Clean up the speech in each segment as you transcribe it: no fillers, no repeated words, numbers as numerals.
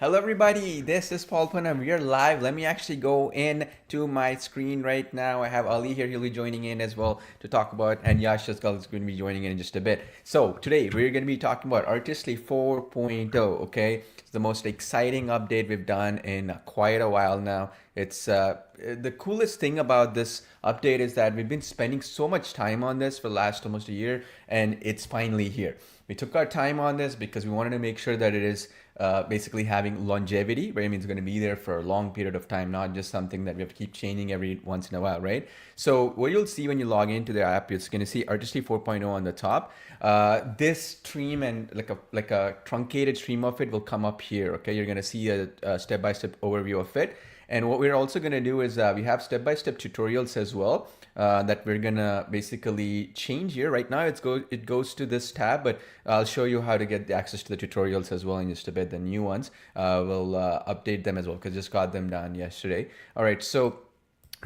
Hello everybody, this is Paul Punam. We are live. Let me actually go in to my screen right now. I have Ali here. He'll be joining in as well to talk about, and Yash as well is going to be joining in just a bit. So today we're going to be talking about Artistly 4.0, okay? It's the most exciting update we've done in quite a while now. It's the coolest thing about this update is that we've been spending so much time on this for the last almost a year, and it's finally here. We took our time on this because we wanted to make sure that it is basically having longevity, right? I mean, it's going to be there for a long period of time, not just something that we have to keep changing every once in a while, right? So what you'll see when you log into the app, it's going to see Artistry 4.0 on the top. This stream and like a truncated stream of it will come up here, okay? You're going to see a step-by-step overview of it. And what we're also going to do is we have step-by-step tutorials as well that we're going to basically change here. Right now it goes to this tab, but I'll show you how to get the access to the tutorials as well in just a bit. The new ones, we'll update them as well because just got them done yesterday. All right, so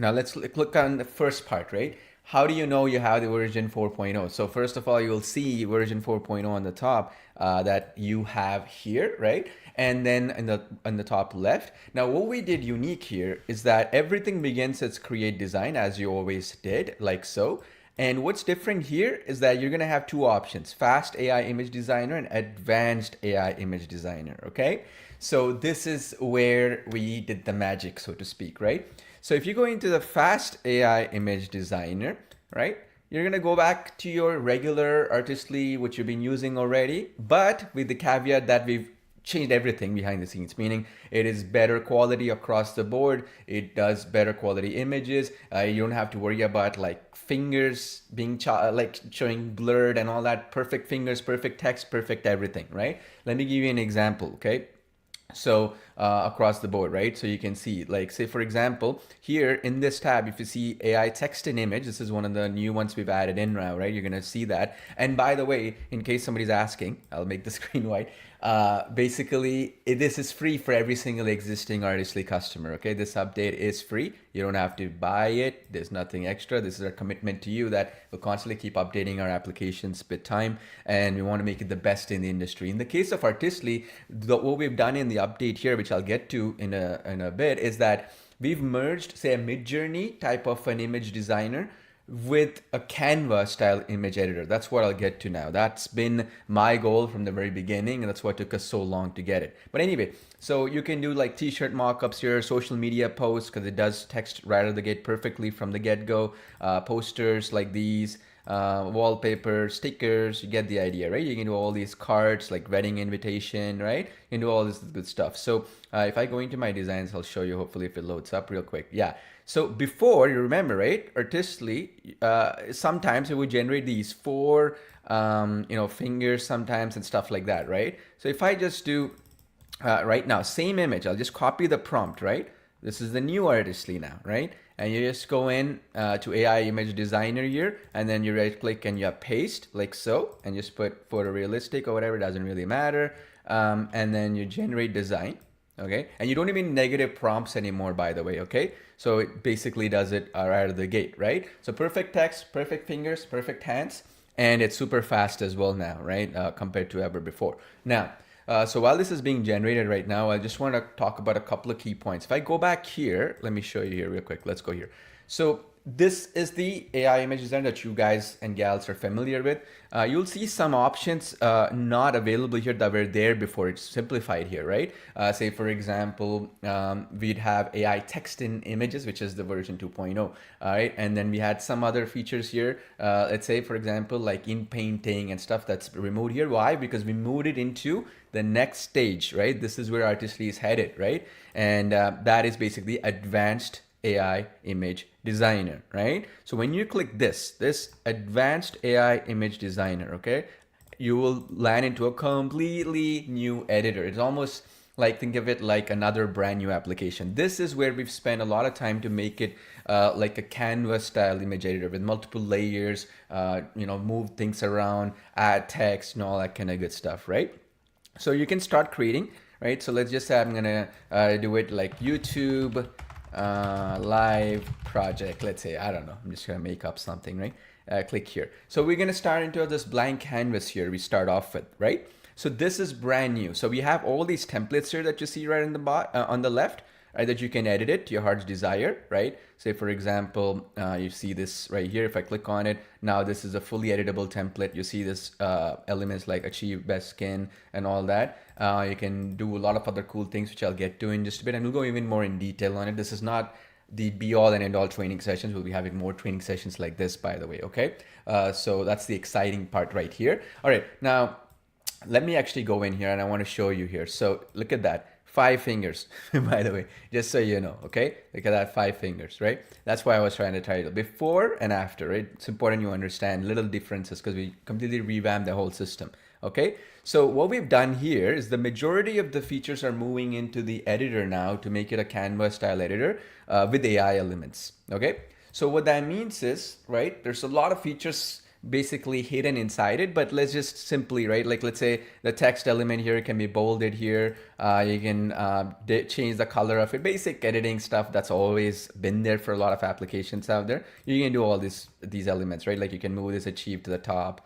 now let's look on the first part, right? How do you know you have the version 4.0? So first of all, you'll see version 4.0 on the top that you have here, right? And then in the top left. Now, what we did unique here is that everything begins as create design as you always did, like so. And what's different here is that you're gonna have two options: fast AI image designer and advanced AI image designer, okay? So this is where we did the magic, so to speak, right? So if you go into the fast AI image designer, right? You're gonna go back to your regular Artistly, which you've been using already, but with the caveat that we've changed everything behind the scenes, meaning it is better quality across the board. It does better quality images. You don't have to worry about like fingers being like showing blurred and all that. Perfect fingers, perfect text, perfect everything, right? Let me give you an example, okay? So across the board, right? So you can see, like, say for example, here in this tab, if you see AI text and image, this is one of the new ones we've added in now, right? You're gonna see that. And by the way, in case somebody's asking, I'll make the screen white. Basically, this is free for every single existing Artistly customer, okay? This update is free. You don't have to buy it. There's nothing extra. This is our commitment to you that we'll constantly keep updating our applications with time, and we want to make it the best in the industry. In the case of Artistly, what we've done in the update here, which I'll get to in a bit, is that we've merged, say, a mid-journey type of an image designer with a Canva style image editor. That's what I'll get to now. That's been my goal from the very beginning, and that's what took us so long to get it. But anyway, so you can do like t-shirt mockups here, social media posts, because it does text right out of the gate perfectly from the get-go, posters like these, wallpaper, stickers, you get the idea, right? You can do all these cards like wedding invitation, right? You can do all this good stuff. So if I go into my designs, I'll show you hopefully if it loads up real quick. Yeah. So before, you remember, right? Artistly, sometimes it would generate these four, fingers sometimes and stuff like that, right? So if I just do right now, same image, I'll just copy the prompt, right? This is the new Artistly now, right? And you just go in to AI image designer here, and then you right click and you paste like so, and just put photorealistic or whatever, doesn't really matter. And then you generate design, okay? And you don't even negative prompts anymore, by the way, okay? So it basically does it right out of the gate, right? So perfect text, perfect fingers, perfect hands, and it's super fast as well now, right? Compared to ever before. Now, so while this is being generated right now, I just want to talk about a couple of key points. If I go back here, let me show you here real quick. Let's go here. So this is the AI image design that you guys and gals are familiar with. You'll see some options not available here that were there before. It's simplified here, right? Say for example, we'd have AI text in images, which is the version 2.0, all right? And then we had some other features here. Let's say for example, like Inpainting and stuff that's removed here. Why? Because we moved it into the next stage, right? This is where Artistly is headed, right? And that is basically advanced AI image designer, right? So when you click this advanced AI image designer, okay, you will land into a completely new editor. It's almost like, think of it like another brand new application. This is where we've spent a lot of time to make it like a Canva style image editor with multiple layers, move things around, add text and all that kind of good stuff, right? So you can start creating, right? So let's just say I'm gonna do it like YouTube live project. Let's say, I don't know, I'm just gonna make up something, right? Click here. So we're gonna start into this blank canvas here. We start off with, right? So this is brand new. So we have all these templates here that you see right in the on the left, right, that you can edit it to your heart's desire, right? Say for example, you see this right here. If I click on it, now this is a fully editable template. You see this elements like achieve best skin and all that. You can do a lot of other cool things, which I'll get to in just a bit, and we'll go even more in detail on it. This is not the be all and end all training sessions. We'll be having more training sessions like this, by the way, okay? So that's the exciting part right here. All right, now let me actually go in here and I want to show you here. So look at that. 5 fingers, by the way, just so you know, okay? Look at that, 5 fingers, right? That's why I was trying to title before and after, right? It's important you understand little differences because we completely revamped the whole system, okay? So what we've done here is the majority of the features are moving into the editor now to make it a Canva style editor with AI elements, okay? So what that means is, right, there's a lot of features basically hidden inside it, but let's just simply, right, like let's say the text element here can be bolded here. You can change the color of it, basic editing stuff that's always been there for a lot of applications out there. You can do all these elements, right? Like you can move this achieve to the top,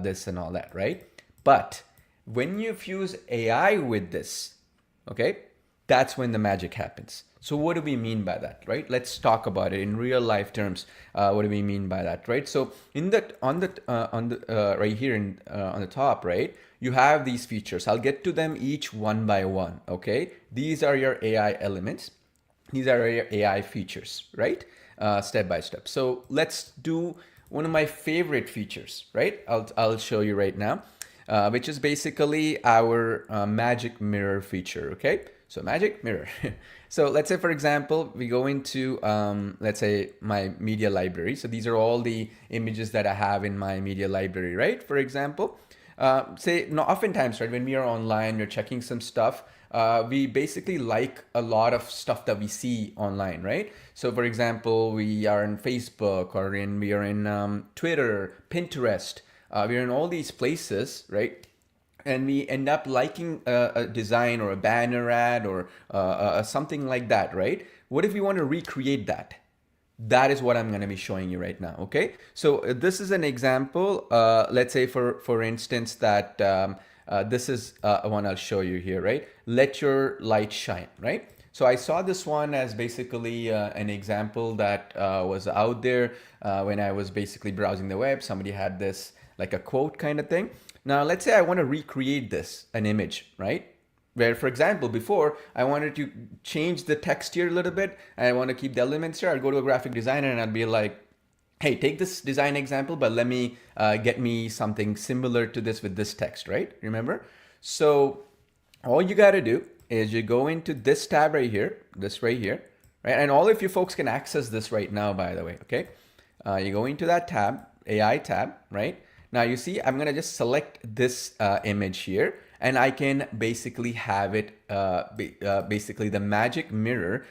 this and all that, right? But when you fuse AI with this, okay, that's when the magic happens. So what do we mean by that, right? Let's talk about it in real life terms. What do we mean by that, right? So in that on the right here on the top, right, you have these features. I'll get to them each one by one. Okay, these are your AI elements. These are your AI features, right? Step by step. So let's do one of my favorite features, right? I'll show you right now, which is basically our magic mirror feature. Okay. So magic mirror. So let's say, for example, we go into, let's say my media library. So these are all the images that I have in my media library, right? For example, say, no, oftentimes, right, when we are online, we're checking some stuff. We basically like a lot of stuff that we see online, right? So for example, we are in Facebook or we are in Twitter, Pinterest. We're in all these places, right? And we end up liking a design or a banner ad or something like that, right? What if we want to recreate that? That is what I'm going to be showing you right now, okay? So this is an example. Let's say, for instance, that this is one I'll show you here, right? Let your light shine, right? So I saw this one as basically an example that was out there when I was basically browsing the web. Somebody had this like a quote kind of thing. Now, let's say I want to recreate this, an image, right? Where, for example, before I wanted to change the text here a little bit, and I want to keep the elements here, I'd go to a graphic designer and I'd be like, hey, take this design example, but let me get me something similar to this with this text, right? Remember? So all you got to do is you go into this tab right here, this right here, right? And all of you folks can access this right now, by the way, okay? You go into that tab, AI tab, right? Now you see, I'm gonna just select this image here, and I can basically have it, basically the magic mirror.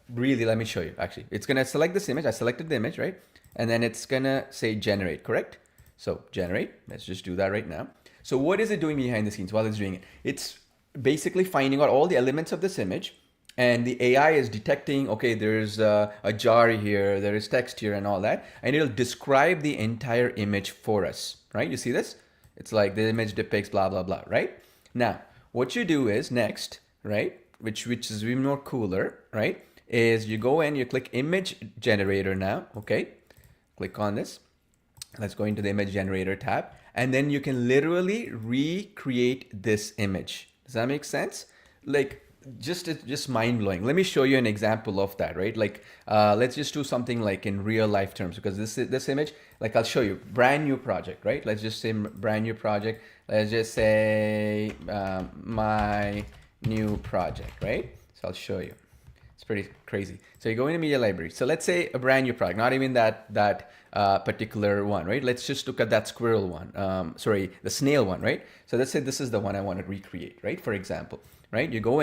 Really, let me show you. Actually, it's gonna select this image. I selected the image, right? And then it's gonna say generate, correct? So generate, let's just do that right now. So what is it doing behind the scenes while it's doing it? It's basically finding out all the elements of this image. And the AI is detecting, okay, there's a jar here, there is text here and all that. And it'll describe the entire image for us, right? You see this? It's like the image depicts blah, blah, blah, right? Now, what you do is next, right? Which is even more cooler, right? Is you go in, you click image generator now, okay? Click on this. Let's go into the image generator tab. And then you can literally recreate this image. Does that make sense? Like, just mind-blowing. Let me show you an example of that, right? Like let's just do something like in real life terms, because this image, like I'll show you, brand new project, right? Let's just say brand new project. Let's just say my new project, right? So I'll show you. It's pretty crazy. So you go into media library. So let's say a brand new project, not even that particular one, right? Let's just look at that squirrel one. Sorry, the snail one, right? So let's say this is the one I want to recreate, right? For example, right? You go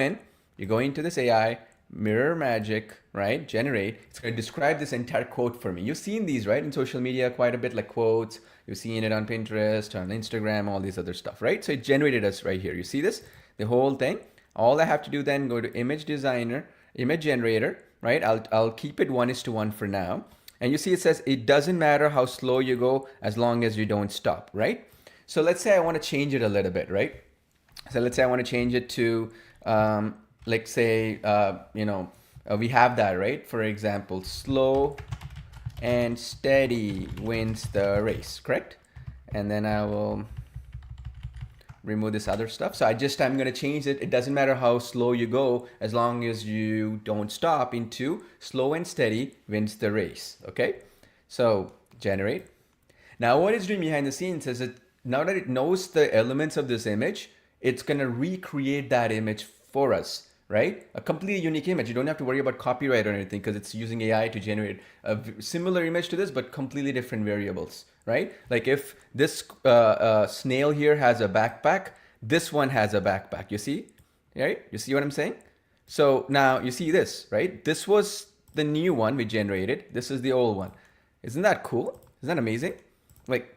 into this AI, mirror magic, right? Generate. It's going to describe this entire quote for me. You've seen these, right? In social media quite a bit, like quotes. You've seen it on Pinterest, on Instagram, all these other stuff, right? So it generated us right here. You see this? The whole thing. All I have to do then, go to image designer, image generator, right? I'll keep it 1:1 for now. And you see it says it doesn't matter how slow you go as long as you don't stop, right? So let's say I want to change it a little bit, right? So let's say I want to change it to, like say, we have that, right? For example, slow and steady wins the race, correct? And then I will remove this other stuff. So I'm going to change it. It doesn't matter how slow you go, as long as you don't stop, into slow and steady wins the race. Okay. So generate. Now what it's doing behind the scenes is now that it knows the elements of this image, it's going to recreate that image for us, right? A completely unique image. You don't have to worry about copyright or anything because it's using AI to generate a similar image to this, but completely different variables, right? Like if this snail here has a backpack, this one has a backpack, you see, right? You see what I'm saying? So now you see this, right? This was the new one we generated. This is the old one. Isn't that cool? Isn't that amazing? Like,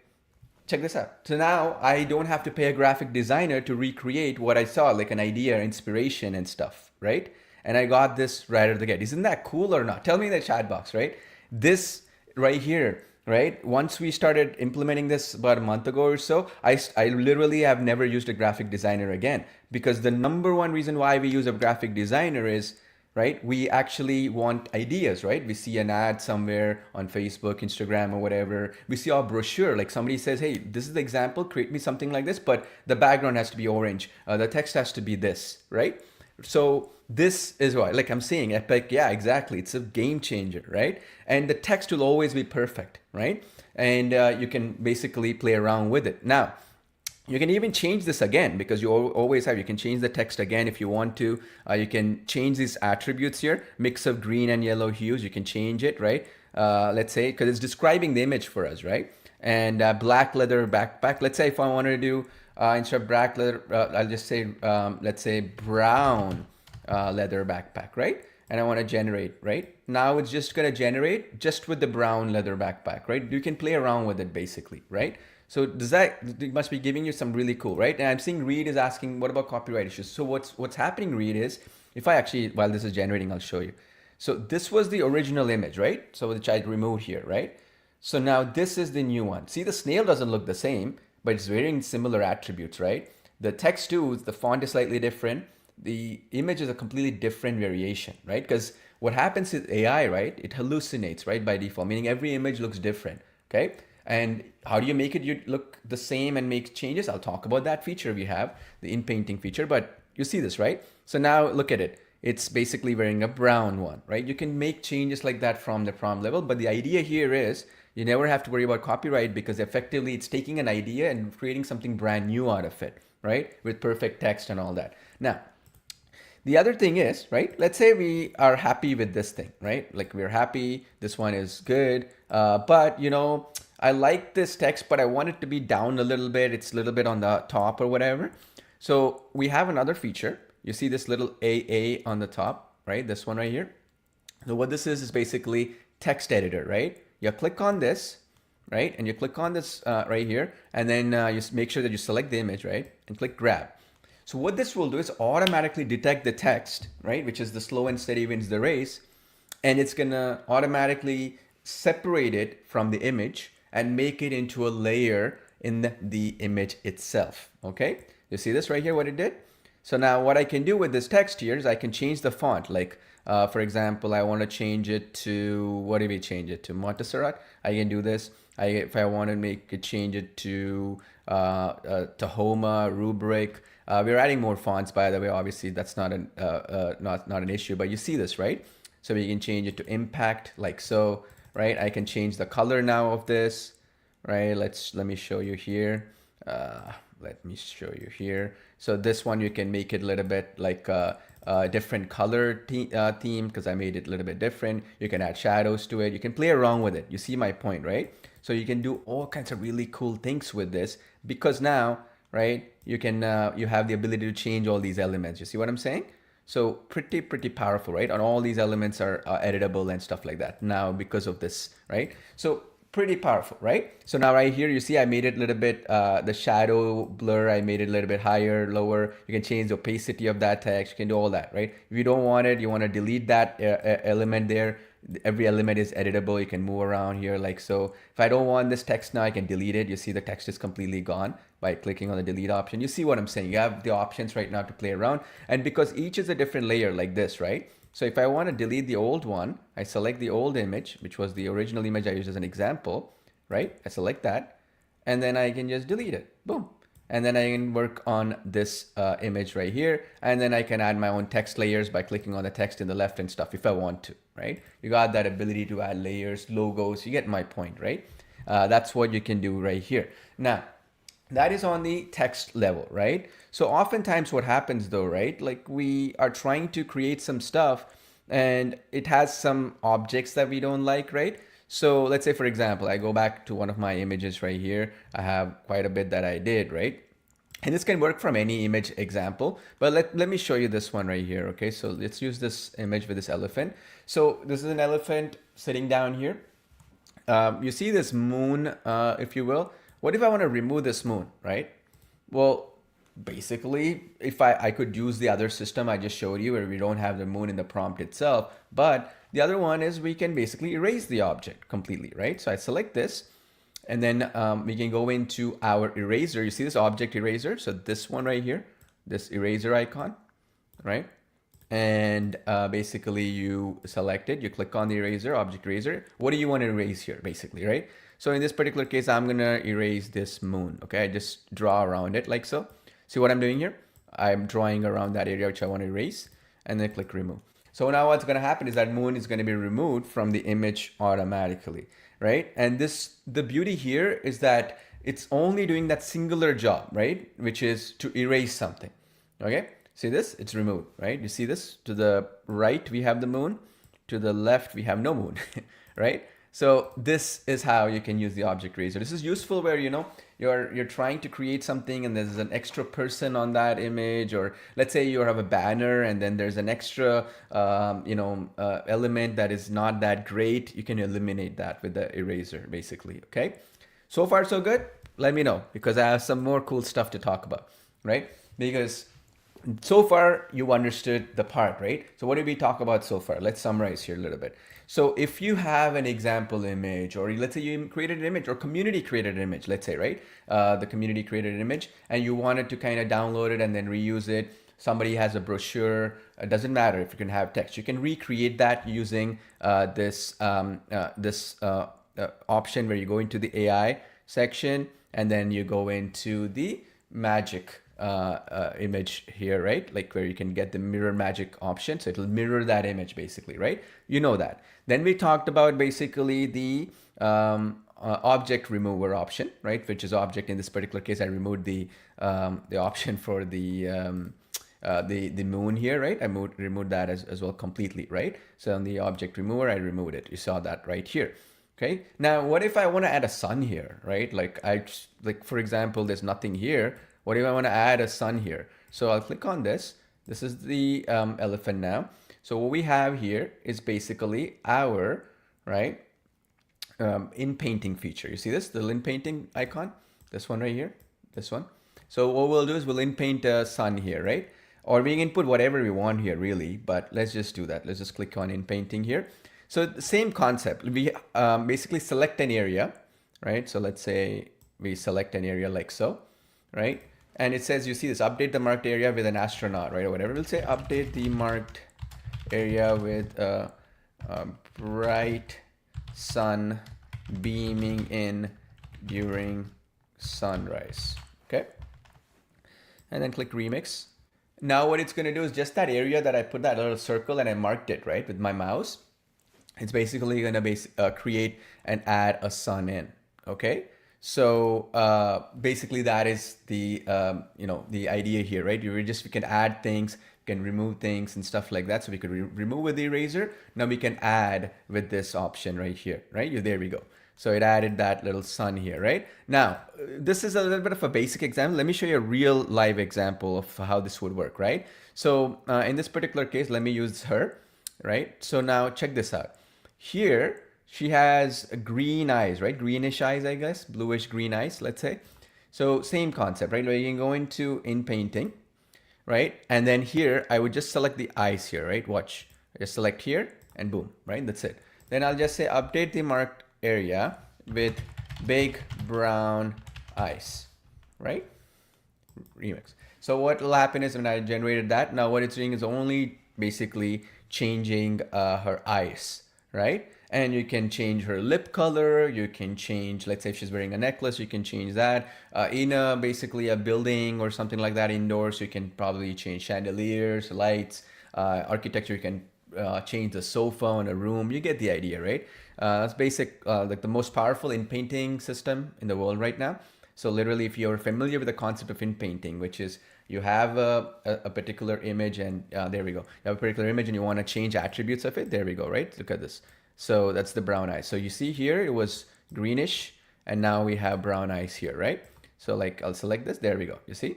check this out. So now I don't have to pay a graphic designer to recreate what I saw, like an idea, inspiration and stuff, right? And I got this right out of the gate. Isn't that cool or not? Tell me in the chat box, right? This right here, right? Once we started implementing this about a month ago or so, I literally have never used a graphic designer again, because the number one reason why we use a graphic designer is, right, we actually want ideas, right? We see an ad somewhere on Facebook, Instagram, or whatever. We see our brochure, like somebody says, hey, this is the example, create me something like this, but the background has to be orange. The text has to be this, right? So this is why, like I'm saying, Epic, yeah, exactly. It's a game changer, right? And the text will always be perfect, right? And you can basically play around with it. Now, you can even change this again, because you always have, you can change the text again if you want to. You can change these attributes here, mix of green and yellow hues. You can change it, right? Let's say, because it's describing the image for us, right? And black leather backpack. Let's say if I wanted to do, instead of black leather, I'll just say, let's say brown leather backpack, right? And I want to generate, right? Now it's just going to generate just with the brown leather backpack, right? You can play around with it basically, right? So it must be giving you some really cool, right? And I'm seeing Reed is asking, what about copyright issues? So what's happening, Reed, is, if I actually, while this is generating, I'll show you. So this was the original image, right? So which I removed here, right? So now this is the new one. See, the snail doesn't look the same, but it's wearing similar attributes, right? The text too, the font is slightly different. The image is a completely different variation, right? Because what happens with AI, right? It hallucinates, right? By default, meaning every image looks different, okay? And how do you make it look the same and make changes? I'll talk about that feature we have, the Inpainting feature, but you see this, right? So now look at it. It's basically wearing a brown one, right? You can make changes like that from the prompt level, but the idea here is you never have to worry about copyright, because effectively it's taking an idea and creating something brand new out of it, right? With perfect text and all that. Now, the other thing is, right, let's say we are happy with this thing, right? Like we're happy, this one is good, but you know, I like this text, but I want it to be down a little bit. It's a little bit on the top or whatever. So we have another feature. You see this little AA on the top, right? This one right here. So what this is basically text editor, right? You click on this, right? And you click on this right here, and then you make sure that you select the image, right? And click grab. So what this will do is automatically detect the text, right? Which is the slow and steady wins the race. And it's gonna automatically separate it from the image and make it into a layer in the image itself, okay? You see this right here, what it did? So now what I can do with this text here is I can change the font. Like, for example, I want to change it to, what do we change it to? Montserrat. I can do this. If I want to make it, change it to Tahoma, Rubric. We're adding more fonts, by the way. Obviously, that's not an issue, but you see this, right? So we can change it to Impact, like so, right? I can change the color now of this, right? Let me show you here. Let me show you here. So this one, you can make it a little bit like a different color theme, because I made it a little bit different. You can add shadows to it. You can play around with it. You see my point, right? So you can do all kinds of really cool things with this, because now, right, you can you have the ability to change all these elements. You see what I'm saying? So pretty powerful, right? And all these elements are editable and stuff like that now because of this, right? So pretty powerful, right? So now right here, you see I made it a little bit, the shadow blur, I made it a little bit higher, lower. You can change the opacity of that text. You can do all that, right? If you don't want it, you want to delete that element there. Every element is editable. You can move around here like so. If I don't want this text now, I can delete it. You see the text is completely gone. by clicking on the delete option. You see what I'm saying? You have the options right now to play around. And because each is a different layer like this, right? So if I want to delete the old one, I select the old image, which was the original image I used as an example, right? I select that, and then I can just delete it. Boom. And then I can work on this image right here. And then I can add my own text layers by clicking on the text in the left and stuff if I want to, right? You got that ability to add layers, logos, you get my point, right? That's what you can do right here. Now, that is on the text level, right? So oftentimes what happens though, right? Like we are trying to create some stuff and it has some objects that we don't like, right? So let's say, for example, I go back to one of my images right here. I have quite a bit that I did, right? And this can work from any image example, but let me show you this one right here, okay? So let's use this image with this elephant. So this is an elephant sitting down here. You see this moon, if you will. What if I want to remove this moon, right? Well, basically, if I could use the other system I just showed you where we don't have the moon in the prompt itself, but the other one is we can basically erase the object completely, right? So I select this and then we can go into our eraser. You see this object eraser? So this one right here, this eraser icon, right? And basically you select it, you click on the eraser, object eraser. What do you want to erase here, basically, right? So in this particular case, I'm gonna erase this moon, okay? I just draw around it like so. See what I'm doing here? I'm drawing around that area which I want to erase and then click remove. So now what's gonna happen is that moon is gonna be removed from the image automatically, right? And the beauty here is that it's only doing that singular job, right? Which is to erase something, okay? See this? It's removed, right? You see this? To the right, we have the moon. To the left, we have no moon, right? So this is how you can use the object eraser. This is useful where, you know, you're trying to create something and there's an extra person on that image, or let's say you have a banner and then there's an extra, element that is not that great. You can eliminate that with the eraser, basically, okay? So far, so good? Let me know, because I have some more cool stuff to talk about, right? Because so far you understood the part, right? So what did we talk about so far? Let's summarize here a little bit. So if you have an example image, or let's say you created an image or community created an image, let's say, right? The community created an image and you wanted to kind of download it and then reuse it. Somebody has a brochure. It doesn't matter if you can have text. You can recreate that using this option where you go into the AI section and then you go into the magic image here, right? Like where you can get the mirror magic option. So it'll mirror that image basically, right? You know that. Then we talked about basically the object remover option, right? Which is object. In this particular case, I removed the option for the moon here, right? I removed that as well completely, right? So on the object remover, I removed it. You saw that right here. Okay. Now, what if I want to add a sun here, right? Like for example, there's nothing here. What if I want to add a sun here? So I'll click on this. This is the elephant now. So what we have here is basically our, right, Inpainting feature. You see this, the Inpainting icon? This one right here, this one. So what we'll do is we'll inpaint a sun here, right? Or we can put whatever we want here really, but let's just do that. Let's just click on Inpainting here. So the same concept, we basically select an area, right? So let's say we select an area like so, right? And it says, you see this, update the marked area with an astronaut, right? Or whatever. We'll say update the marked area with a bright sun beaming in during sunrise, okay? And then click remix. Now what it's gonna do is just that area that I put that little circle and I marked it, right, with my mouse. It's basically gonna create and add a sun in, okay? So basically that is the the idea here, right? We can add things, we can remove things and stuff like that. So we could remove with the eraser. Now we can add with this option right here, right? There we go. So it added that little sun here, right? Now this is a little bit of a basic example. Let me show you a real live example of how this would work, right? So in this particular case, let me use her, right? So now check this out. Here, she has green eyes, right? Greenish eyes, I guess, bluish green eyes, let's say. So same concept, right? Where you can go into Inpainting, right? And then here, I would just select the eyes here, right? Watch, I just select here and boom, right? That's it. Then I'll just say update the marked area with big brown eyes, right? Remix. So what will happen is when I generated that, now what it's doing is only basically changing her eyes, right? And you can change her lip color. You can change, let's say if she's wearing a necklace, you can change that. In a basically a building or something like that indoors, you can probably change chandeliers, lights, architecture. You can change the sofa in a room. You get the idea, right? That's basic, like the most powerful in painting system in the world right now. So literally, if you're familiar with the concept of Inpainting, which is you have a particular image and there we go. You have a particular image and you want to change attributes of it. There we go, right? Look at this. So that's the brown eyes. So you see here, it was greenish and now we have brown eyes here, right? So like I'll select this. There we go. You see?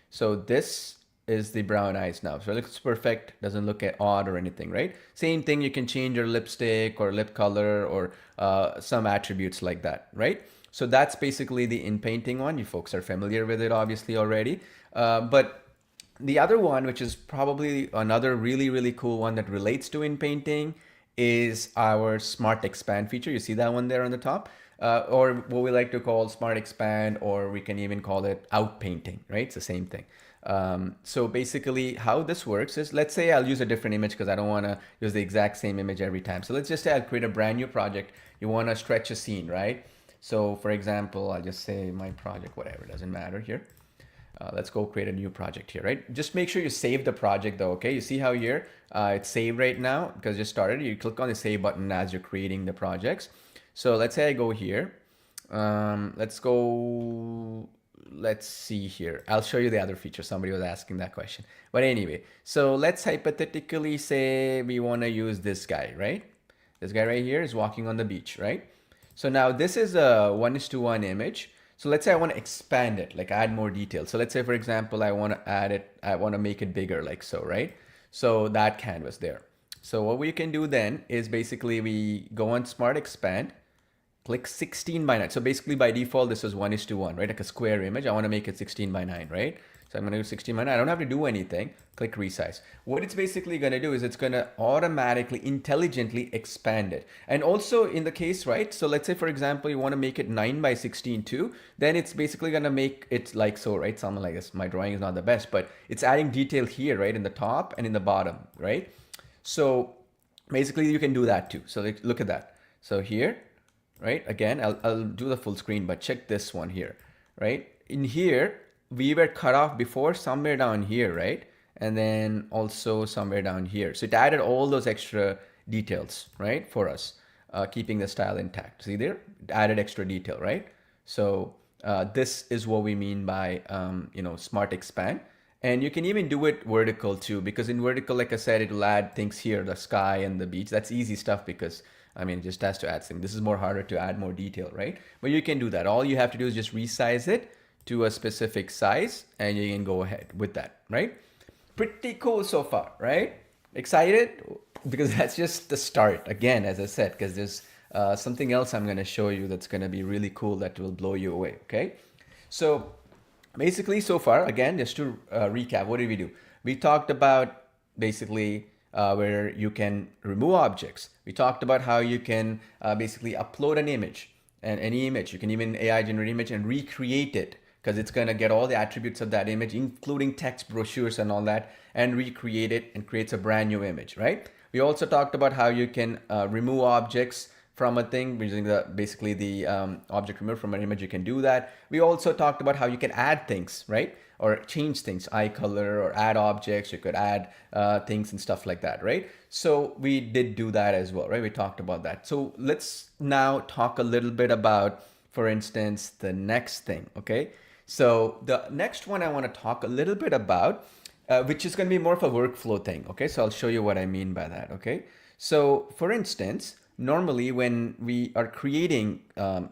So this is the brown eyes now. So it looks perfect. Doesn't look odd or anything, right? Same thing. You can change your lipstick or lip color or some attributes like that, right? So that's basically the Inpainting one. You folks are familiar with it obviously already. But the other one, which is probably another really, really cool one that relates to Inpainting, is our Smart Expand feature. You see that one there on the top? Or what we like to call Smart Expand, or we can even call it Outpainting, right? It's the same thing. So basically how this works is, let's say I'll use a different image because I don't want to use the exact same image every time. So let's just say I'll create a brand new project. You want to stretch a scene, right? So for example, I'll just say my project, whatever, doesn't matter here. Let's go create a new project here, right? Just make sure you save the project though, okay? You see how here it's saved right now because it just started. You click on the save button as you're creating the projects. So let's say I go here. Let's see here. I'll show you the other feature. Somebody was asking that question. But anyway, so let's hypothetically say we want to use this guy, right? This guy right here is walking on the beach, right? So now this is a 1:1 image. So let's say I want to expand it, like add more detail. So let's say, for example, I want to add it, I want to make it bigger like so, right? So that canvas there. So what we can do then is basically we go on Smart Expand, click 16:9. So basically by default, this is 1:1, right? Like a square image. I want to make it 16:9, right? So I'm going to do 16:9. I don't have to do anything. Click Resize. What it's basically going to do is it's going to automatically, intelligently expand it. And also in the case, right? So let's say, for example, you want to make it 9:16 too. Then it's basically going to make it like so, right? Something like this. My drawing is not the best, but it's adding detail here, right? In the top and in the bottom, right? So basically you can do that too. So look at that. So here, right? Again, I'll do the full screen, but check this one here, right? In here, we were cut off before somewhere down here, right? And then also somewhere down here. So it added all those extra details, right? For us, keeping the style intact. See there? It added extra detail, right? So this is what we mean by, Smart Expand. And you can even do it vertical too, because in vertical, like I said, it will add things here, the sky and the beach. That's easy stuff because it just has to add things. This is more harder to add more detail, right? But you can do that. All you have to do is just resize it to a specific size and you can go ahead with that, right? Pretty cool so far, right? Excited? Because that's just the start, again, as I said, because there's something else I'm going to show you that's going to be really cool that will blow you away, okay? So basically so far, again, just to recap, what did we do? We talked about basically where you can remove objects. We talked about how you can basically upload an image, and any image. You can even AI generate image and recreate it, because it's going to get all the attributes of that image, including text, brochures and all that, and recreate it and creates a brand new image, right? We also talked about how you can remove objects from a thing using basically the object remover from an image. You can do that. We also talked about how you can add things, right? Or change things, eye color, or add objects. You could add things and stuff like that, right? So we did do that as well, right? We talked about that. So let's now talk a little bit about, for instance, the next thing, okay? So the next one I want to talk a little bit about, which is going to be more of a workflow thing, okay? So I'll show you what I mean by that, okay? So for instance, normally when we are creating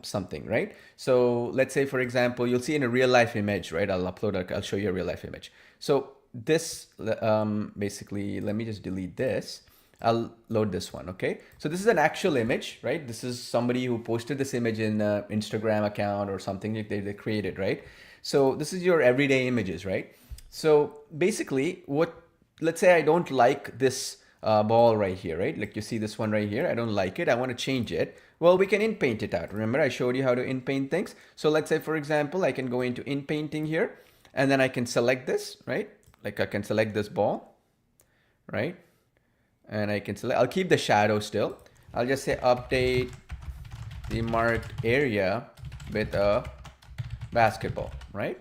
something, right? So let's say, for example, you'll see in a real life image, right? I'll show you a real life image. So this, basically, let me just delete this. I'll load this one, okay? So this is an actual image, right? This is somebody who posted this image in an Instagram account or something that they created, right? So this is your everyday images, right? So basically let's say I don't like this ball right here, right? Like you see this one right here. I don't like it. I want to change it. Well, we can inpaint it out. Remember, I showed you how to inpaint things. So let's say, for example, I can go into inpainting here, and then I can select this, right? Like I can select this ball, right? And I can select, I'll keep the shadow still. I'll just say update the marked area with a basketball, right?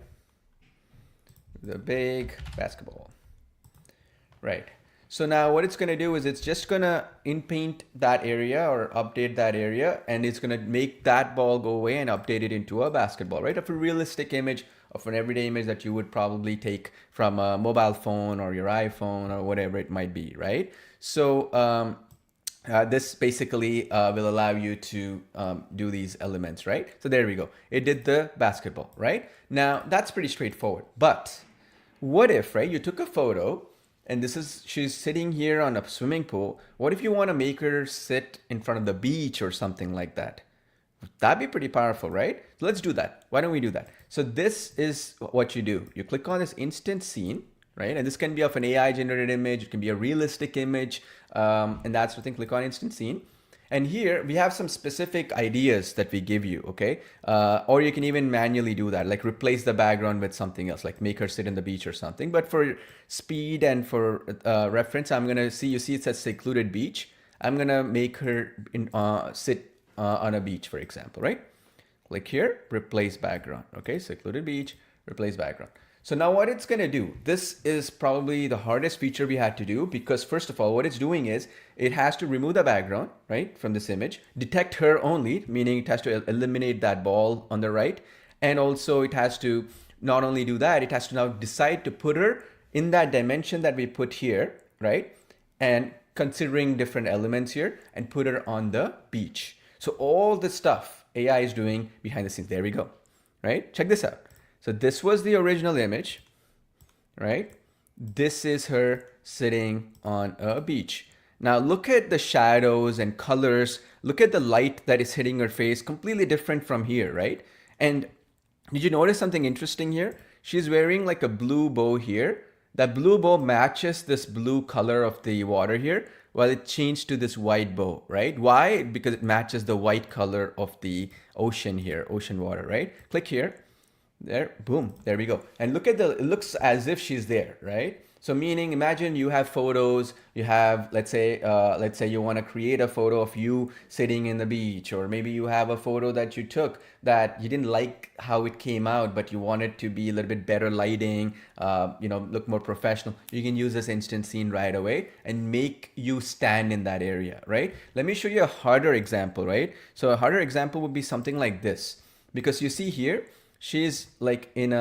The big basketball, right? So now what it's gonna do is it's just gonna inpaint that area or update that area, and it's gonna make that ball go away and update it into a basketball, right? Of a realistic image, of an everyday image that you would probably take from a mobile phone or your iPhone or whatever it might be, right? So this basically will allow you to do these elements, right? So there we go. It did the basketball, right? Now that's pretty straightforward. But what if, right, you took a photo and she's sitting here on a swimming pool. What if you want to make her sit in front of the beach or something like that? That'd be pretty powerful, right? So let's do that. Why don't we do that? So this is what you do. You click on this instant scene, right? And this can be of an AI generated image. It can be a realistic image. And that's the thing. Click on instant scene. And here we have some specific ideas that we give you, okay? Or you can even manually do that, like replace the background with something else, like make her sit in the beach or something. But for speed and for reference, I'm gonna see, you see it says secluded beach. I'm gonna make her sit on a beach, for example, right? Click here, replace background, okay? Secluded beach, replace background. So now what it's gonna do, this is probably the hardest feature we had to do, because first of all, what it's doing is it has to remove the background, right, from this image, detect her only, meaning it has to eliminate that ball on the right. And also it has to not only do that, it has to now decide to put her in that dimension that we put here, right? And considering different elements here, and put her on the beach. So all the stuff AI is doing behind the scenes. There we go, right? Check this out. So this was the original image, right? This is her sitting on a beach. Now look at the shadows and colors. Look at the light that is hitting her face, completely different from here, right? And did you notice something interesting here? She's wearing like a blue bow here. That blue bow matches this blue color of the water here, while it changed to this white bow, right? Why? Because it matches the white color of the ocean here, ocean water, right? Click here. There, boom, there we go. And look at it looks as if she's there, right? So meaning, imagine you have photos, you have, let's say you want to create a photo of you sitting in the beach, or maybe you have a photo that you took that you didn't like how it came out, but you want it to be a little bit better lighting, look more professional. You can use this instant scene right away and make you stand in that area, right? Let me show you a harder example, right? So a harder example would be something like this, because you see here, she's like in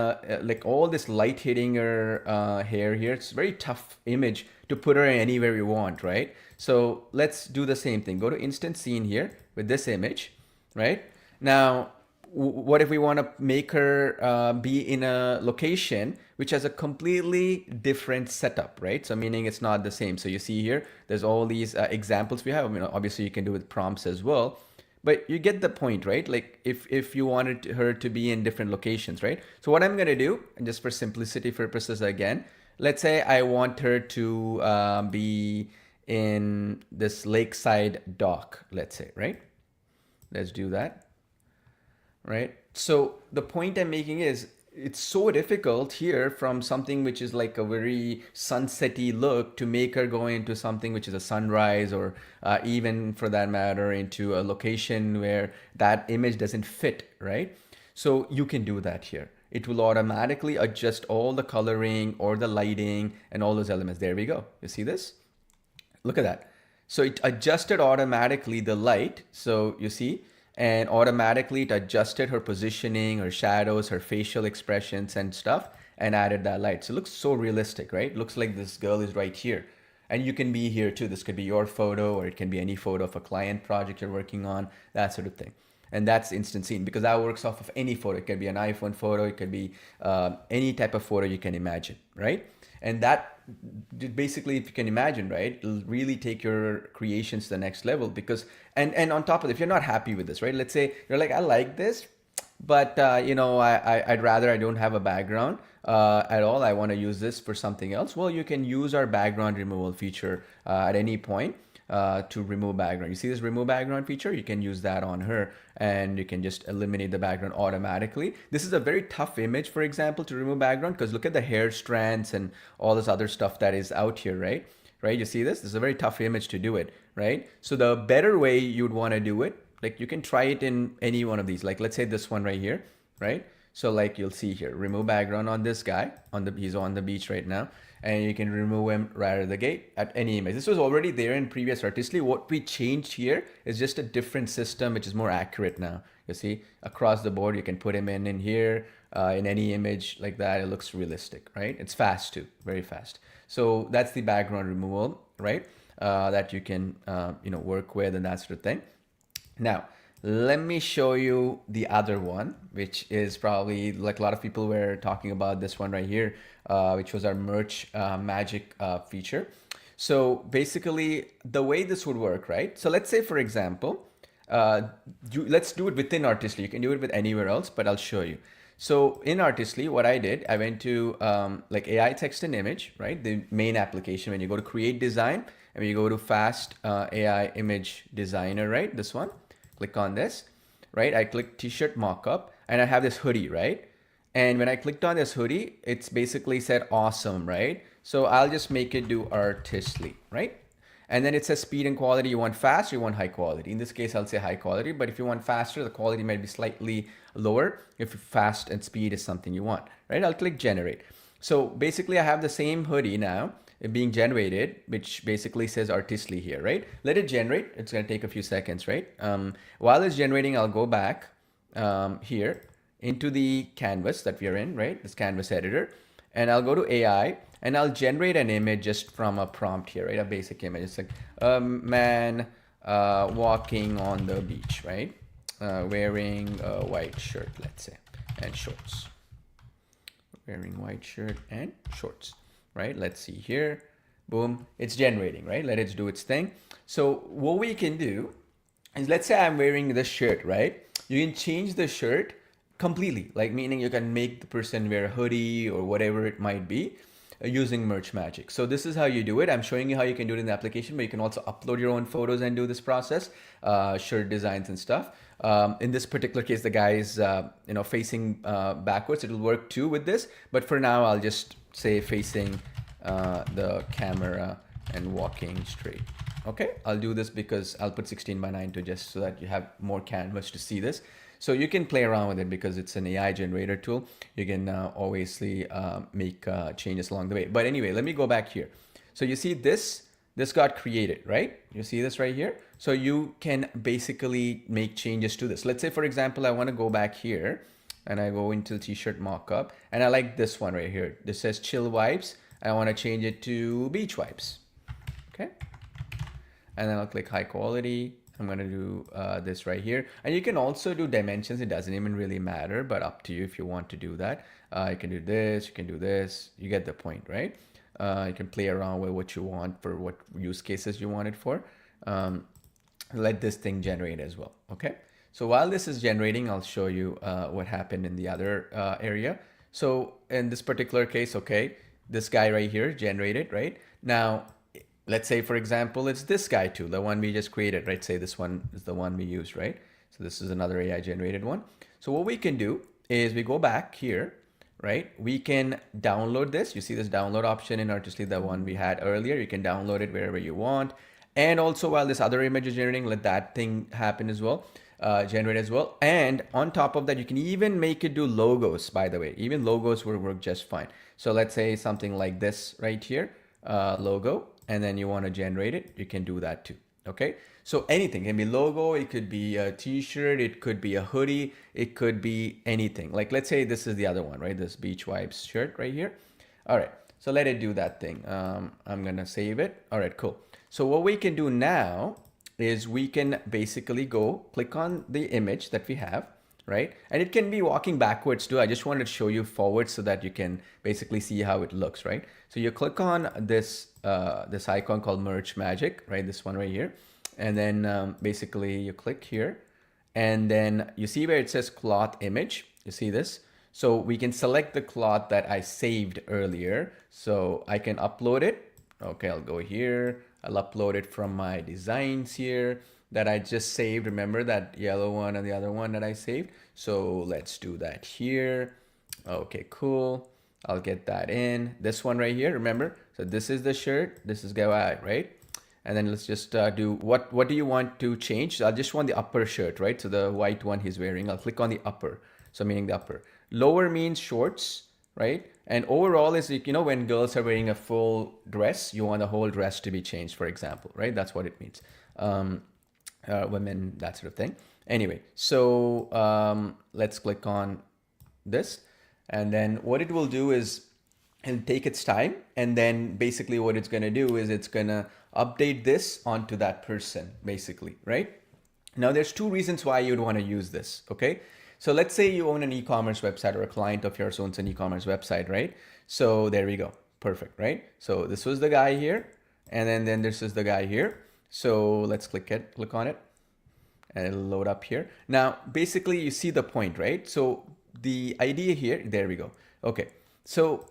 like all this light hitting her hair here. It's a very tough image to put her anywhere you want, right? So let's do the same thing. Go to instant scene here with this image, right? Now, what if we want to make her be in a location which has a completely different setup, right? So meaning it's not the same. So you see here, there's all these examples we have. I mean, obviously you can do with prompts as well. But you get the point, right? Like if you wanted her to be in different locations, right? So what I'm gonna do, and just for simplicity purposes again, let's say I want her to be in this lakeside dock, let's say, right? Let's do that, right? So the point I'm making is, it's so difficult here from something which is like a very sunsetty look to make her go into something which is a sunrise, or even for that matter into a location where that image doesn't fit, right? So you can do that here. It will automatically adjust all the coloring or the lighting and all those elements. There we go. You see this? Look at that. So it adjusted automatically the light. So you see, and automatically it adjusted her positioning, her shadows, her facial expressions and stuff, and added that light. So it looks so realistic, right? Looks like this girl is right here. And you can be here too. This could be your photo, or it can be any photo of a client project you're working on, that sort of thing. And that's instant scene, because that works off of any photo. It could be an iPhone photo, it could be any type of photo you can imagine, right? And that basically, if you can imagine, right, it'll really take your creations to the next level. Because, and on top of it, if you're not happy with this, right, let's say you're like, I like this, but I'd rather I don't have a background. at all. I want to use this for something else. Well, you can use our background removal feature at any point to remove background. You see this remove background feature? You can use that on her and you can just eliminate the background automatically. This is a very tough image, for example, to remove background because look at the hair strands and all this other stuff that is out here, right? Right, you see this? This is a very tough image to do it, right? So the better way you'd want to do it, like you can try it in any one of these. Like let's say this one right here, right? So like you'll see here, remove background on this guy, he's on the beach right now, and you can remove him right at the gate at any image. This was already there in previous Artistly. What we changed here is just a different system, which is more accurate now. You see, across the board, you can put him in here, in any image like that. It looks realistic, right? It's fast too, very fast. So that's the background removal, right? That you can, work with and that sort of thing. Now, let me show you the other one, which is probably like a lot of people were talking about this one right here, which was our merch magic feature. So basically the way this would work, right? So let's say, for example, let's do it within Artistly. You can do it with anywhere else, but I'll show you. So in Artistly, what I did, I went to like AI text and image, right? The main application. When you go to create design and when you go to fast AI image designer, right? This one. Click on this, right? I click t-shirt mockup and I have this hoodie, right? And when I clicked on this hoodie, it's basically said awesome, right? So I'll just make it do Artistly, right? And then it says speed and quality. You want fast or you want high quality? In this case, I'll say high quality, but if you want faster, the quality might be slightly lower if fast and speed is something you want, right? I'll click generate. So basically I have the same hoodie now being generated, which basically says Artistly here, right? Let it generate. It's going to take a few seconds, right? While it's generating, I'll go back here into the canvas that we are in, right? This canvas editor, and I'll go to AI and I'll generate an image just from a prompt here, right? A basic image. It's like a man walking on the beach, right? Wearing a white shirt, let's say, and shorts. Wearing white shirt and shorts. Right? Let's see here. Boom. It's generating, right? Let it do its thing. So what we can do is, let's say I'm wearing this shirt, right? You can change the shirt completely, like meaning you can make the person wear a hoodie or whatever it might be using Merch Magic. So this is how you do it. I'm showing you how you can do it in the application, but you can also upload your own photos and do this process, shirt designs and stuff. In this particular case, the guy is, facing backwards. It'll work too with this, but for now, I'll just say facing the camera and walking straight. Okay, I'll do this because I'll put 16:9 to just so that you have more canvas to see this. So you can play around with it because it's an AI generator tool. You can obviously make changes along the way. But anyway, let me go back here. So you see this got created, right? You see this right here? So you can basically make changes to this. Let's say, for example, I want to go back here and I go into the t-shirt mockup and I like this one right here. This says chill vibes. I want to change it to beach vibes. Okay. And then I'll click high quality. I'm going to do this right here. And you can also do dimensions. It doesn't even really matter, but up to you if you want to do that. You can do this, you can do this. You get the point, right? You can play around with what you want for what use cases you want it for. Let this thing generate as well. Okay. So while this is generating, I'll show you what happened in the other area. So in this particular case, okay, this guy right here generated, right? Now, let's say, for example, it's this guy too, the one we just created, right? Say this one is the one we used, right? So this is another AI generated one. So what we can do is we go back here, right? We can download this. You see this download option in Artistly, the one we had earlier. You can download it wherever you want. And also while this other image is generating, let that thing happen as well. Generate as well. And on top of that, you can even make it do logos, by the way. Even logos will work just fine. So let's say something like this right here, logo, and then you want to generate it, you can do that too. Okay. So anything, it can be logo, it could be a t-shirt, it could be a hoodie, it could be anything. Like let's say this is the other one, right? This beach vibes shirt right here. All right. So let it do that thing. I'm going to save it. All right, cool. So what we can do now is we can basically go click on the image that we have, right? And it can be walking backwards too. I just wanted to show you forward so that you can basically see how it looks, right? So you click on this this icon called Merch Magic, right? This one right here. And then basically you click here and then you see where it says cloth image. You see this? So we can select the cloth that I saved earlier. So I can upload it. Okay, I'll go here. I'll upload it from my designs here that I just saved. Remember that yellow one and the other one that I saved. So let's do that here. Okay, cool. I'll get that in. This one right here, remember? So this is the shirt. This is guy, right? And then let's just do what do you want to change? So I just want the upper shirt, right? So the white one he's wearing. I'll click on the upper. So meaning the upper. Lower means shorts, right? And overall is, you know, when girls are wearing a full dress, you want the whole dress to be changed, for example, right? That's what it means. Women, that sort of thing. Anyway, so let's click on this. And then what it will do is it'll take its time. And then basically what it's going to do is it's going to update this onto that person, basically, right? Now, there's two reasons why you'd want to use this, okay? So let's say you own an e-commerce website or a client of yours owns an e-commerce website, right? So there we go. Perfect, right? So this was the guy here. And then this is the guy here. So let's click on it and it'll load up here. Now, basically you see the point, right? So the idea here, there we go. Okay. So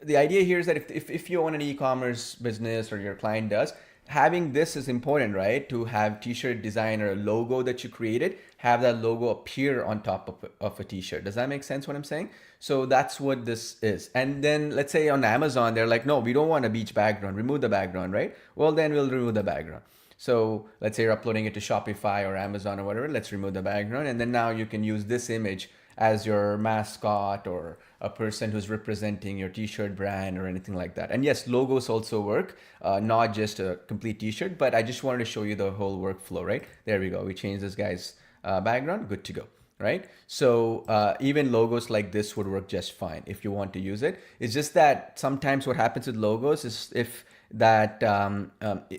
the idea here is that if you own an e-commerce business or your client does, having this is important, right? To have t-shirt design or a logo that you created, have that logo appear on top of a t-shirt. Does that make sense what I'm saying? So that's what this is. And then let's say on Amazon, they're like, no, we don't want a beach background, remove the background, right? Well, then we'll remove the background. So let's say you're uploading it to Shopify or Amazon or whatever, let's remove the background. And then now you can use this image as your mascot or a person who's representing your t-shirt brand or anything like that. And yes, logos also work, not just a complete t-shirt, but I just wanted to show you the whole workflow, right? There we go. We changed this guy's background, good to go, right? So even logos like this would work just fine if you want to use it. It's just that sometimes what happens with logos is if that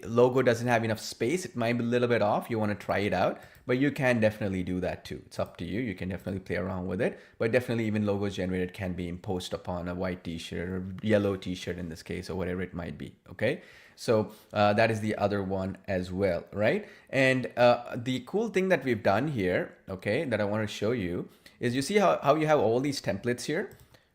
logo doesn't have enough space, it might be a little bit off. You want to try it out, but you can definitely do that too. It's up to you. You can definitely play around with it, but definitely even logos generated can be imposed upon a white t-shirt or yellow t-shirt in this case, or whatever it might be. Okay. So that is the other one as well, right? And the cool thing that we've done here, okay, that I want to show you is you see how you have all these templates here,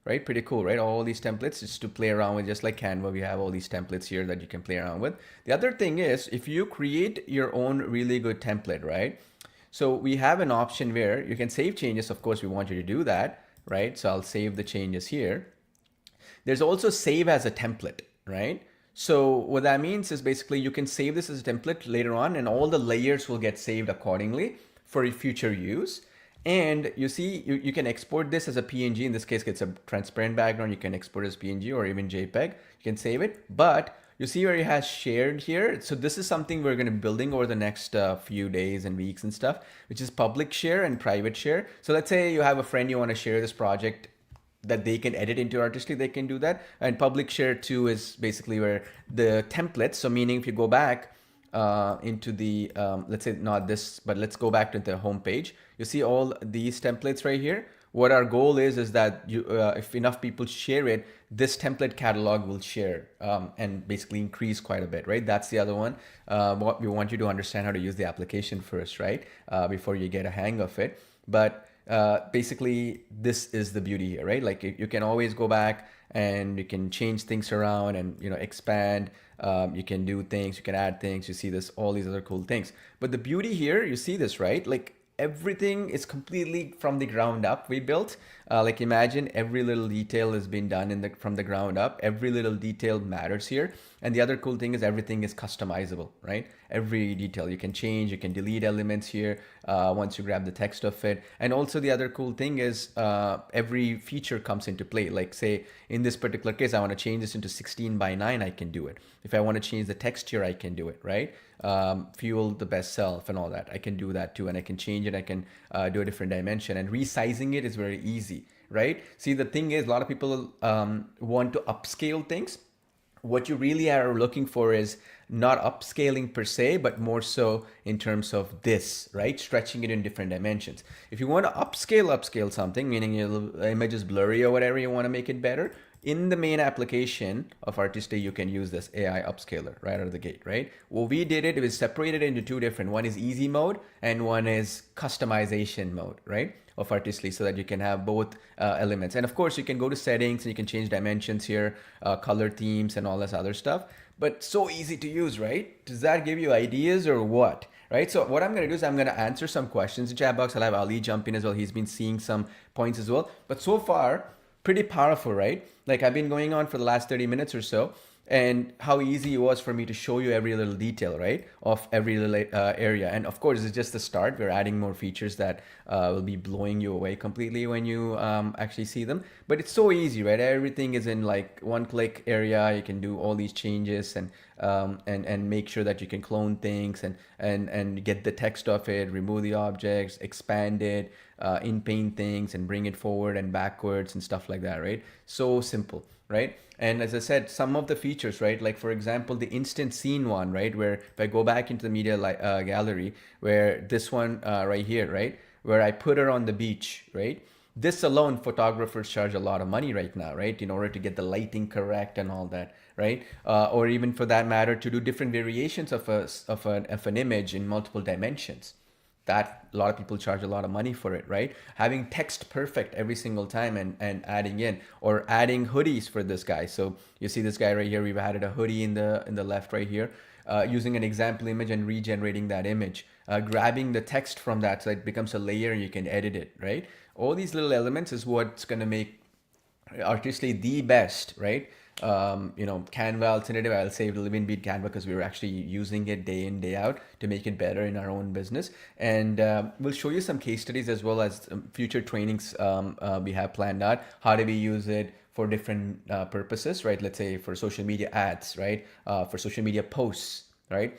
right? Pretty cool, right? All these templates just to play around with, just like Canva, we have all these templates here that you can play around with. The other thing is if you create your own really good template, right? So we have an option where you can save changes. Of course, we want you to do that, right? So I'll save the changes here. There's also save as a template, right? So what that means is basically you can save this as a template later on and all the layers will get saved accordingly for future use. And you see, you can export this as a PNG. In this case, it's a transparent background. You can export as PNG or even JPEG. You can save it, but you see where it has shared here. So this is something we're going to be building over the next few days and weeks and stuff, which is public share and private share. So let's say you have a friend, you want to share this project that they can edit into Artistry, they can do that. And public share too is basically where the templates, so meaning if you go back into the, let's say not this, but let's go back to the home page. You see all these templates right here. What our goal is that you, if enough people share it, this template catalog will share and basically increase quite a bit, right? That's the other one. What we want you to understand how to use the application first, right? Before you get a hang of it. But basically this is the beauty here, right? Like you can always go back and you can change things around and, you know, expand. You can do things, you can add things. You see this, all these other cool things. But the beauty here, you see this, right? Like everything is completely from the ground up we built. Like imagine every little detail has been done from the ground up. Every little detail matters here. And the other cool thing is everything is customizable, right? Every detail you can change, you can delete elements here once you grab the text of it. And also the other cool thing is every feature comes into play. Like say in this particular case, I want to change this into 16:9, I can do it. If I want to change the texture, I can do it, right? Fuel the best self and all that. I can do that too. And I can change it. I can do a different dimension, and resizing it is very easy, right? See, the thing is a lot of people want to upscale things. What you really are looking for is not upscaling per se, but more so in terms of this, right? Stretching it in different dimensions. If you want to upscale something, meaning your image is blurry or whatever, you want to make it better, in the main application of Artistry, you can use this AI upscaler right out of the gate, right? What we did it was separated into two different. One is easy mode and one is customization mode, right? Of Artistly, so that you can have both elements. And of course, you can go to settings and you can change dimensions here, color themes and all this other stuff. But so easy to use, right? Does that give you ideas or what? Right. So what I'm going to do is I'm going to answer some questions in chat box. I'll have Ali jump in as well. He's been seeing some points as well. But so far, pretty powerful, right? Like I've been going on for the last 30 minutes or so, and how easy it was for me to show you every little detail, right, of every little area. And of course, it's just the start. We're adding more features that will be blowing you away completely when you actually see them. But it's so easy, right? Everything is in like one click area. You can do all these changes and make sure that you can clone things and get the text of it, remove the objects, expand it, in-paint things and bring it forward and backwards and stuff like that, right? So simple, right? And as I said, some of the features, right? Like for example, the instant scene one, right? Where if I go back into the media gallery, where this one right here, right? Where I put her on the beach, right? This alone, photographers charge a lot of money right now, right? In order to get the lighting correct and all that, right? Or even for that matter, to do different variations of an image in multiple dimensions. That a lot of people charge a lot of money for it, right? Having text perfect every single time and adding in, or adding hoodies for this guy. So you see this guy right here, we've added a hoodie in the left right here, using an example image and regenerating that image, grabbing the text from that so it becomes a layer and you can edit it, right? All these little elements is what's going to make Artistly the best, right? Canva alternative, I'll say Living Beat Canva because we were actually using it day in, day out to make it better in our own business. And we'll show you some case studies as well as future trainings we have planned out. How do we use it for different purposes, right? Let's say for social media ads, right? For social media posts, right?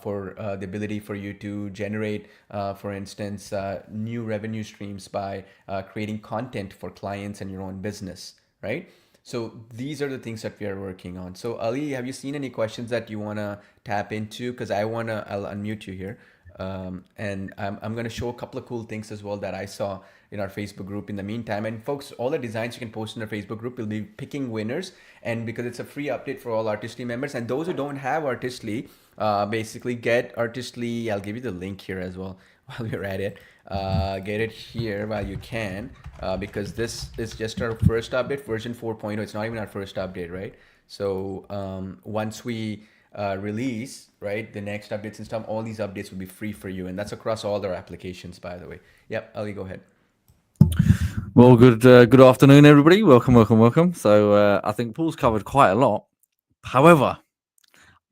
For the ability for you to generate, for instance, new revenue streams by creating content for clients and your own business, right? So these are the things that we are working on. So Ali, have you seen any questions that you want to tap into? Because I'll unmute you here. And I'm going to show a couple of cool things as well that I saw in our Facebook group in the meantime. And folks, all the designs you can post in our Facebook group, we'll be picking winners. And because it's a free update for all Artistly members, and those who don't have Artistly, basically get Artistly. I'll give you the link here as well while we're at it. Get it here while you can, because this is just our first update, version 4.0. It's not even our first update, right? So once we release, right, the next updates and stuff, all these updates will be free for you, and that's across all our applications, by the way. Yep, Ali, go ahead. Well, good afternoon, everybody. Welcome. So I think Paul's covered quite a lot. However,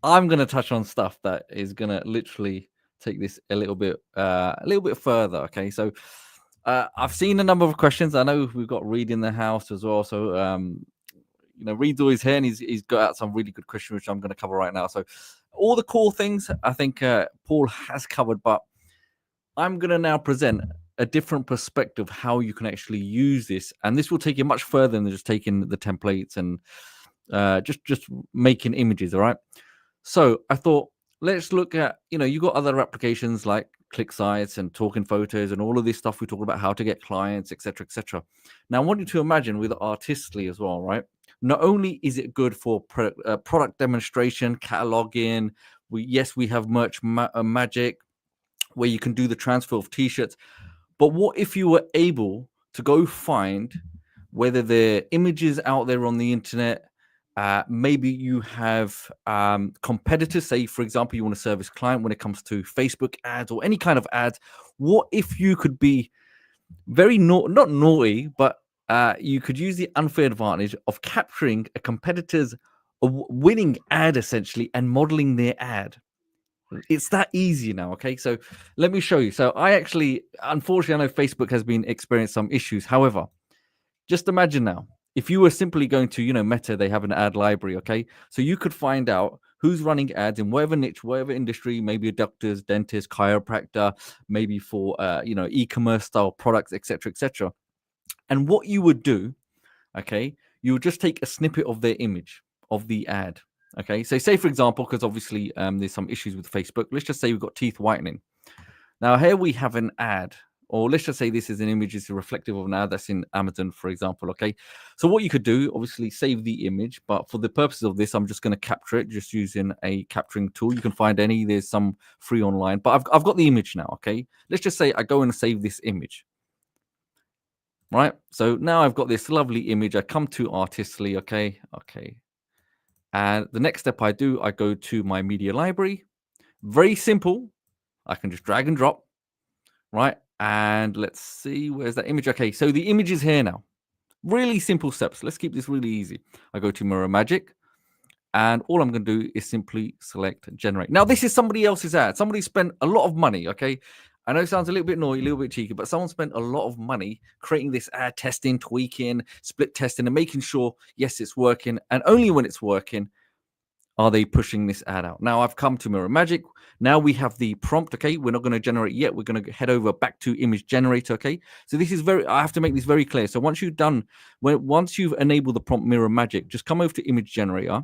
I'm going to touch on stuff that is going to literally take this a little bit further. Okay, so I've seen a number of questions. I know we've got Reed in the house as well. So Reed's always here, and he's got out some really good questions, which I'm going to cover right now. So all the core things I think Paul has covered, but I'm going to now present a different perspective how you can actually use this, and this will take you much further than just taking the templates and just making images. All right. So I thought, let's look at, you got other applications like ClickSites and Talking Photos and all of this stuff. We talk about how to get clients, etc., etc. Now, I want you to imagine with Artistly as well, right? Not only is it good for product demonstration, cataloging, we have merch magic where you can do the transfer of t-shirts. But what if you were able to go find whether there are images out there on the internet? Maybe you have competitors. Say, for example, you want to service client when it comes to Facebook ads or any kind of ads. What if you could be very not naughty, but you could use the unfair advantage of capturing a competitor's winning ad essentially and modeling their ad? It's that easy now. Okay, so let me show you. So I actually, unfortunately, I know Facebook has been experiencing some issues. However, just imagine now, if you were simply going to, Meta, they have an ad library, okay? So you could find out who's running ads in whatever niche, whatever industry, maybe a doctor's, dentist, chiropractor, maybe for, e-commerce style products, etc., etc. And what you would do, okay, you would just take a snippet of their image of the ad, okay? So say, for example, because obviously there's some issues with Facebook. Let's just say we've got teeth whitening. Now, here we have an ad or let's just say this is an image is reflective of an ad that's in Amazon, for example. Okay, so what you could do, obviously save the image, but for the purposes of this, I'm just going to capture it just using a capturing tool. You can find any, there's some free online, but I've got the image now. Okay, let's just say I go and save this image. Right, so now I've got this lovely image. I come to Artistly. Okay, and the next step I do, I go to my media library. Very simple. I can just drag and drop, right? And let's see, where's that image? Okay, so the image is here now. Really simple steps. Let's keep this really easy. I go to Mirror Magic, and all I'm going to do is simply select generate. Now, this is somebody else's ad. Somebody spent a lot of money, okay? I know it sounds a little bit naughty, a little bit cheeky, but someone spent a lot of money creating this ad, testing, tweaking, split testing, and making sure, yes, it's working. And only when it's working are they pushing this ad out. Now, I've come to Mirror Magic. Now we have the prompt, okay? We're not going to generate yet. We're going to head over back to image generator, okay? So this is I have to make this very clear. So once you've enabled the prompt Mirror Magic, just come over to image generator.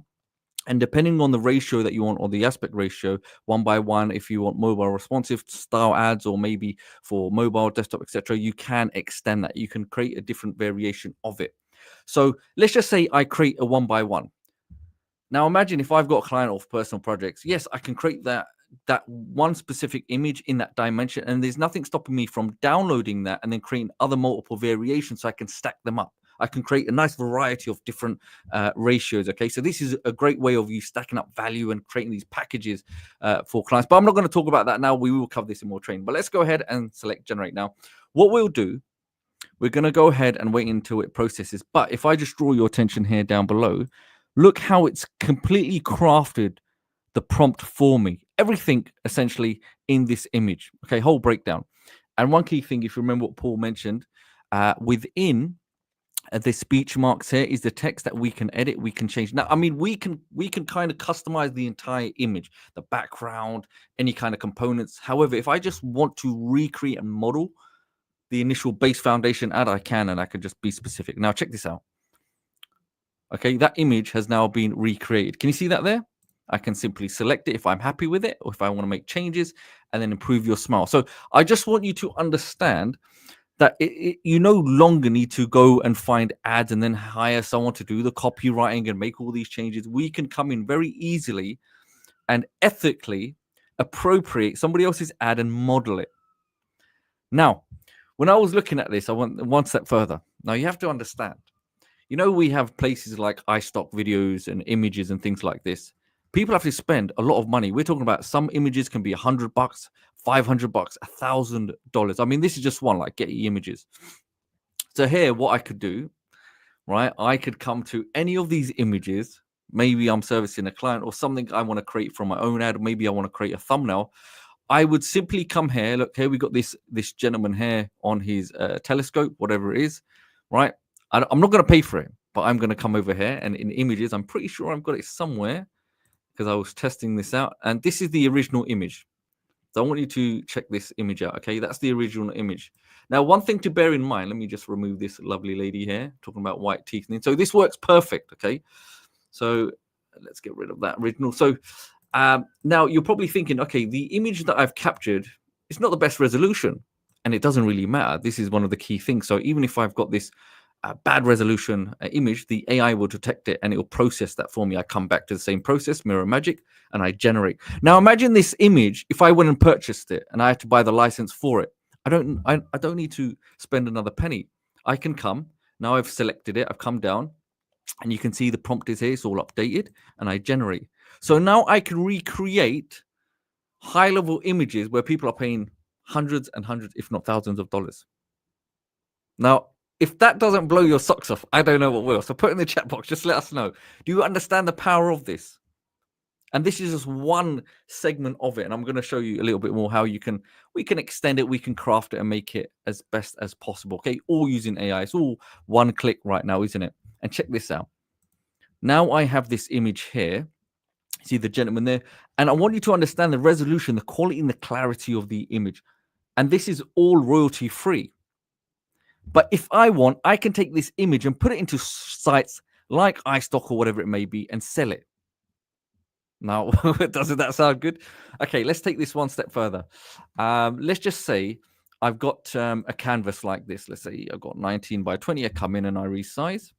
And depending on the ratio that you want, or the aspect ratio, 1:1, if you want mobile responsive style ads, or maybe for mobile, desktop, etc., you can extend that. You can create a different variation of it. So let's just say I create a 1:1. Now imagine if I've got a client of personal projects. Yes, I can create that one specific image in that dimension, and there's nothing stopping me from downloading that and then creating other multiple variations so I can stack them up. I can create a nice variety of different ratios. Okay, so this is a great way of you stacking up value and creating these packages for clients. But I'm not going to talk about that now. We will cover this in more training. But let's go ahead and select generate now. What we'll do, we're going to go ahead and wait until it processes. But if I just draw your attention here down below, look how it's completely crafted the prompt for me. Everything essentially in this image. Okay, whole breakdown. And one key thing, if you remember what Paul mentioned, within the speech marks here is the text that we can edit, we can change. Now, I mean, we can kind of customize the entire image, the background, any kind of components. However, if I just want to recreate and model the initial base foundation ad, I can, and I can just be specific. Now, check this out. Okay, that image has now been recreated. Can you see that there? I can simply select it if I'm happy with it, or if I want to make changes, and then improve your smile. So I just want you to understand that you no longer need to go and find ads and then hire someone to do the copywriting and make all these changes. We can come in very easily and ethically appropriate somebody else's ad and model it. Now, when I was looking at this, I went one step further. Now, you have to understand, you know, we have places like iStock videos and images and things like this. People have to spend a lot of money. We're talking about some images can be $100, $500, $1,000. I mean, this is just one, like Getty Images. So here, what I could do, right? I could come to any of these images. Maybe I'm servicing a client or something I want to create from my own ad. Or maybe I want to create a thumbnail. I would simply come here. Look, here we got this gentleman here on his telescope, whatever it is, right? I'm not going to pay for it, but I'm going to come over here, and in images, I'm pretty sure I've got it somewhere because I was testing this out. And this is the original image. So I want you to check this image out, okay? That's the original image. Now, one thing to bear in mind, let me just remove this lovely lady here, talking about white teeth. So this works perfect, okay? So let's get rid of that original. So now you're probably thinking, okay, the image that I've captured, it's not the best resolution, and it doesn't really matter. This is one of the key things. So even if I've got this bad resolution image, the AI will detect it and it will process that for me. I come back to the same process, Mirror Magic, and I generate. Now imagine this image, if I went and purchased it and I had to buy the license for it, I don't need to spend another penny. I can come, now I've selected it, I've come down, and you can see the prompt is here, it's all updated, and I generate. So now I can recreate high-level images where people are paying hundreds and hundreds, if not thousands of dollars. Now, if that doesn't blow your socks off, I don't know what will. So put in the chat box, just let us know. Do you understand the power of this? And this is just one segment of it. And I'm going to show you a little bit more how we can extend it, we can craft it and make it as best as possible. Okay, all using AI. It's all one click right now, isn't it? And check this out. Now I have this image here. See the gentleman there? And I want you to understand the resolution, the quality and the clarity of the image. And this is all royalty free. But if I want, I can take this image and put it into sites like iStock or whatever it may be and sell it. Now, doesn't that sound good? Okay, let's take this one step further. Let's just say I've got a canvas like this. Let's say I've got 19 by 20. I come in and I resize.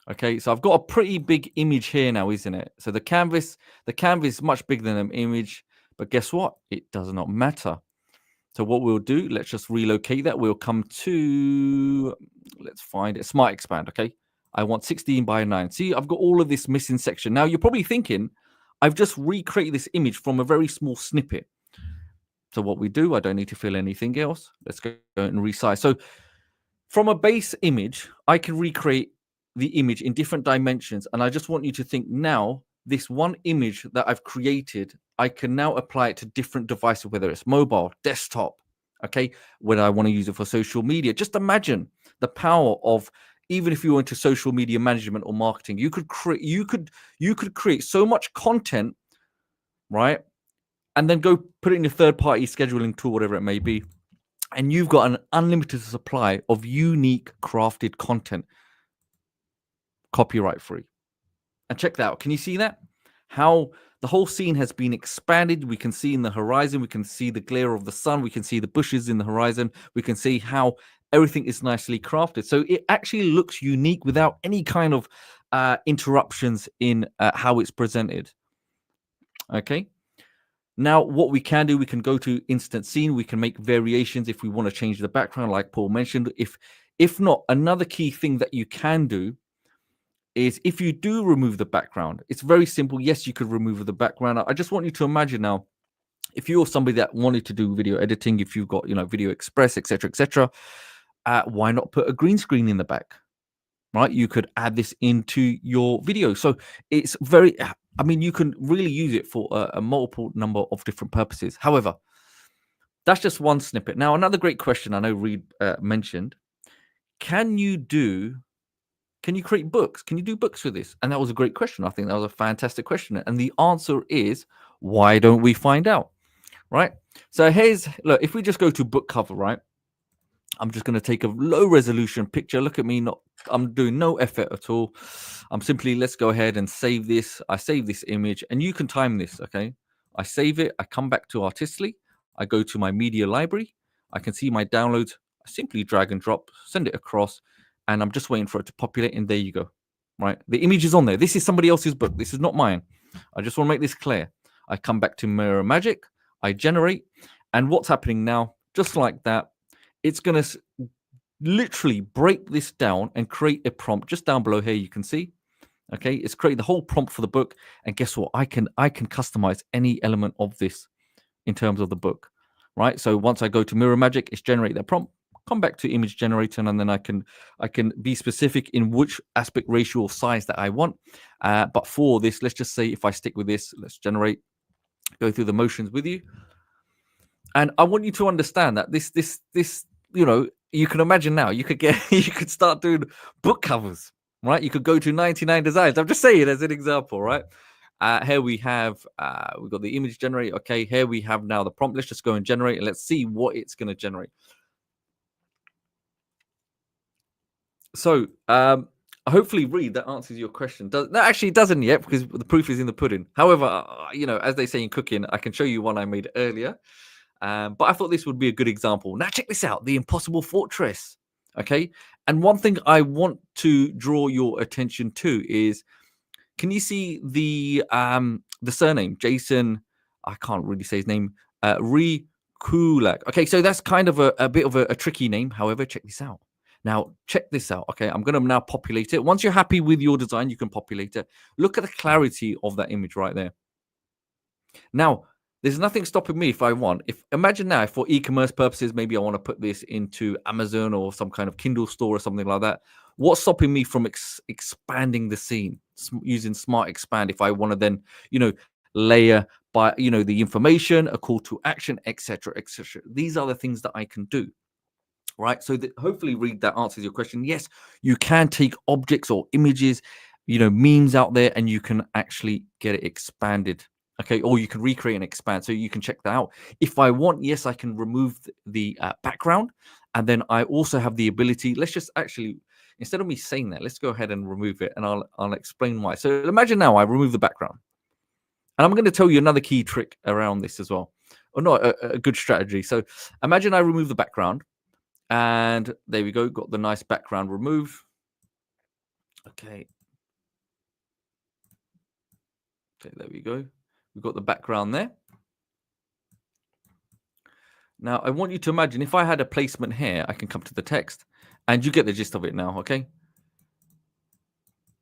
Okay, so I've got a pretty big image here now, isn't it? So the canvas is much bigger than an image, but guess what? It does not matter. So what we'll do, let's just relocate that. We'll come to, let's find it, Smart Expand, okay? I want 16 by 9. See, I've got all of this missing section. Now, you're probably thinking, I've just recreated this image from a very small snippet. So what we do, I don't need to fill anything else. Let's go and resize. So from a base image, I can recreate the image in different dimensions. And I just want you to think now, this one image that I've created, I can now apply it to different devices, whether it's mobile, desktop, okay, when I want to use it for social media. Just imagine the power of, even if you went to social media management or marketing, you could create so much content, right? And then go put it in your third-party scheduling tool, whatever it may be, and you've got an unlimited supply of unique crafted content, copyright free. And check that out. Can you see that? How the whole scene has been expanded. We can see in the horizon, we can see the glare of the sun, we can see the bushes in the horizon, we can see how everything is nicely crafted. So it actually looks unique without any kind of interruptions in how it's presented. Okay. Now, what we can do, we can go to instant scene. We can make variations if we want to change the background, like Paul mentioned. If not, another key thing that you can do is if you do remove the background, it's very simple. Yes, you could remove the background. I just want you to imagine now, if you're somebody that wanted to do video editing, if you've got, Video Express, etc., why not put a green screen in the back? Right? You could add this into your video. So it's very, you can really use it for a multiple number of different purposes. However, that's just one snippet. Now, another great question I know Reed mentioned, can you create books? Can you do books with this? And that was a great question. I think that was a fantastic question. And the answer is, why don't we find out? Right? So look, if we just go to book cover, right? I'm just going to take a low resolution picture. Look at me. I'm doing no effort at all. I'm simply, let's go ahead and save this. I save this image and you can time this. Okay. I save it. I come back to Artistly. I go to my media library. I can see my downloads. I simply drag and drop, send it across, and I'm just waiting for it to populate. And there you go. Right. The image is on there. This is somebody else's book. This is not mine. I just want to make this clear. I come back to Mirror Magic. I generate. And what's happening now, just like that, it's going to literally break this down and create a prompt just down below here. You can see, okay, it's created the whole prompt for the book. And guess what? I can customize any element of this in terms of the book, right? So once I go to Mirror Magic, it's generate that prompt, come back to image generator, and then I can be specific in which aspect ratio or size that I want. But for this, let's just say if I stick with this, let's generate, go through the motions with you. And I want you to understand that this, you can imagine now, you could start doing book covers, right? You could go to 99 Designs. I'm just saying as an example, right? Here we have, we've got the image generate. Okay, here we have now the prompt. Let's just go and generate and let's see what it's going to generate. So, hopefully, Reed, that answers your question. That actually doesn't yet because the proof is in the pudding. However, as they say in cooking, I can show you one I made earlier. But I thought this would be a good example. Now, check this out, the Impossible Fortress. Okay. And one thing I want to draw your attention to is, can you see the surname, Jason? I can't really say his name. Kulak. Okay. So that's kind of a bit of a tricky name. However, check this out. Now, check this out. Okay. I'm going to now populate it. Once you're happy with your design, you can populate it. Look at the clarity of that image right there. Now, there's nothing stopping me if I want. Imagine now, for e-commerce purposes, maybe I want to put this into Amazon or some kind of Kindle store or something like that. What's stopping me from expanding the scene using Smart Expand? If I want to then, layer by, the information, a call to action, etc., etc. These are the things that I can do, right? So hopefully, Reed, that answers your question. Yes, you can take objects or images, memes out there, and you can actually get it expanded. Okay, or you can recreate and expand. So you can check that out. If I want, yes, I can remove the background. And then I also have the ability, let's just actually, instead of me saying that, let's go ahead and remove it. And I'll explain why. So imagine now I remove the background. And I'm going to tell you another key trick around this as well. or not a good strategy. So imagine I remove the background, and there we go, got the nice background removed. Okay, there we go. We've got the background there. Now, I want you to imagine if I had a placement here, I can come to the text, and you get the gist of it now, okay?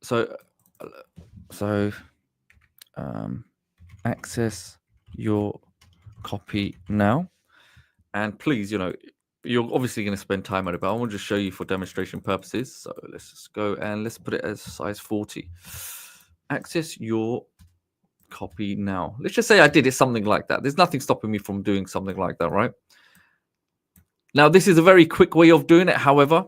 So access your copy now. And please, you're obviously going to spend time on it, but I want to just show you for demonstration purposes. So let's just go and let's put it as size 40. Access your copy now. Let's just say I did it something like that. There's nothing stopping me from doing something like that, right? Now, this is a very quick way of doing it. However,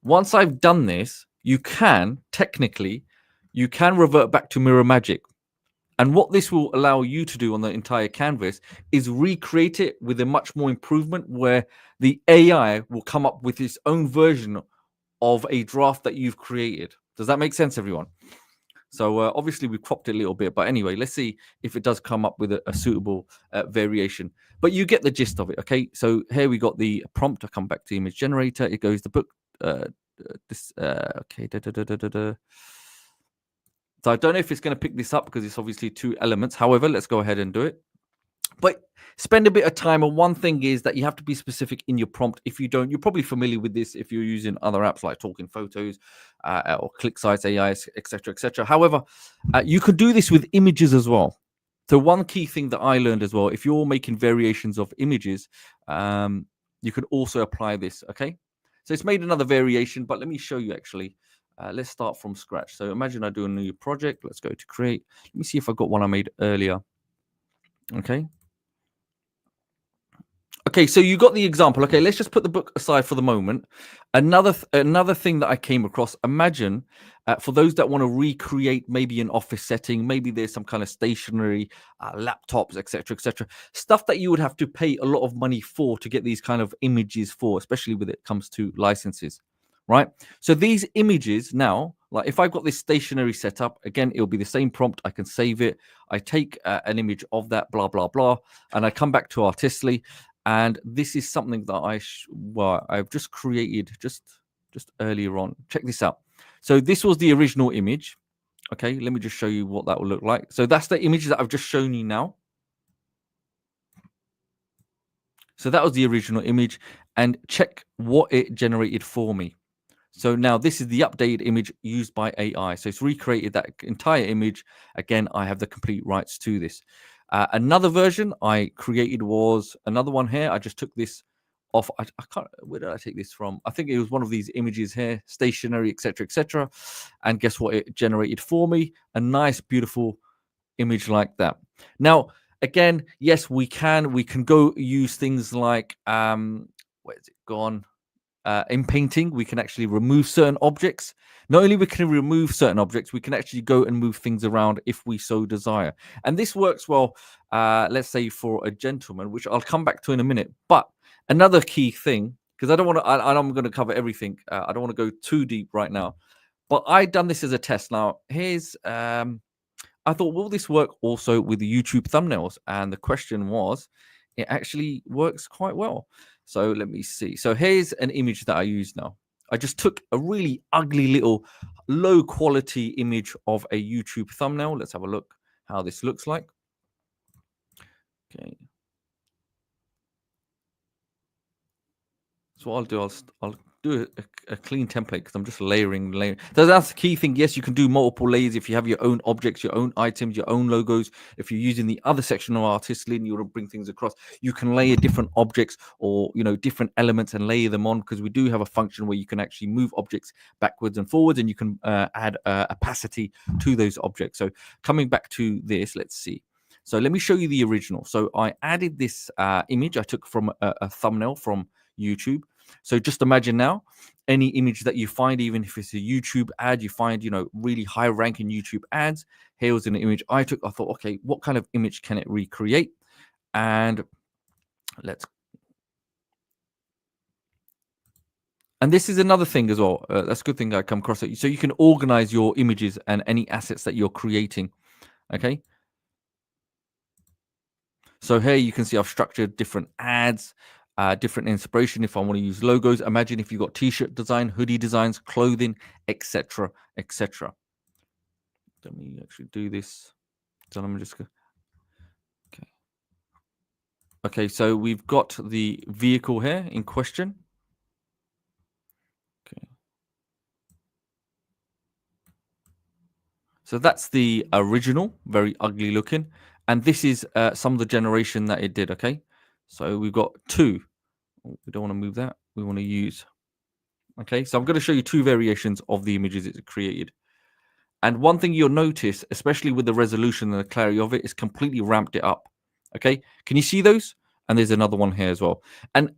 once I've done this, you can revert back to mirror magic. And what this will allow you to do on the entire canvas is recreate it with a much more improvement where the AI will come up with its own version of a draft that you've created. Does that make sense, everyone? So obviously we cropped it a little bit, but anyway, let's see if it does come up with a suitable variation. But you get the gist of it, okay? So here we got the prompt. I come back to image generator. It goes the book. Okay. So I don't know if it's going to pick this up because it's obviously 2 elements. However, let's go ahead and do it. But spend a bit of time. And one thing is that you have to be specific in your prompt. If you don't, you're probably familiar with this if you're using other apps like Talking Photos or ClickSites, AI, etc., etc. However, you could do this with images as well. So one key thing that I learned as well, if you're making variations of images, you could also apply this, okay? So it's made another variation, but let me show you actually. Let's start from scratch. So imagine I do a new project. Let's go to create. Let me see if I got one I made earlier. Okay. Okay, so you got the example. Okay, let's just put the book aside for the moment. Another thing that I came across, imagine for those that want to recreate maybe an office setting, maybe there's some kind of stationery, laptops, etc., stuff that you would have to pay a lot of money for to get these kind of images for, especially when it comes to licenses, right? So these images now, like if I've got this stationery setup, again, it'll be the same prompt. I can save it. I take an image of that, blah, blah, blah, and I come back to Artistly. And this is something that I've just created just earlier on. Check this out. So this was the original image. Okay, let me just show you what that will look like. So that's the image that I've just shown you now. So that was the original image. And check what it generated for me. So now this is the updated image used by AI. So it's recreated that entire image. Again, I have the complete rights to this. Another version I created was another one here. I just took this off. I can't. Where did I take this from? I think it was one of these images here, stationery, etc. And guess what? It generated for me a nice, beautiful image like that. Now, again, yes, we can go use things like where's it gone? Inpainting, we can actually remove certain objects. Not only we can remove certain objects, we can actually go and move things around if we so desire. And this works well, let's say for a gentleman, which I'll come back to in a minute. But another key thing, because I don't want to, I'm going to cover everything. I don't want to go too deep right now. But I've done this as a test. Now, here's, I thought, will this work also with the YouTube thumbnails? And the question was, it actually works quite well. So let me see. So here's an image that I use now. I just took a really ugly little low quality image of a YouTube thumbnail. Let's have a look how this looks like. Okay. So what I'll do, I'll do a clean template because I'm just layering. So that's the key thing. Yes, you can do multiple layers if you have your own objects, your own items, your own logos. If you're using the other section of Artistly and you want to bring things across, you can layer different objects or different elements and layer them on, because we do have a function where you can actually move objects backwards and forwards, and you can add opacity to those objects. So coming back to this, let's see. So let me show you the original. So I added this image I took from a thumbnail from YouTube. So just imagine now any image that you find, even if it's a YouTube ad, you find, really high ranking YouTube ads. Here was an image I took. I thought, okay, what kind of image can it recreate? And this is another thing as well. That's a good thing I come across it. So you can organize your images and any assets that you're creating. Okay. So here you can see I've structured different ads, different inspiration. If I want to use logos, imagine if you've got t-shirt design, hoodie designs, clothing, etc., etc. Let me actually do this. So let me just go. Okay. Okay, so we've got the vehicle here in question. Okay. So that's the original, very ugly looking. And this is some of the generation that it did, okay? So we've got two. Oh, we don't want to move that. We want to use. Okay, so I'm going to show you two variations of the images it's created. And one thing you'll notice, especially with the resolution and the clarity of it, is completely ramped it up. Okay, can you see those? And there's another one here as well. And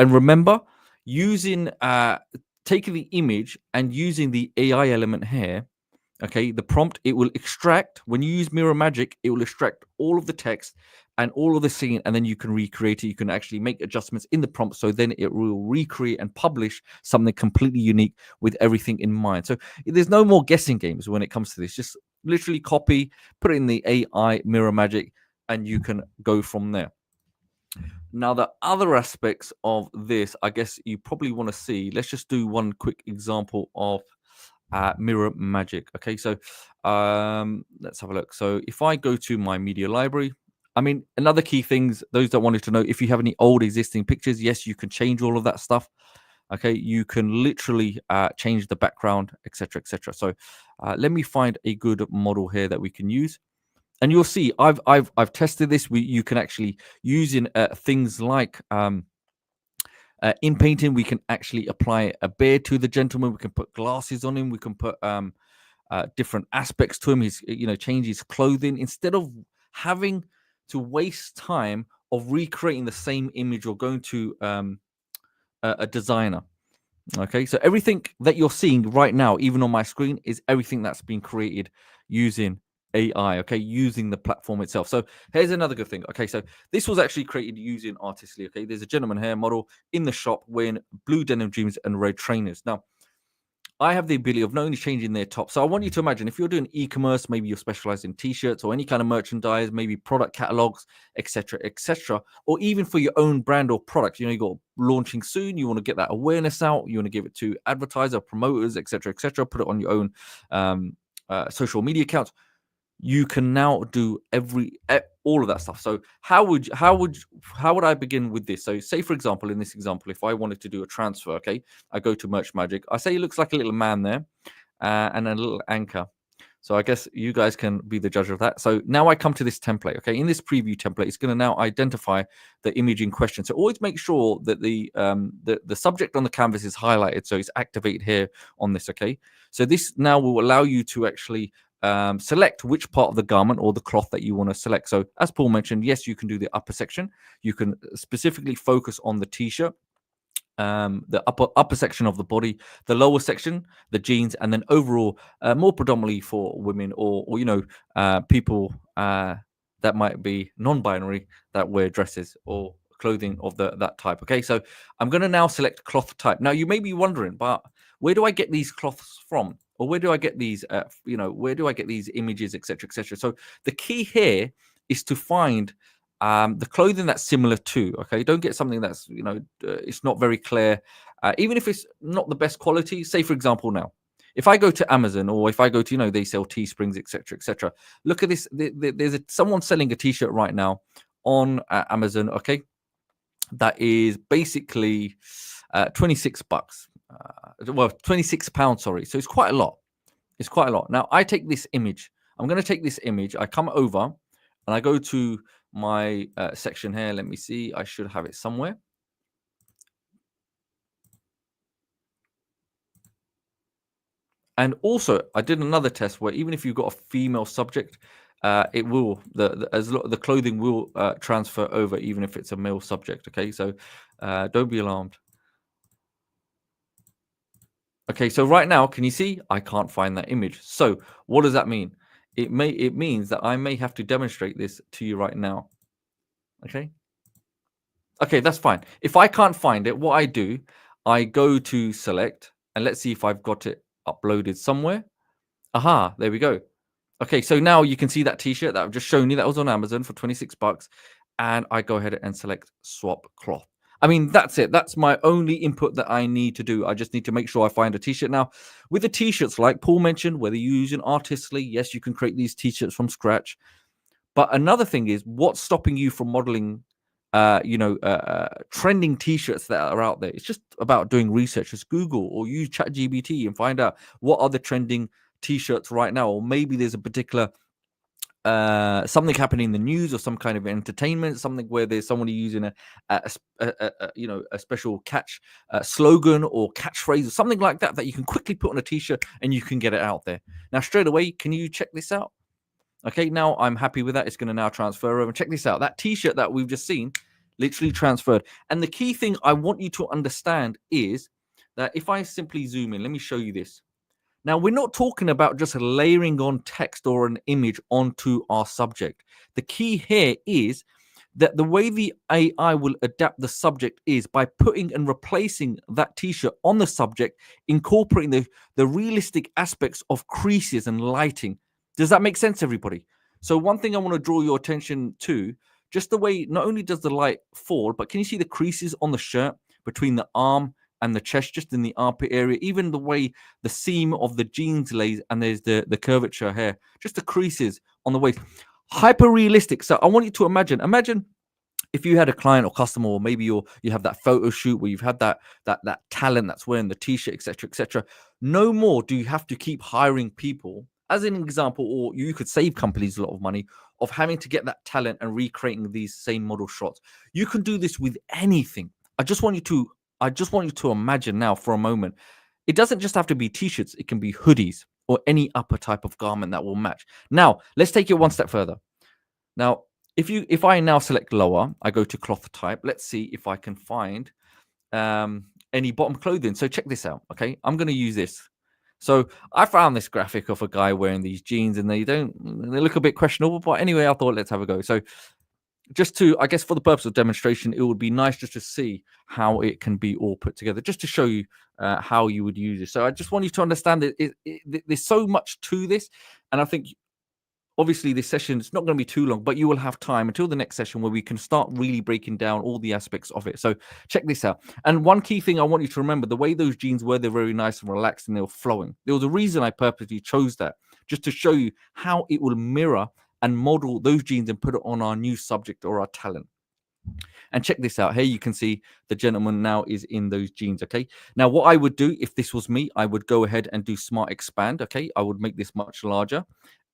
remember, using taking the image and using the AI element here. Okay, the prompt, it will extract, when you use Mirror Magic, it will extract all of the text and all of the scene, and then you can recreate it. You can actually make adjustments in the prompt, so then it will recreate and publish something completely unique with everything in mind. So there's no more guessing games when it comes to this. Just literally copy, put it in the AI Mirror Magic, and you can go from there. Now, the other aspects of this, I guess you probably want to see. Let's just do one quick example of Mirror Magic. Okay, so let's have a look. So if I go to my media library, I mean, another key things, those that wanted to know, if you have any old existing pictures, yes, you can change all of that stuff. Okay, you can literally change the background, etc., etc. So let me find a good model here that we can use. And you'll see, I've tested this. You can actually use in things like Inpainting, we can actually apply a beard to the gentleman. We can put glasses on him. We can put different aspects to him. His, change his clothing instead of having to waste time of recreating the same image or going to a designer. Okay, so everything that you're seeing right now, even on my screen, is everything that's been created using AI, okay, using the platform itself. So here's another good thing. Okay, so this was actually created using Artistly. Okay, there's a gentleman here, model in the shop wearing blue denim jeans and red trainers. Now, I have the ability of not only changing their top. So I want you to imagine if you're doing e-commerce, maybe you're specialized in t-shirts or any kind of merchandise, maybe product catalogs, etc., or even for your own brand or product. You got launching soon. You want to get that awareness out. You want to give it to advertiser, promoters, etc., put it on your own social media accounts. You can now do all of that stuff. So how would I begin with this? So say, for example, in this example, if I wanted to do a transfer, okay, I go to Merch Magic. I say it looks like a little man there and a little anchor. So I guess you guys can be the judge of that. So now I come to this template. Okay, in this preview template, it's going to now identify the image in question. So always make sure that the subject on the canvas is highlighted, so it's activated here on this. Okay, so this now will allow you to actually select which part of the garment or the cloth that you want to select. So as Paul mentioned, yes, you can do the upper section. You can specifically focus on the t-shirt, the upper section of the body, the lower section, the jeans, and then overall more predominantly for women or people that might be non-binary that wear dresses or clothing of that type. Okay, so I'm going to now select cloth type. Now you may be wondering, but where do I get these cloths from? Or where do I get these, where do I get these images, etc., etc.? So the key here is to find the clothing that's similar to. Okay, don't get something that's it's not very clear, even if it's not the best quality. Say, for example, now if I go to Amazon or if I go to they sell Teesprings, etc., etc. Look at this. There's someone selling a T-shirt right now on Amazon. Okay, that is basically $26. Well, £26, sorry. So it's quite a lot. It's quite a lot. Now I take this image. I'm going to take this image. I come over and I go to my section here. Let me see. I should have it somewhere. And also, I did another test where even if you've got a female subject, it will the clothing will transfer over even if it's a male subject. Okay, so don't be alarmed. Okay, so right now, can you see? I can't find that image. So what does that mean? It means that I may have to demonstrate this to you right now. Okay. Okay, that's fine. If I can't find it, what I do, I go to select and let's see if I've got it uploaded somewhere. Aha, there we go. Okay, so now you can see that t-shirt that I've just shown you that was on Amazon for $26. and I go ahead and select swap cloth. I mean, that's it. That's my only input that I need to do. I just need to make sure I find a t-shirt. Now, with the t-shirts, like Paul mentioned, whether you're using artistly, yes, you can create these t-shirts from scratch. But another thing is, what's stopping you from modeling, trending t-shirts that are out there? It's just about doing research. Just Google or use ChatGPT and find out what are the trending t-shirts right now. Or maybe there's a particular something happening in the news or some kind of entertainment, something where there's somebody using a special catch slogan or catchphrase or something like that that you can quickly put on a t-shirt and you can get it out there. Now, straight away, can you check this out? Okay, now I'm happy with that. It's going to now transfer over. Check this out. That t-shirt that we've just seen literally transferred. And the key thing I want you to understand is that if I simply zoom in, let me show you this. Now, we're not talking about just layering on text or an image onto our subject. The key here is that the way the AI will adapt the subject is by putting and replacing that t-shirt on the subject, incorporating the realistic aspects of creases and lighting. Does that make sense, everybody? So one thing I want to draw your attention to, just the way not only does the light fall, but can you see the creases on the shirt between the arm and the chest, just in the armpit area, even the way the seam of the jeans lays, and there's the curvature here, just the creases on the waist. Hyper realistic. So I want you to imagine if you had a client or customer, or maybe you have that photo shoot where you've had that talent that's wearing the t-shirt, etc., etc. No more do you have to keep hiring people, as an example, or you could save companies a lot of money of having to get that talent and recreating these same model shots. You can do this with anything. I just want you to imagine now for a moment. It doesn't just have to be t-shirts. It can be hoodies or any upper type of garment that will match. Now, let's take it one step further. Now, if I now select lower, I go to cloth type. Let's see if I can find any bottom clothing. So check this out. Okay, I'm going to use this. So I found this graphic of a guy wearing these jeans, and they look a bit questionable. But anyway, I thought let's have a go. So just to, I guess, for the purpose of demonstration, it would be nice just to see how it can be all put together, just to show you how you would use it. So I just want you to understand that there's so much to this, and I think obviously this session is not going to be too long, but you will have time until the next session where we can start really breaking down all the aspects of it. So check this out. And one key thing I want you to remember, the way those jeans were, they're very nice and relaxed and they were flowing. There was a reason I purposely chose that, just to show you how it will mirror and model those jeans and put it on our new subject or our talent. And check this out. Here you can see the gentleman now is in those jeans. Okay. Now, what I would do if this was me, I would go ahead and do Smart Expand. Okay. I would make this much larger.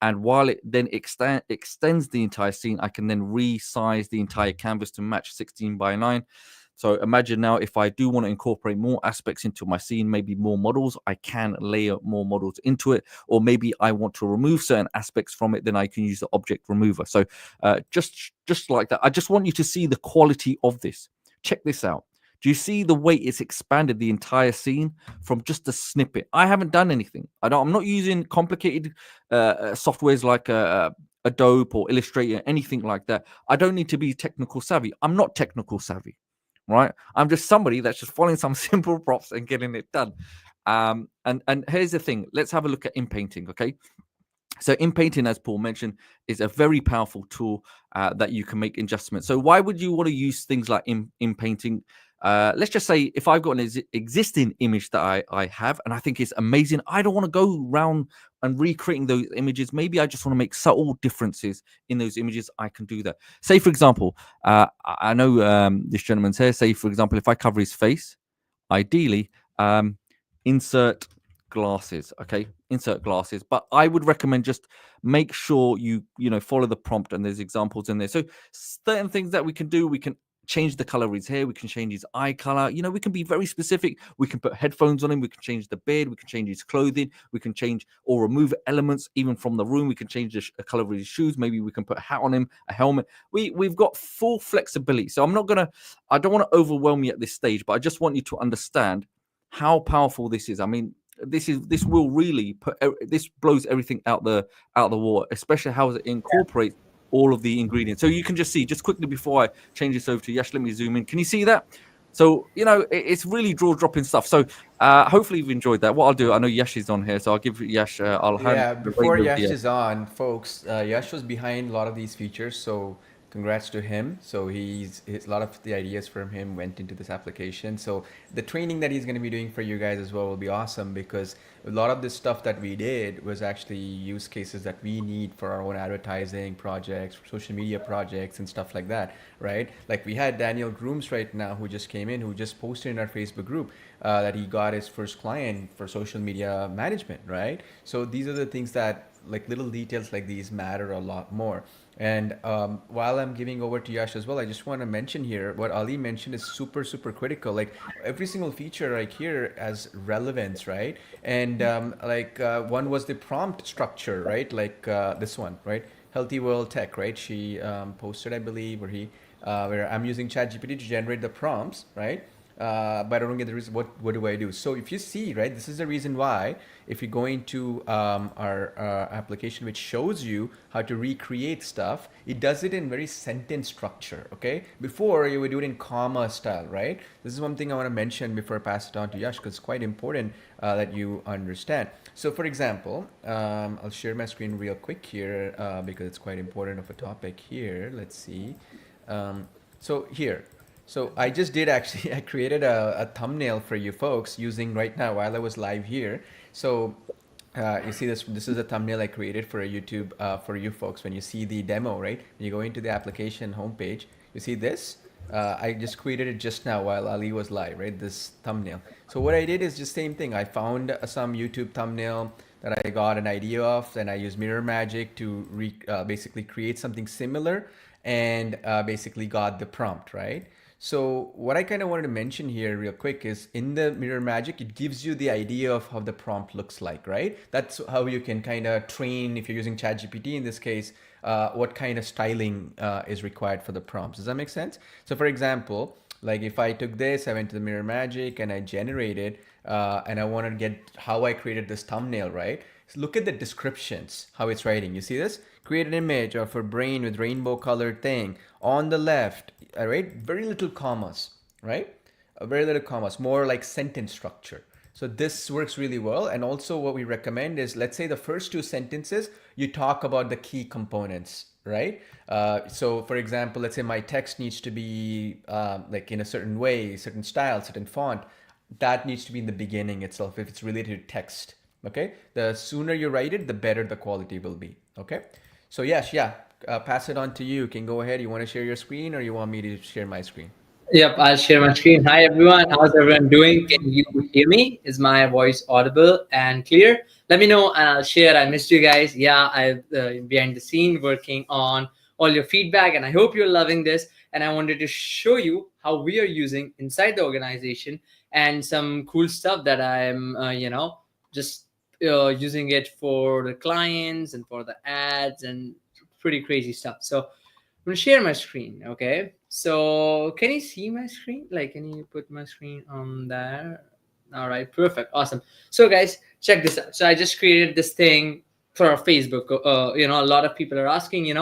And while it then extends the entire scene, I can then resize the entire canvas to match 16 by 9. So imagine now if I do want to incorporate more aspects into my scene, maybe more models, I can layer more models into it. Or maybe I want to remove certain aspects from it, then I can use the object remover. So just like that, I just want you to see the quality of this. Check this out. Do you see the way it's expanded the entire scene from just a snippet? I haven't done anything. I'm not using complicated softwares like Adobe or Illustrator, anything like that. I don't need to be technical savvy. I'm not technical savvy, right? I'm just somebody that's just following some simple prompts and getting it done. And here's the thing. Let's have a look at Inpainting, okay? So Inpainting, as Paul mentioned, is a very powerful tool that you can make adjustments. So why would you want to use things like Inpainting? Let's just say if I've got an existing image that I have and I think it's amazing, I don't want to go around and recreating those images. Maybe I just want to make subtle differences in those images. I can do that. Say, for example, I know this gentleman's here. Say, for example, if I cover his face, ideally, insert glasses. Okay, insert glasses. But I would recommend just make sure you follow the prompt, and there's examples in there. So certain things that we can do, we can change the color of his hair, we can change his eye color, we can be very specific. We can put headphones on him, we can change the beard, we can change his clothing, we can change or remove elements even from the room. We can change the color of his shoes. Maybe we can put a hat on him, a helmet. We've got full flexibility. So I don't want to overwhelm you at this stage, but I just want you to understand how powerful this is. I mean, this will really this blows everything out the water, especially how it incorporates all of the ingredients. So you can just see, just quickly before I change this over to Yash, let me zoom in. Can you see that? So, it's really draw-dropping stuff. So hopefully you've enjoyed that. What I'll do, I know Yash is on here, so I'll give Yash, Yeah, before Yash is on, folks, Yash was behind a lot of these features. So congrats to him. So a lot of the ideas from him went into this application. So the training that he's going to be doing for you guys as well will be awesome, because a lot of this stuff that we did was actually use cases that we need for our own advertising projects, social media projects, and stuff like that, right? Like we had Daniel Grooms right now who just came in, who just posted in our Facebook group that he got his first client for social media management, right? So these are the things that, like, little details like these matter a lot more. And while I'm giving over to Yash as well, I just want to mention here what Ali mentioned is super, super critical. Like every single feature like here has relevance, right? And one was the prompt structure, right? Like this one, right? Healthy World Tech, right? She posted, I believe, where I'm using ChatGPT to generate the prompts, right? But I don't get the reason. What do I do? So if you see, right, this is the reason why. If you go into our application, which shows you how to recreate stuff, it does it in very sentence structure. Okay, before you would do it in comma style, right? This is one thing I want to mention before I pass it on to Yash, because it's quite important that you understand. So, for example, I'll share my screen real quick here because it's quite important of a topic here. Let's see. So here. So I just did actually, I created a thumbnail for you folks using right now while I was live here. So you see this is a thumbnail I created for a YouTube for you folks. When you see the demo, right? When you go into the application homepage, you see this. I just created it just now while Ali was live, right? This thumbnail. So what I did is just same thing. I found some YouTube thumbnail that I got an idea of, and I used Mirror Magic to basically create something similar, and basically got the prompt, right? So what I kind of wanted to mention here real quick is in the Mirror Magic, it gives you the idea of how the prompt looks like, right? That's how you can kind of train, if you're using ChatGPT in this case, what kind of styling is required for the prompts. Does that make sense? So for example, like if I took this, I went to the Mirror Magic and I generated, and I wanted to get how I created this thumbnail, right? So look at the descriptions, how it's writing. You see this? Create an image of a brain with rainbow colored thing. On the left, all right? Very little commas, right? Very little commas, more like sentence structure. So this works really well. And also what we recommend is, let's say the first two sentences, you talk about the key components, right? So for example, let's say my text needs to be like in a certain way, certain style, certain font. That needs to be in the beginning itself if it's related to text. Okay, the sooner you write it, the better the quality will be. Okay, so yes, yeah, pass it on to you. You can go ahead. You want to share your screen, or you want me to share my screen? Yep, I'll share my screen. Hi everyone, how's everyone doing? Can you hear me? Is my voice audible and clear? Let me know and I'll share. I missed you guys. Yeah, I'm behind the scene working on all your feedback, and I hope you're loving this. And I wanted to show you how we are using inside the organization and some cool stuff that I'm, just using it for the clients and for the ads and pretty crazy stuff. So I'm gonna share my screen. Okay, so can you see my screen? Like, can you put my screen on there? All right, perfect, awesome. So guys, check this out. So I just created this thing for our Facebook. A lot of people are asking.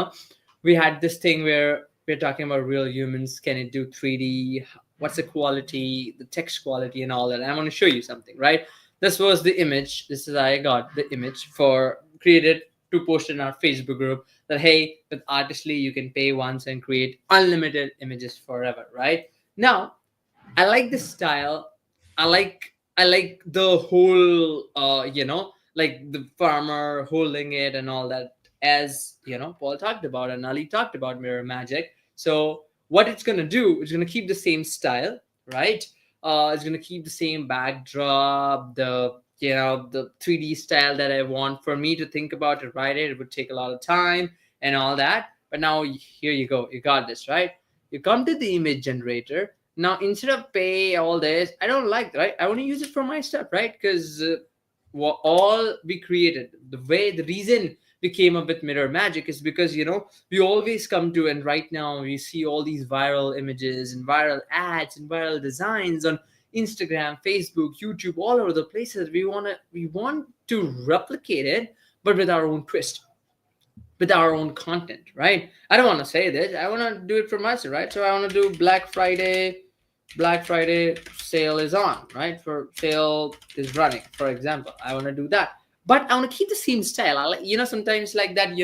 We had this thing where we're talking about real humans. Can it do 3D? What's the quality, the text quality, and all that? And I'm gonna show you something, right? This was the image. This is I got the image for created to post in our Facebook group, that hey, with Artistly you can pay once and create unlimited images forever, right? Now I like this style. I like the whole like the farmer holding it and all that, as Paul talked about and Ali talked about Mirror Magic. So what it's gonna do, it's gonna keep the same style, right? It's gonna keep the same backdrop, the 3D style that I want. For me to think about it, write it would take a lot of time and all that. But now here you go, you got this, right? You come to the image generator. Now instead of pay all this, I don't like, right? I want to use it for my stuff, right? Because what all we created, the reason we came up with Mirror Magic is because we always come to, and right now we see all these viral images and viral ads and viral designs on Instagram, Facebook, YouTube, all over the places. We want to replicate it, but with our own twist, with our own content, right? I don't want to say this. I want to do it for myself, right? So I want to do Black Friday sale is on, right? For sale is running, for example. I want to do that, but I want to keep the same style. I like, sometimes like that,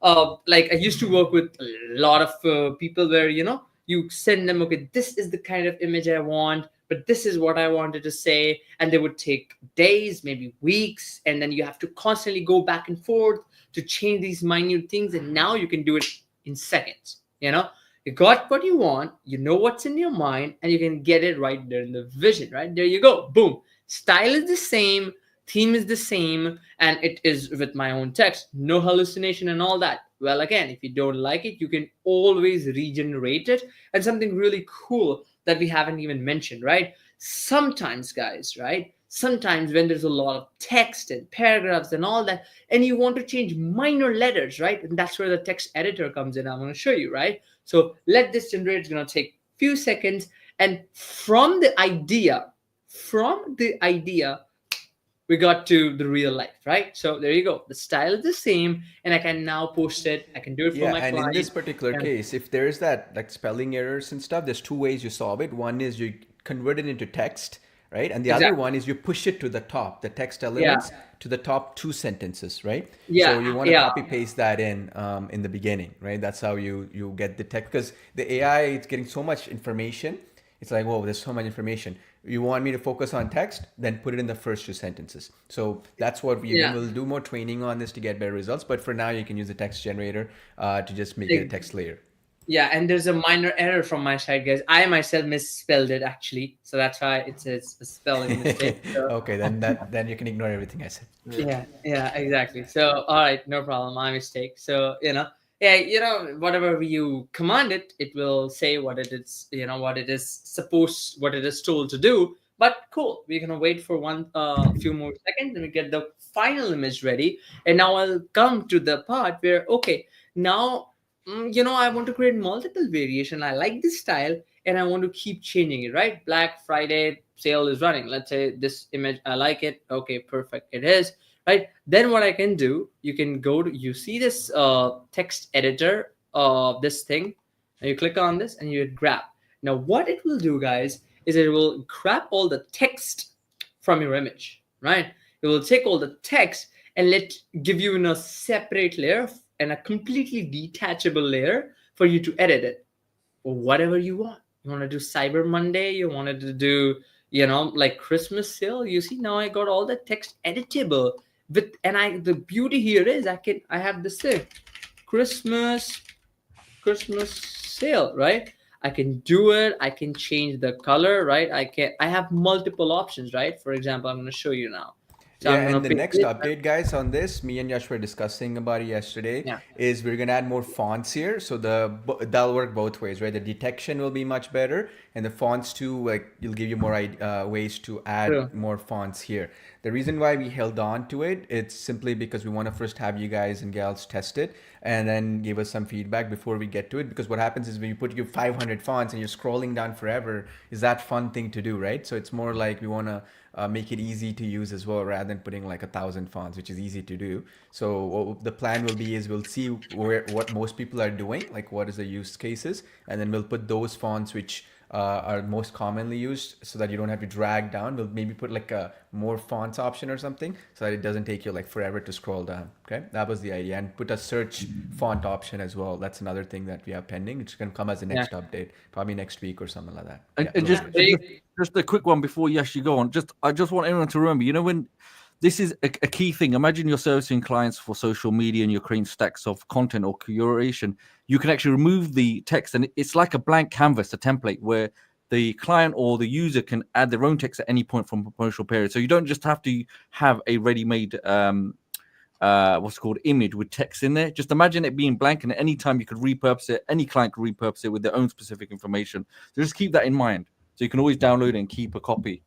like I used to work with a lot of people where you send them, okay, this is the kind of image I want, but this is what I wanted to say, and they would take days, maybe weeks, and then you have to constantly go back and forth to change these minute things, and now you can do it in seconds. You got what you want, you know what's in your mind, and you can get it right there in the vision. Right there you go, boom. Style is the same, theme is the same, and it is with my own text, no hallucination and all that. Well, again, if you don't like it, you can always regenerate it. And something really cool that we haven't even mentioned, right? Sometimes, guys, right? Sometimes when there's a lot of text and paragraphs and all that, and you want to change minor letters, right? And that's where the text editor comes in. I'm going to show you, right? So let this generate. It's going to take a few seconds. And from the idea, we got to the real life, right? So there you go. The style is the same, and I can now post it. I can do it for Yeah, my and in client. this particular And case, if there's that like spelling errors and stuff, there's two ways you solve it. One is you convert it into text, right? And the other exactly. one is you push it to the top, the text Yeah. elements to the top two sentences, right? So Yeah. you want to Yeah. copy paste that in the beginning, right? That's how you get the text, because the AI is getting so much information. It's like, whoa, there's so much information. You want me to focus on text, then put it in the first two sentences. So that's what we Yeah. will do more training on this to get better results. But for now, you can use the text generator to just make it a text layer. Yeah, and there's a minor error from my side, guys. I myself misspelled it actually, so that's why it says a spelling mistake. So Okay, then you can ignore everything I said. yeah, exactly. So all right, no problem, my mistake. So yeah, whatever you command it, it will say what it is, what it is supposed, what it is told to do. But cool, we're gonna wait for one few more seconds, and we get the final image ready. And now I'll come to the part where, okay, now I want to create multiple variation. I like this style, and I want to keep changing it. Right, Black Friday sale is running. Let's say this image, I like it. Okay, perfect, it is. Right, then what I can do, you can go to, you see this text editor of this thing, and you click on this and you grab. Now what it will do, guys, is it will grab all the text from your image. Right, it will take all the text and give you in a separate layer and a completely detachable layer for you to edit it or whatever you want. You want to do Cyber Monday, you wanted to do like Christmas sale. You see, now I got all the text editable with, and the beauty here is I have this thing, Christmas sale, right? I can do it, I can change the color, right? I have multiple options, right? For example, I'm going to show you now. So Yeah, I'm and going the to pick next this. update, guys, on this, me and Yash were discussing about it yesterday, Yeah. is we're gonna add more fonts here. So that'll work both ways, right? The detection will be much better, and the fonts too, like it'll give you more ways to True. add more fonts here. The reason why we held on to it, it's simply because we want to first have you guys and gals test it, and then give us some feedback before we get to it. Because what happens is when you put your 500 fonts and you're scrolling down forever, is that fun thing to do, right? So it's more like we want to make it easy to use as well, rather than putting like 1,000 fonts, which is easy to do. So what the plan will be is we'll see what most people are doing, like what is the use cases, and then we'll put those fonts which are most commonly used, so that you don't have to drag down. We'll maybe put like a more fonts option or something, so that it doesn't take you like forever to scroll down. Okay, that was the idea. And put a search font option as well. That's another thing that we have pending. It's going to come as a next update, probably next week or something like that. And, Yeah, and those just, are- just a quick one before you actually go on. I just want everyone to remember, when this is a key thing. Imagine you're servicing clients for social media and you're creating stacks of content or curation. You can actually remove the text, and it's like a blank canvas, a template where the client or the user can add their own text at any point from promotional period. So you don't just have to have a ready-made what's called image with text in there. Just imagine it being blank, and at any time you could repurpose it. Any client could repurpose it with their own specific information. So just keep that in mind. So you can always download it and keep a copy.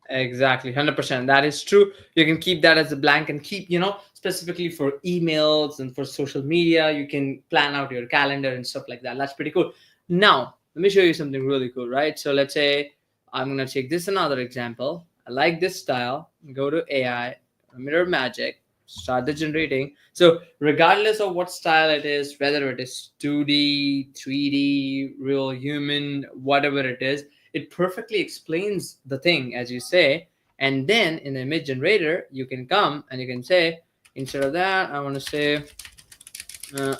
Exactly, 100%. That is true. You can keep that as a blank and keep, specifically for emails and for social media, you can plan out your calendar and stuff like that. That's pretty cool. Now, let me show you something really cool, right? So let's say I'm going to take this another example. I like this style. Go to AI, Mirror Magic, start the generating. So regardless of what style it is, whether it is 2D, 3D, real human, whatever it is, it perfectly explains the thing, as you say. And then in the image generator, you can come and you can say, instead of that, I want to say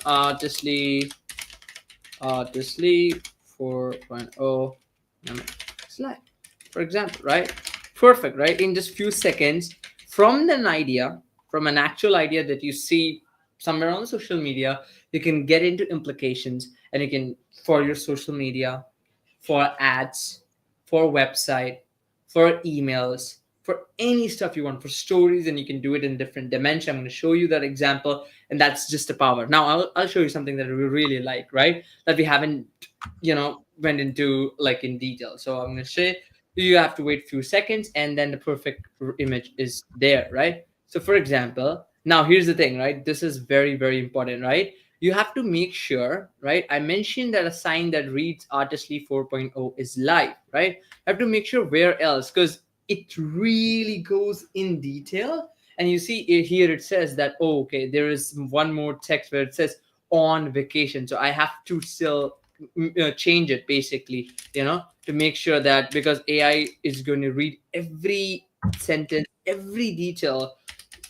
Artistly 4.0 slide, for example, right? Perfect, right? In just few seconds, from an idea, from an actual idea that you see somewhere on social media, you can get into implications, and you can, for your social media, for ads, for website, for emails, for any stuff you want, for stories, and you can do it in different dimensions. I'm going to show you that example, and that's just the power. Now I'll show you something that we really like, right? That we haven't, went into like in detail. So I'm going to say you have to wait a few seconds, and then the perfect image is there, right? So for example, now here's the thing, right? This is very, very important, right? You have to make sure, right? I mentioned that a sign that reads Artistly 4.0 is live, right? I have to make sure where else, because it really goes in detail. And you see here it says that, oh, okay, there is one more text where it says on vacation. So I have to still change it basically, to make sure that, because AI is going to read every sentence, every detail,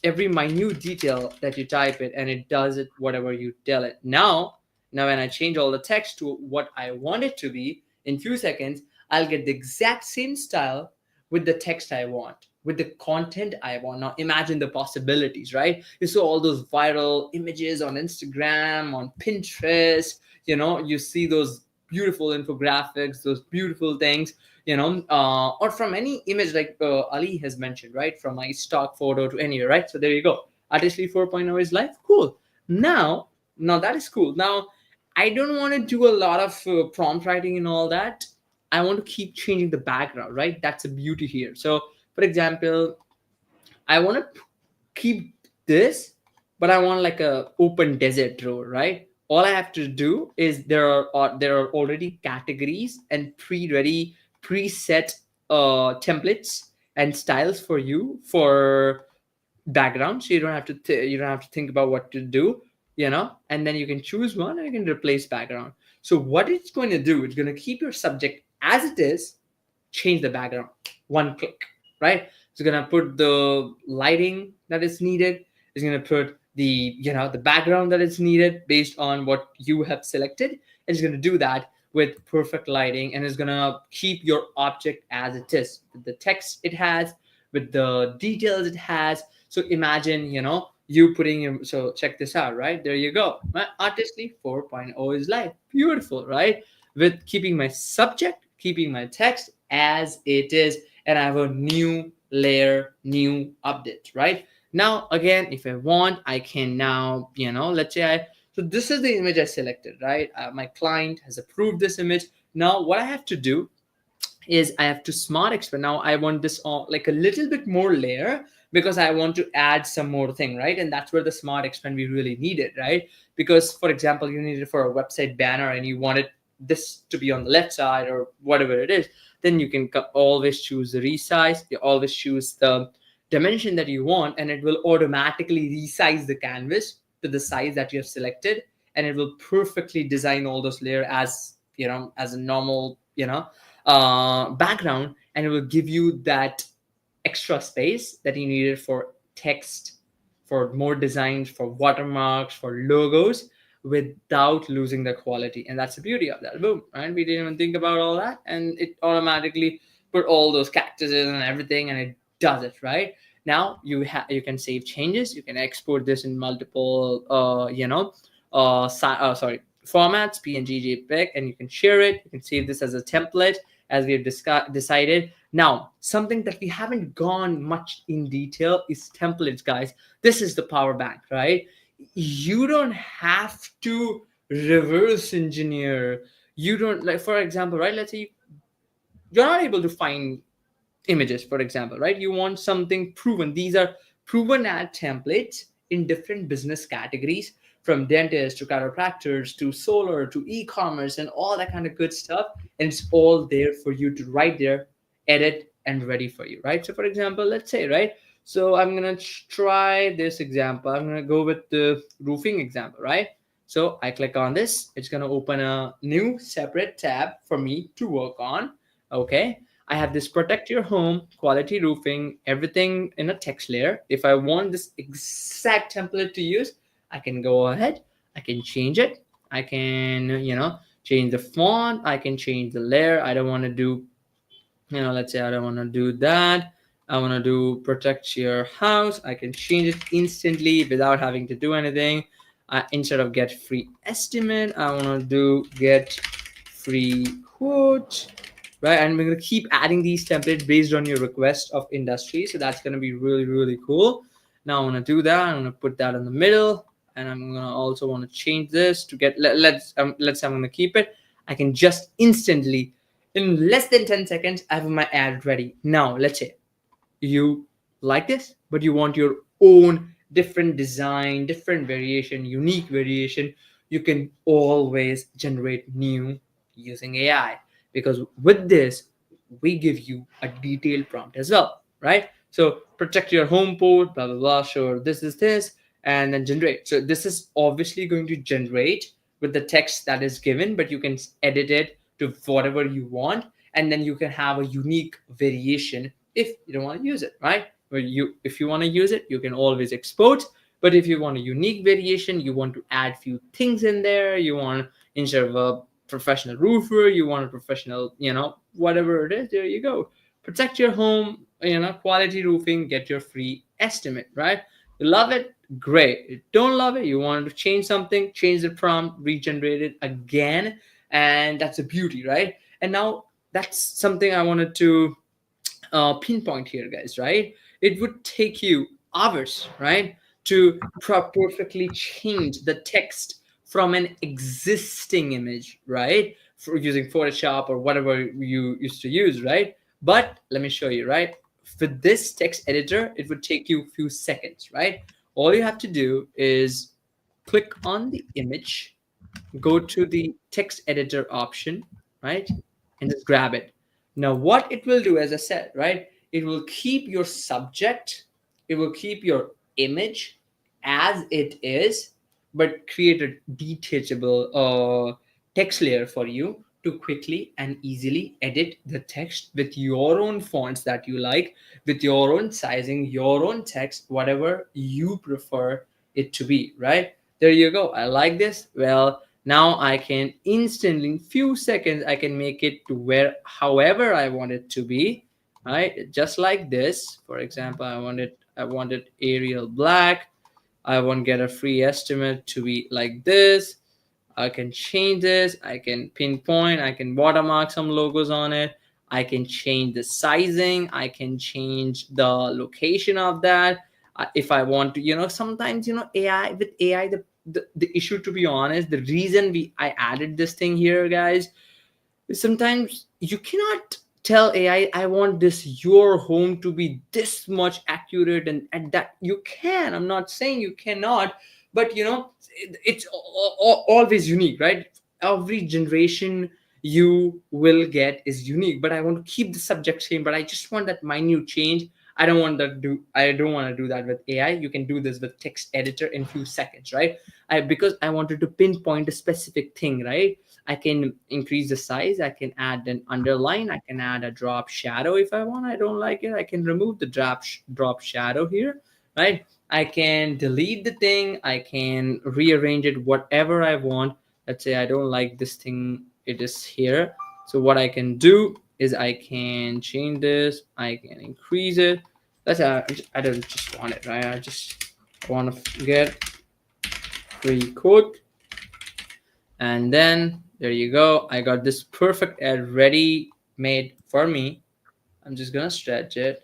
every minute detail that you type it, and it does it whatever you tell it. Now when I change all the text to what I want it to be, in few seconds I'll get the exact same style with the text I want, with the content I want. Now imagine the possibilities, right? You saw all those viral images on Instagram, on Pinterest, you see those beautiful infographics, those beautiful things, or from any image like Ali has mentioned, right? From my stock photo to anywhere, right? So there you go. Artistry 4.0 is live. Cool. Now that is cool. Now, I don't want to do a lot of prompt writing and all that. I want to keep changing the background, right? That's a beauty here. So, for example, I want to keep this, but I want like a open desert road, right? All I have to do is there are already categories and pre-ready preset templates and styles for you for background, so you don't have to you don't have to think about what to do, and then you can choose one and you can replace background. So what it's going to do, it's going to keep your subject as it is, change the background, one click, right? It's going to put the lighting that is needed, it's going to put the background that is needed based on what you have selected, and it's going to do that with perfect lighting, and it's going to keep your object as it is, with the text it has, with the details it has. So imagine, you putting your, so check this out, right? There you go. My Artistly 4.0 is live. Beautiful, right? With keeping my subject, keeping my text as it is, and I have a new layer, new update, right? Now, again, if I want, I can now, let's say so this is the image I selected, right? My client has approved this image. Now, what I have to do is I have to smart expand. Now I want this on like a little bit more layer, because I want to add some more thing, right? And that's where the smart expand we really need it, right? Because for example, you need it for a website banner and you want it this to be on the left side or whatever it is, then you can always choose the resize. You always choose the dimension that you want, and it will automatically resize the canvas to the size that you have selected, and it will perfectly design all those layers as as a normal background, and it will give you that extra space that you needed for text, for more designs, for watermarks, for logos, without losing the quality. And that's the beauty of that. Boom, right? We didn't even think about all that, and it automatically put all those cactuses and everything, and it does it, right? Now you can save changes, you can export this in multiple formats, PNG, JPEG, and you can share it. You can save this as a template, as we have decided. Now, something that we haven't gone much in detail is templates, guys. This is the power bank, right? You don't have to reverse engineer. You don't, like, for example, right? Let's say you're not able to find images, for example, right? You want something proven. These are proven ad templates in different business categories, from dentists to chiropractors to solar to e-commerce and all that kind of good stuff. And it's all there for you to right there, edit, and ready for you, right? So for example, let's say, right? So I'm going to try this example. I'm going to go with the roofing example, right? So I click on this. It's going to open a new separate tab for me to work on. Okay. I have this protect your home, quality roofing, everything in a text layer. If I want this exact template to use, I can go ahead. I can change it. I can, change the font. I can change the layer. I don't want to do, let's say I don't want to do that. I want to do protect your house. I can change it instantly without having to do anything. Instead of get free estimate, I want to do get free quote, right? And we're going to keep adding these templates based on your request of industry. So that's going to be really, really cool. Now I want to do that. I'm going to put that in the middle, and I'm going to also want to change this to get, let's say I'm going to keep it. I can just instantly, in less than 10 seconds, I have my ad ready. Now, let's say you like this, but you want your own different design, different variation, unique variation. You can always generate new using AI, because with this, we give you a detailed prompt as well, right? So protect your home port, blah, blah, blah. Sure, this is this, and then generate. So this is obviously going to generate with the text that is given, but you can edit it to whatever you want, and then you can have a unique variation if you don't want to use it, right? If you want to use it, you can always export. But if you want a unique variation, you want to add few things in there, you want, instead of a professional roofer, you want a professional, whatever it is, there you go. Protect your home, quality roofing, get your free estimate, right? You love it, great. You don't love it, you want to change something, change the prompt, regenerate it again, and that's a beauty, right? And now that's something I wanted to pinpoint here, guys, right? It would take you hours, right, to perfectly change the text from an existing image, right, for using Photoshop or whatever you used to use, right? But let me show you, right? For this text editor, it would take you a few seconds, right? All you have to do is click on the image, go to the text editor option, right, and just grab it. Now, what it will do, as I said, right, it will keep your subject, it will keep your image as it is, but create a detachable text layer for you to quickly and easily edit the text with your own fonts that you like, with your own sizing, your own text, whatever you prefer it to be, right? There you go. I like this. Well, now I can instantly, in few seconds, I can make it to where however I want it to be, right? Just like this. For example, I wanted Arial black. I want get a free estimate to be like this. I can change this. I can pinpoint. I can watermark some logos on it. I can change the sizing. I can change the location of that. If I want to, sometimes, AI, with AI, the issue, to be honest, the reason I added this thing here, guys, is sometimes you cannot tell AI, I want this your home to be this much accurate, and that you can. I'm not saying you cannot, but it's always unique, right? Every generation you will get is unique, but I want to keep the subject same, but I just want that minute change. I don't want to do that with AI. You can do this with text editor in few seconds, right? Because I wanted to pinpoint a specific thing, right? I can increase the size. I can add an underline. I can add a drop shadow if I want. I don't like it, I can remove the drop shadow here, right? I can delete the thing. I can rearrange it whatever I want. Let's say I don't like this thing. It is here. So what I can do is I can change this. I can increase it. Let's say I don't just want it, right? I just want to get free quote. And then there you go. I got this perfect ad ready made for me. I'm just going to stretch it.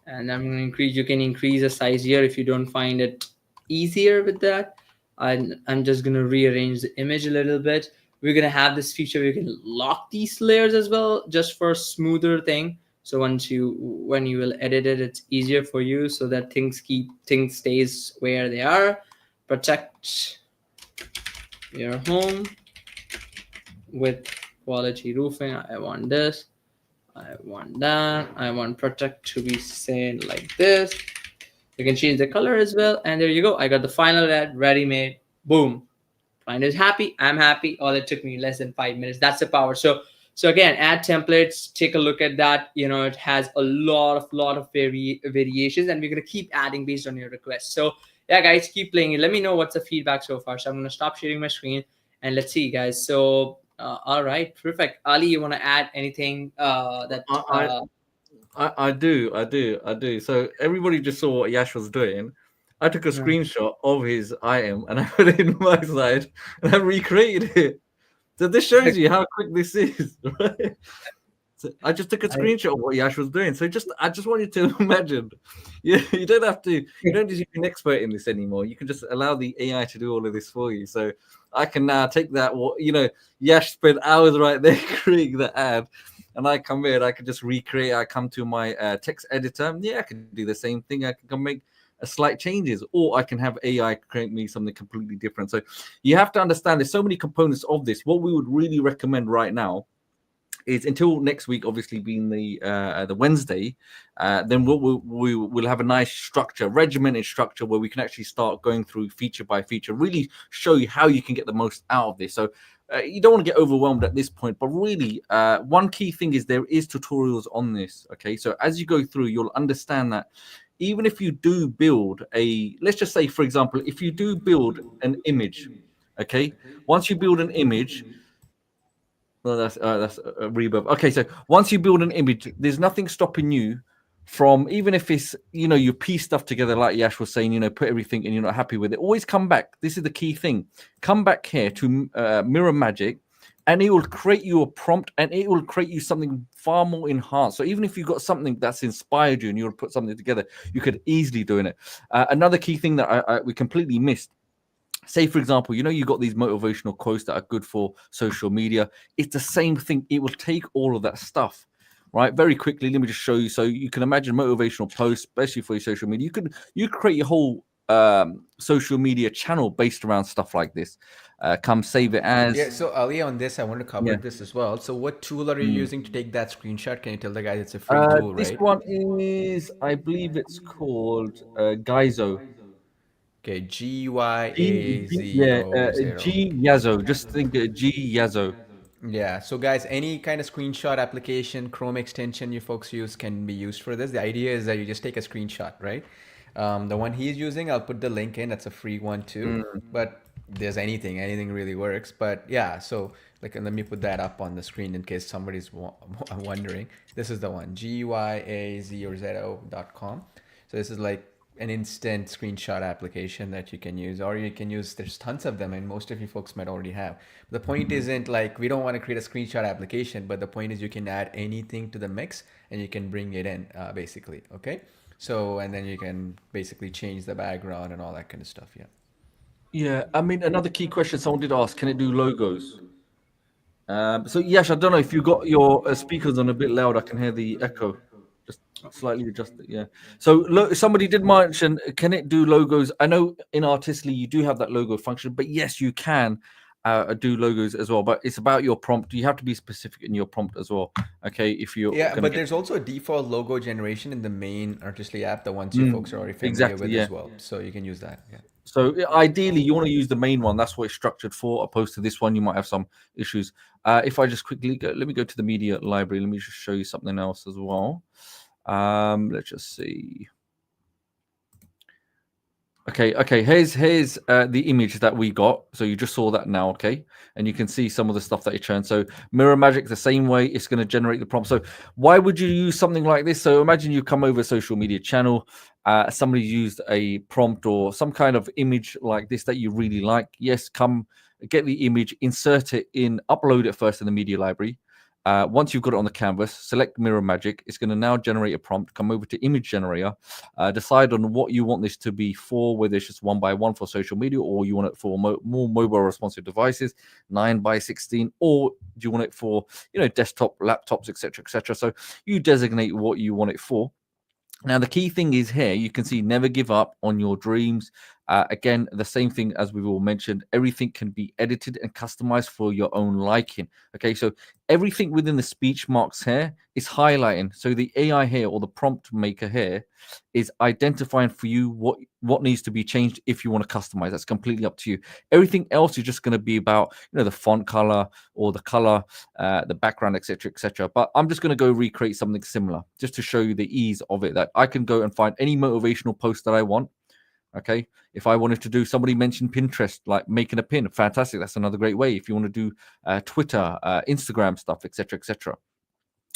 And I'm going to increase. You can increase the size here if you don't find it easier with that. I'm just going to rearrange the image a little bit. We're going to have this feature where you can lock these layers as well, just for a smoother thing. So when you will edit it, it's easier for you, so that things stays where they are. Protect your home with quality roofing. I want this. I want that. I want protect to be saying like this. You can change the color as well. And there you go. I got the final ad ready made. Boom. Client is happy. I'm happy. All it took me less than 5 minutes. That's the power. So again, add templates. Take a look at that. It has a lot of variations, and we're gonna keep adding based on your requests. So yeah, guys, keep playing it. Let me know what's the feedback so far. So I'm gonna stop sharing my screen and let's see, guys. So all right, perfect. Ali, you want to add anything that I do. So everybody just saw what Yash was doing. I took a Yeah. screenshot of his item and I put it in my side and I recreated it. So this shows you how quick this is, right? So I just took a I- screenshot of what Yash was doing. So I just want you to imagine. You don't have to. You don't need to be an expert in this anymore. You can just allow the AI to do all of this for you. So I can now take that. Yash spent hours right there creating the ad, and I come in. I can just recreate. I come to my text editor. Yeah, I can do the same thing. I can come make a slight changes, or I can have AI create me something completely different. So you have to understand. There's so many components of this. What we would really recommend right now is until next week, obviously being the Wednesday, then we'll have a nice structure, regimented structure, where we can actually start going through feature by feature, really show you how you can get the most out of this. So you don't want to get overwhelmed at this point, but really one key thing is there is tutorials on this. Okay, so as you go through, you'll understand that even if you do build let's just say, for example, if you do build an image, okay, once you build an image. No, that's a reverb. Okay, so once you build an image, there's nothing stopping you from, even if it's, you piece stuff together, like Yash was saying, put everything and you're not happy with it. Always come back. This is the key thing. Come back here to Mirror Magic, and it will create you a prompt, and it will create you something far more enhanced. So even if you've got something that's inspired you and you want to put something together, you could easily do it. Another key thing that we completely missed. Say, for example, you got these motivational quotes that are good for social media. It's the same thing. It will take all of that stuff, right? Very quickly, let me just show you. So you can imagine motivational posts, especially for your social media. You create your whole social media channel based around stuff like this. Come save it as. Yeah, so Ali, on this, I want to cover Yeah. this as well. So what tool are you using to take that screenshot? Can you tell the guys it's a free tool, This right? one is, I believe it's called Gaizo. Okay, Yeah, GYAZO. G Yazo. Just think G Yazo. Yeah, so guys, any kind of screenshot application, Chrome extension you folks use can be used for this. The idea is that you just take a screenshot, right? The one he's using, I'll put the link in. That's a free one too. But there's anything really works. But yeah, so like let me put that up on the screen in case somebody's wondering. This is the one, GYAZO.com. So this is like an instant screenshot application that you can use, or you can use, there's tons of them and most of you folks might already have. The point isn't like we don't want to create a screenshot application, but the point is you can add anything to the mix and you can bring it in basically. Okay, so and then you can basically change the background and all that kind of stuff. Yeah. Yeah, I mean, another key question someone did ask: can it do logos? So Yash, I don't know if you got your speakers on a bit loud. I can hear the echo. Just slightly adjust it. Yeah. So somebody did mention, can it do logos? I know in Artistly you do have that logo function, but yes, you can do logos as well. But it's about your prompt. You have to be specific in your prompt as well. Okay, if you're Yeah, gonna but get there's also a default logo generation in the main Artistly app, the ones you folks are already familiar exactly, with yeah. as well. So you can use that. Yeah. So ideally, you want to use the main one. That's what it's structured for, opposed to this one. You might have some issues. If I just quickly go, let me go to the media library. Let me just show you something else as well. Let's just see. Okay. Here's the image that we got. So you just saw that now, okay? And you can see some of the stuff that it churned. So Mirror Magic, the same way, it's going to generate the prompt. So why would you use something like this? So imagine you come over a social media channel, somebody used a prompt or some kind of image like this that you really like. Yes, come get the image, insert it in, upload it first in the media library. Once you've got it on the canvas, select Mirror Magic. It's going to now generate a prompt. Come over to Image Generator. Decide on what you want this to be for, whether it's just 1x1 for social media, or you want it for more mobile responsive devices, 9x16, or do you want it for desktop, laptops, etc. So you designate what you want it for. Now, the key thing is here, you can see never give up on your dreams. Again, the same thing as we've all mentioned, everything can be edited and customized for your own liking. Okay, so everything within the speech marks here is highlighting. So the AI here, or the prompt maker here, is identifying for you what needs to be changed if you want to customize. That's completely up to you. Everything else is just going to be about the font color or the color, the background, etc. But I'm just going to go recreate something similar just to show you the ease of it, that I can go and find any motivational post that I want. Okay. If I wanted to do, somebody mentioned Pinterest, like making a pin, fantastic. That's another great way. If you want to do Twitter, Instagram stuff, etc., etc.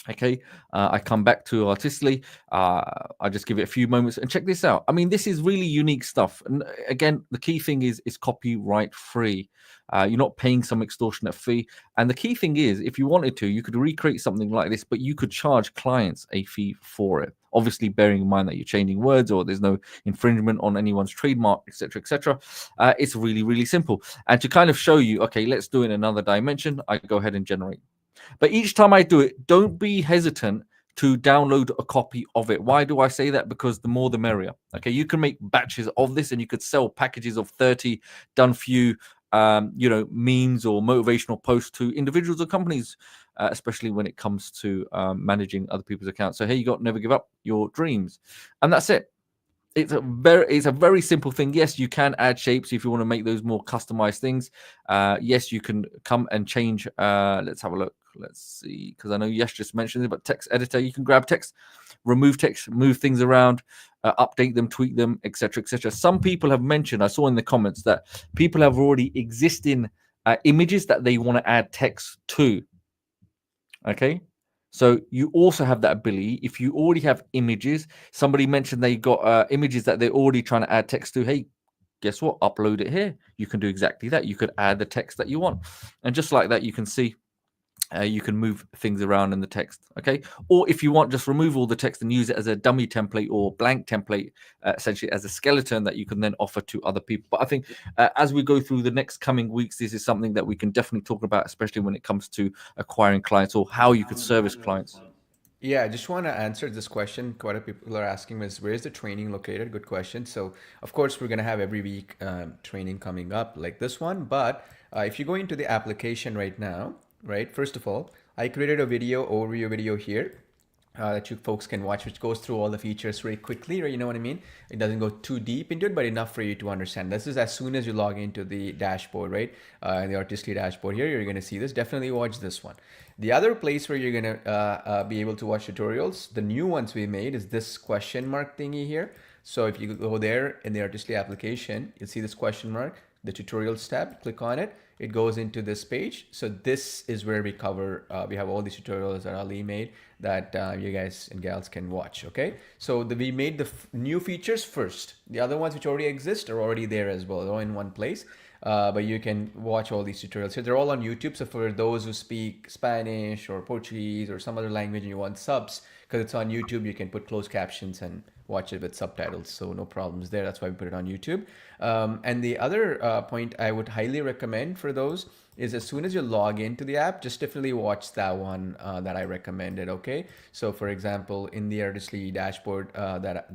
Okay, I come back to Artistly. I just give it a few moments and check this out. I mean, this is really unique stuff. And again, the key thing is copyright free. You're not paying some extortionate fee. And the key thing is, if you wanted to, you could recreate something like this, but you could charge clients a fee for it. Obviously, bearing in mind that you're changing words or there's no infringement on anyone's trademark, etc., etc. It's really, really simple. And to kind of show you, okay, let's do it in another dimension. I go ahead and generate. But each time I do it, don't be hesitant to download a copy of it. Why do I say that? Because the more the merrier. Okay, you can make batches of this and you could sell packages of 30 done for you, memes or motivational posts to individuals or companies, especially when it comes to managing other people's accounts. So here you got never give up your dreams. And that's it. It's a very simple thing. Yes, you can add shapes if you want to make those more customized things. Yes, you can come and change. Let's have a look. Let's see, because I know Yash just mentioned it, but text editor, you can grab text, remove text, move things around, update them, tweak them, etc., etc. Some people have mentioned, I saw in the comments that people have already existing images that they want to add text to. Okay. So you also have that ability. If you already have images, somebody mentioned they got images that they're already trying to add text to. Hey, guess what? Upload it here. You can do exactly that. You could add the text that you want. And just like that, you can see you can move things around in the text. Okay. Or if you want, just remove all the text and use it as a dummy template or blank template, essentially as a skeleton that you can then offer to other people. But I think as we go through the next coming weeks, this is something that we can definitely talk about, especially when it comes to acquiring clients or how you could service clients. Yeah, I just want to answer this question. Quite a few people are asking is where's the training located? Good question. So, of course, we're going to have every week training coming up like this one. But if you go into the application right now, right, first of all, I created a overview video here that you folks can watch, which goes through all the features very quickly, right? You know what I mean? It doesn't go too deep into it, but enough for you to understand. This is as soon as you log into the dashboard, right? The Artistly dashboard here, you're going to see this. Definitely watch this one. The other place where you're going to be able to watch tutorials, the new ones we made, is this question mark thingy here. So if you go there in the Artistly application, you'll see this question mark, the tutorials tab, click on it. It goes into this page. So this is where we cover, we have all these tutorials that Ali made that you guys and gals can watch, okay? So we made the new features first. The other ones which already exist are already there as well. They're all in one place. But you can watch all these tutorials here. They're all on YouTube. So for those who speak Spanish or Portuguese or some other language and you want subs, because it's on YouTube, you can put closed captions and watch it with subtitles. So no problems there. That's why we put it on YouTube. And the other point I would highly recommend for those is as soon as you log into the app, just definitely watch that one that I recommended, okay? So for example, in the Artistly dashboard that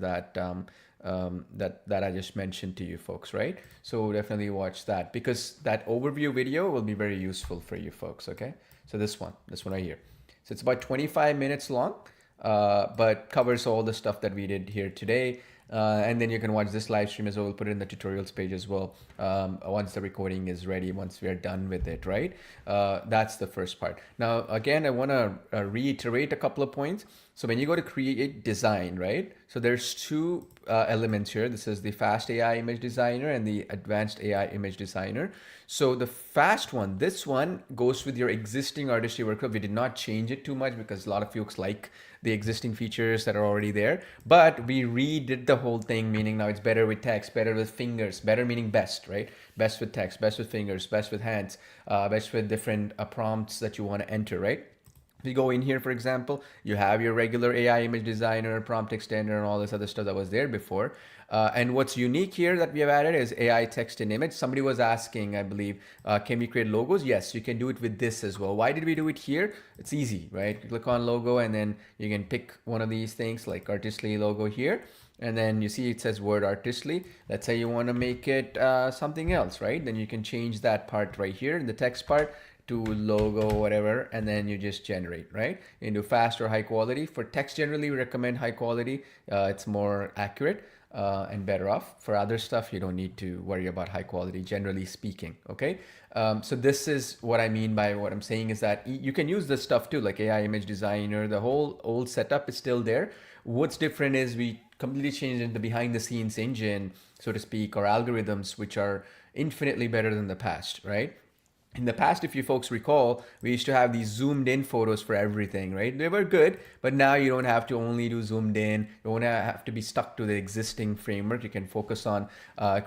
I just mentioned to you folks, right? So definitely watch that because that overview video will be very useful for you folks, okay? So this one right here. So it's about 25 minutes long, but covers all the stuff that we did here today. And then you can watch this live stream as well. We'll put it in the tutorials page as well once the recording is ready, once we are done with it, right? That's the first part. Now, again, I want to reiterate a couple of points. So when you go to create design, right? So there's two elements here. This is the fast AI image designer and the advanced AI image designer. So the fast one, this one goes with your existing Artistry workflow. We did not change it too much because a lot of folks like the existing features that are already there, but we redid the whole thing, meaning now it's better with text, better with fingers, better meaning best, right? Best with text, best with fingers, best with hands, best with different prompts that you want to enter, right? If you go in here, for example, you have your regular AI image designer, prompt extender, and all this other stuff that was there before. And what's unique here that we have added is AI text and image. Somebody was asking, I believe, can we create logos? Yes, you can do it with this as well. Why did we do it here? It's easy, right? You click on logo and then you can pick one of these things like Artistly logo here. And then you see it says word Artistly. Let's say you want to make it something else, right? Then you can change that part right here in the text part to logo, whatever, and then you just generate, right? Into fast or high quality. For text, generally, we recommend high quality. It's more accurate and better off. For other stuff, you don't need to worry about high quality, generally speaking, okay? So this is what I mean by what I'm saying is that you can use this stuff too, like AI image designer. The whole old setup is still there. What's different is we completely changed in the behind the scenes engine so to speak, or algorithms which are infinitely better than the past, right? In the past, if you folks recall, we used to have these zoomed in photos for everything, right? They were good, but now you don't have to only do zoomed in. You don't have to be stuck to the existing framework. You can focus on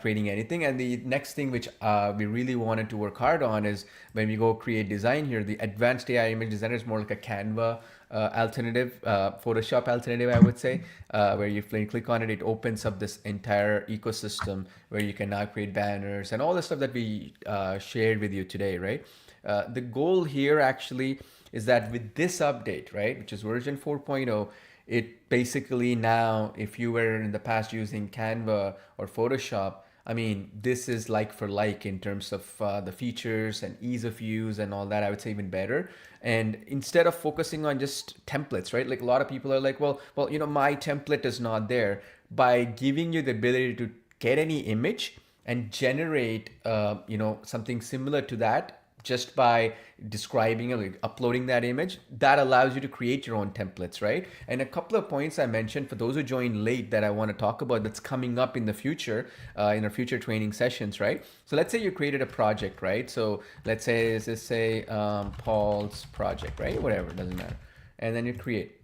creating anything. And the next thing which we really wanted to work hard on is when we go create design here, the advanced AI image designer is more like a Canva alternative, Photoshop alternative, I would say, where you click on it, it opens up this entire ecosystem where you can now create banners and all the stuff that we shared with you today, right? The goal here actually is that with this update, right, which is version 4.0, it basically now, if you were in the past using Canva or Photoshop, I mean, this is like for like in terms of the features and ease of use and all that. I would say even better. And instead of focusing on just templates, right? Like a lot of people are like, well, my template is not there. By giving you the ability to get any image and generate, something similar to that just by describing it, like uploading that image, that allows you to create your own templates, right? And a couple of points I mentioned for those who joined late that I want to talk about that's coming up in the future, in our future training sessions, right? So let's say you created a project, right? So let's say, Paul's project, right? Whatever, doesn't matter. And then you create.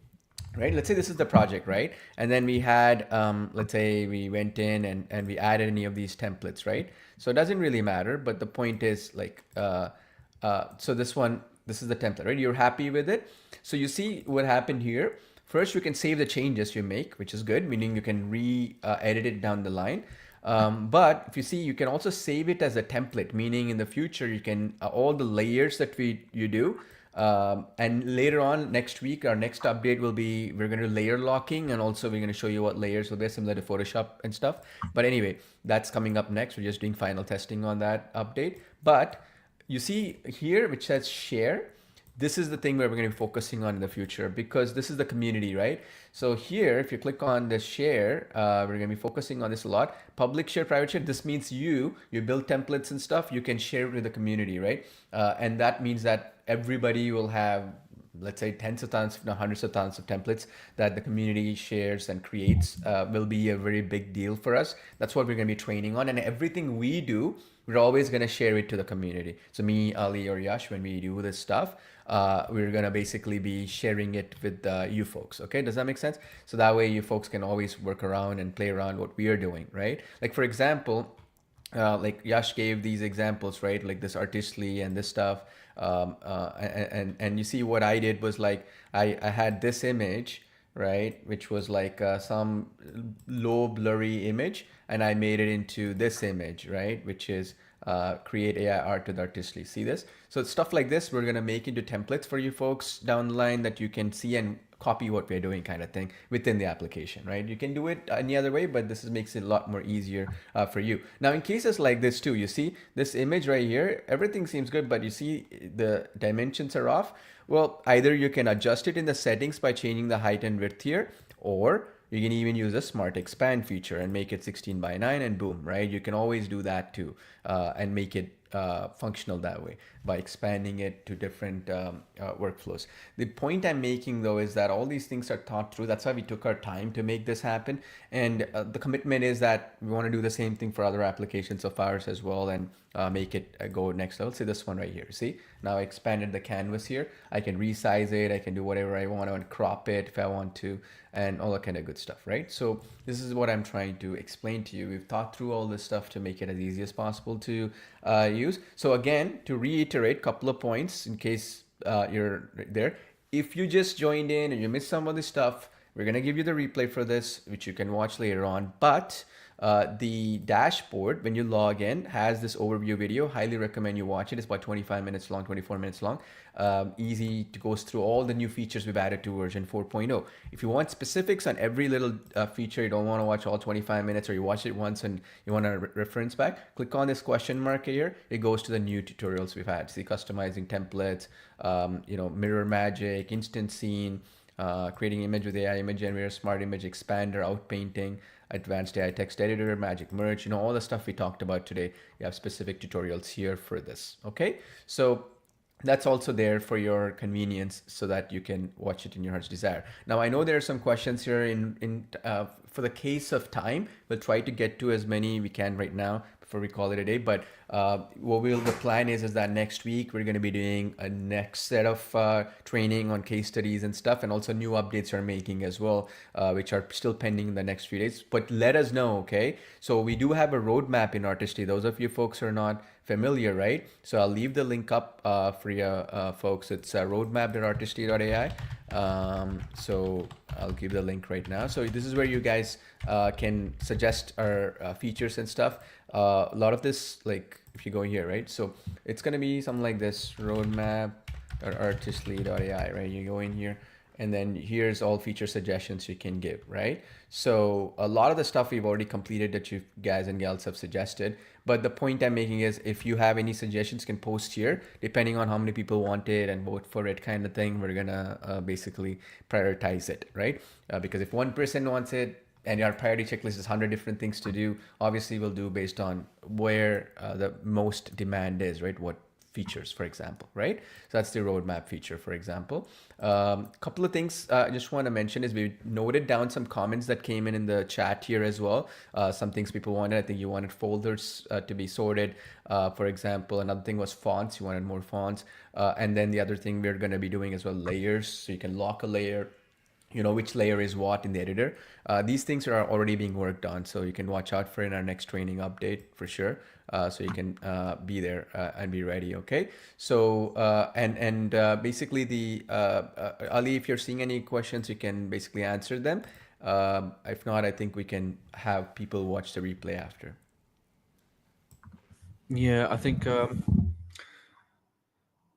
Right, let's say this is the project, right? And then we had, let's say we went in and we added any of these templates, right? So it doesn't really matter, but the point is like, so this is the template, right? You're happy with it. So you see what happened here. First, you can save the changes you make, which is good, meaning you can edit it down the line. But if you see, you can also save it as a template, meaning in the future, you can, all the layers that you do, and later on next week, our next update will be, we're going to do layer locking, and also we're going to show you what layers will be similar to Photoshop and stuff. But anyway, that's coming up next. We're just doing final testing on that update. But you see here, which says share, this is the thing where we're going to be focusing on in the future, because this is the community, right? So here, if you click on the share, we're going to be focusing on this a lot. Public share, private share, this means you build templates and stuff, you can share it with the community, right? And that means that everybody will have, let's say, tens of thousands, if not hundreds of thousands of templates that the community shares and creates, will be a very big deal for us. That's what we're going to be training on. And everything we do, we're always going to share it to the community. So me, Ali, or Yash, when we do this stuff, we're going to basically be sharing it with you folks. Okay, does that make sense? So that way you folks can always work around and play around what we are doing, right? Like for example, like Yash gave these examples, right? Like this Artistly and this stuff. And you see what I did was like, I had this image, right? Which was like some low blurry image, and I made it into this image, right? Which is create AI art with Artistly. See this? So stuff like this, we're gonna make into templates for you folks down the line that you can see and copy what we're doing, kind of thing, within the application, right? You can do it any other way, but this makes it a lot more easier for you. Now, in cases like this too, you see this image right here, everything seems good, but you see the dimensions are off. Well, either you can adjust it in the settings by changing the height and width here, or you can even use a smart expand feature and make it 16:9, and boom, right? You can always do that too, and make it functional that way by expanding it to different workflows. The point I'm making though is that all these things are thought through. That's why we took our time to make this happen. And the commitment is that we want to do the same thing for other applications of ours as well, and make it go next level. See this one right here. See, now I expanded the canvas here. I can resize it. I can do whatever I want to crop it if I want to, and all that kind of good stuff, right? So this is what I'm trying to explain to you. We've thought through all this stuff to make it as easy as possible to use. So again, to reiterate, couple of points in case you're there. If you just joined in and you missed some of this stuff, we're gonna give you the replay for this, which you can watch later on. But the dashboard, when you log in, has this overview video. Highly recommend you watch it. It's about 25 minutes long, 24 minutes long. Easy to go through all the new features we've added to version 4.0. If you want specifics on every little feature, you don't want to watch all 25 minutes, or you watch it once and you want to reference back, click on this question mark here. It goes to the new tutorials we've had. See, customizing templates, mirror magic, instant scene, creating image with AI image generator, smart image expander, outpainting, advanced AI text editor, magic merge, all the stuff we talked about today. You have specific tutorials here for this. Okay, so that's also there for your convenience so that you can watch it in your heart's desire. Now, I know there are some questions here for the case of time. We'll try to get to as many we can right now before we call it a day. But the plan is that next week we're going to be doing a next set of training on case studies and stuff, and also new updates are making as well, which are still pending in the next few days. But let us know, okay? So we do have a roadmap in Artistry. Those of you folks who are not familiar, right? So I'll leave the link up for you folks. It's roadmap.artistry.ai. So I'll give the link right now. So this is where you guys can suggest our features and stuff. A lot of this, like if you go here, right? So it's going to be something like this, roadmap.artistly.ai, right? You go in here, and then here's all feature suggestions you can give, right? So a lot of the stuff we've already completed that you guys and gals have suggested. But the point I'm making is if you have any suggestions, can post here, depending on how many people want it and vote for it kind of thing. We're gonna basically prioritize it, right? Because if one person wants it, and your priority checklist is 100 different things to do, obviously we'll do based on where the most demand is, right? What features, for example, right? So that's the roadmap feature, for example. Couple of things I just want to mention is we noted down some comments that came in the chat here as well. Some things people wanted. I think you wanted folders to be sorted. For example, another thing was fonts. You wanted more fonts. And then the other thing we're going to be doing as well, layers. So you can lock a layer, you know which layer is what in the editor. These things are already being worked on, so you can watch out for in our next training update for sure. So you can be there and be ready. Okay. So basically the Ali, if you're seeing any questions, you can basically answer them. If not, I think we can have people watch the replay after. Yeah, I think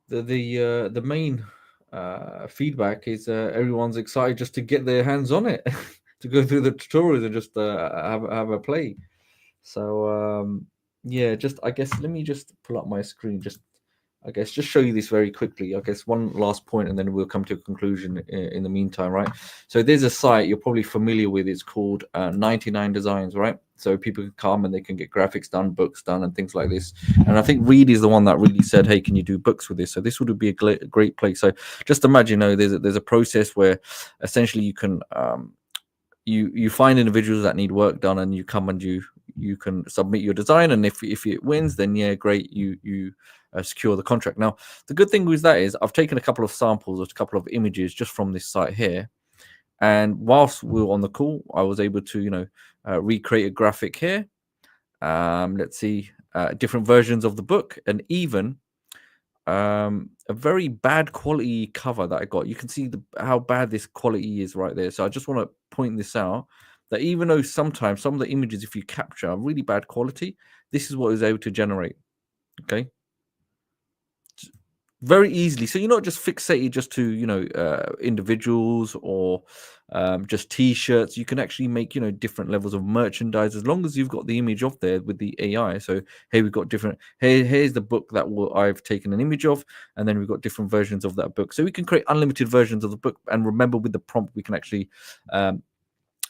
the main feedback is everyone's excited just to get their hands on it, to go through the tutorials and just have a play. So yeah, just I guess let me just pull up my screen, just show you this very quickly. I guess one last point, and then we'll come to a conclusion in the meantime, right? So there's a site you're probably familiar with. It's called 99 Designs, right? So people can come and they can get graphics done, books done, and things like this. And I think Reed is the one that really said, "Hey, can you do books with this?" So this would be a great place. So just imagine, there's a process where essentially you can you find individuals that need work done, and you come and you can submit your design, and if it wins, then yeah, great, you secure the contract. Now, the good thing with that is I've taken a couple of samples, a couple of images just from this site here, and whilst we were on the call, I was able to recreate a graphic here. Let's see, different versions of the book, and even a very bad quality cover that I got. You can see how bad this quality is right there. So I just want to point this out, that even though sometimes some of the images, if you capture, are really bad quality, this is what it was able to generate. Okay, very easily. So you're not just fixated just to individuals or just t-shirts. You can actually make different levels of merchandise, as long as you've got the image of there with the AI. So hey, we've got different, here's the book that I've taken an image of, and then we've got different versions of that book. So we can create unlimited versions of the book, and remember, with the prompt we can actually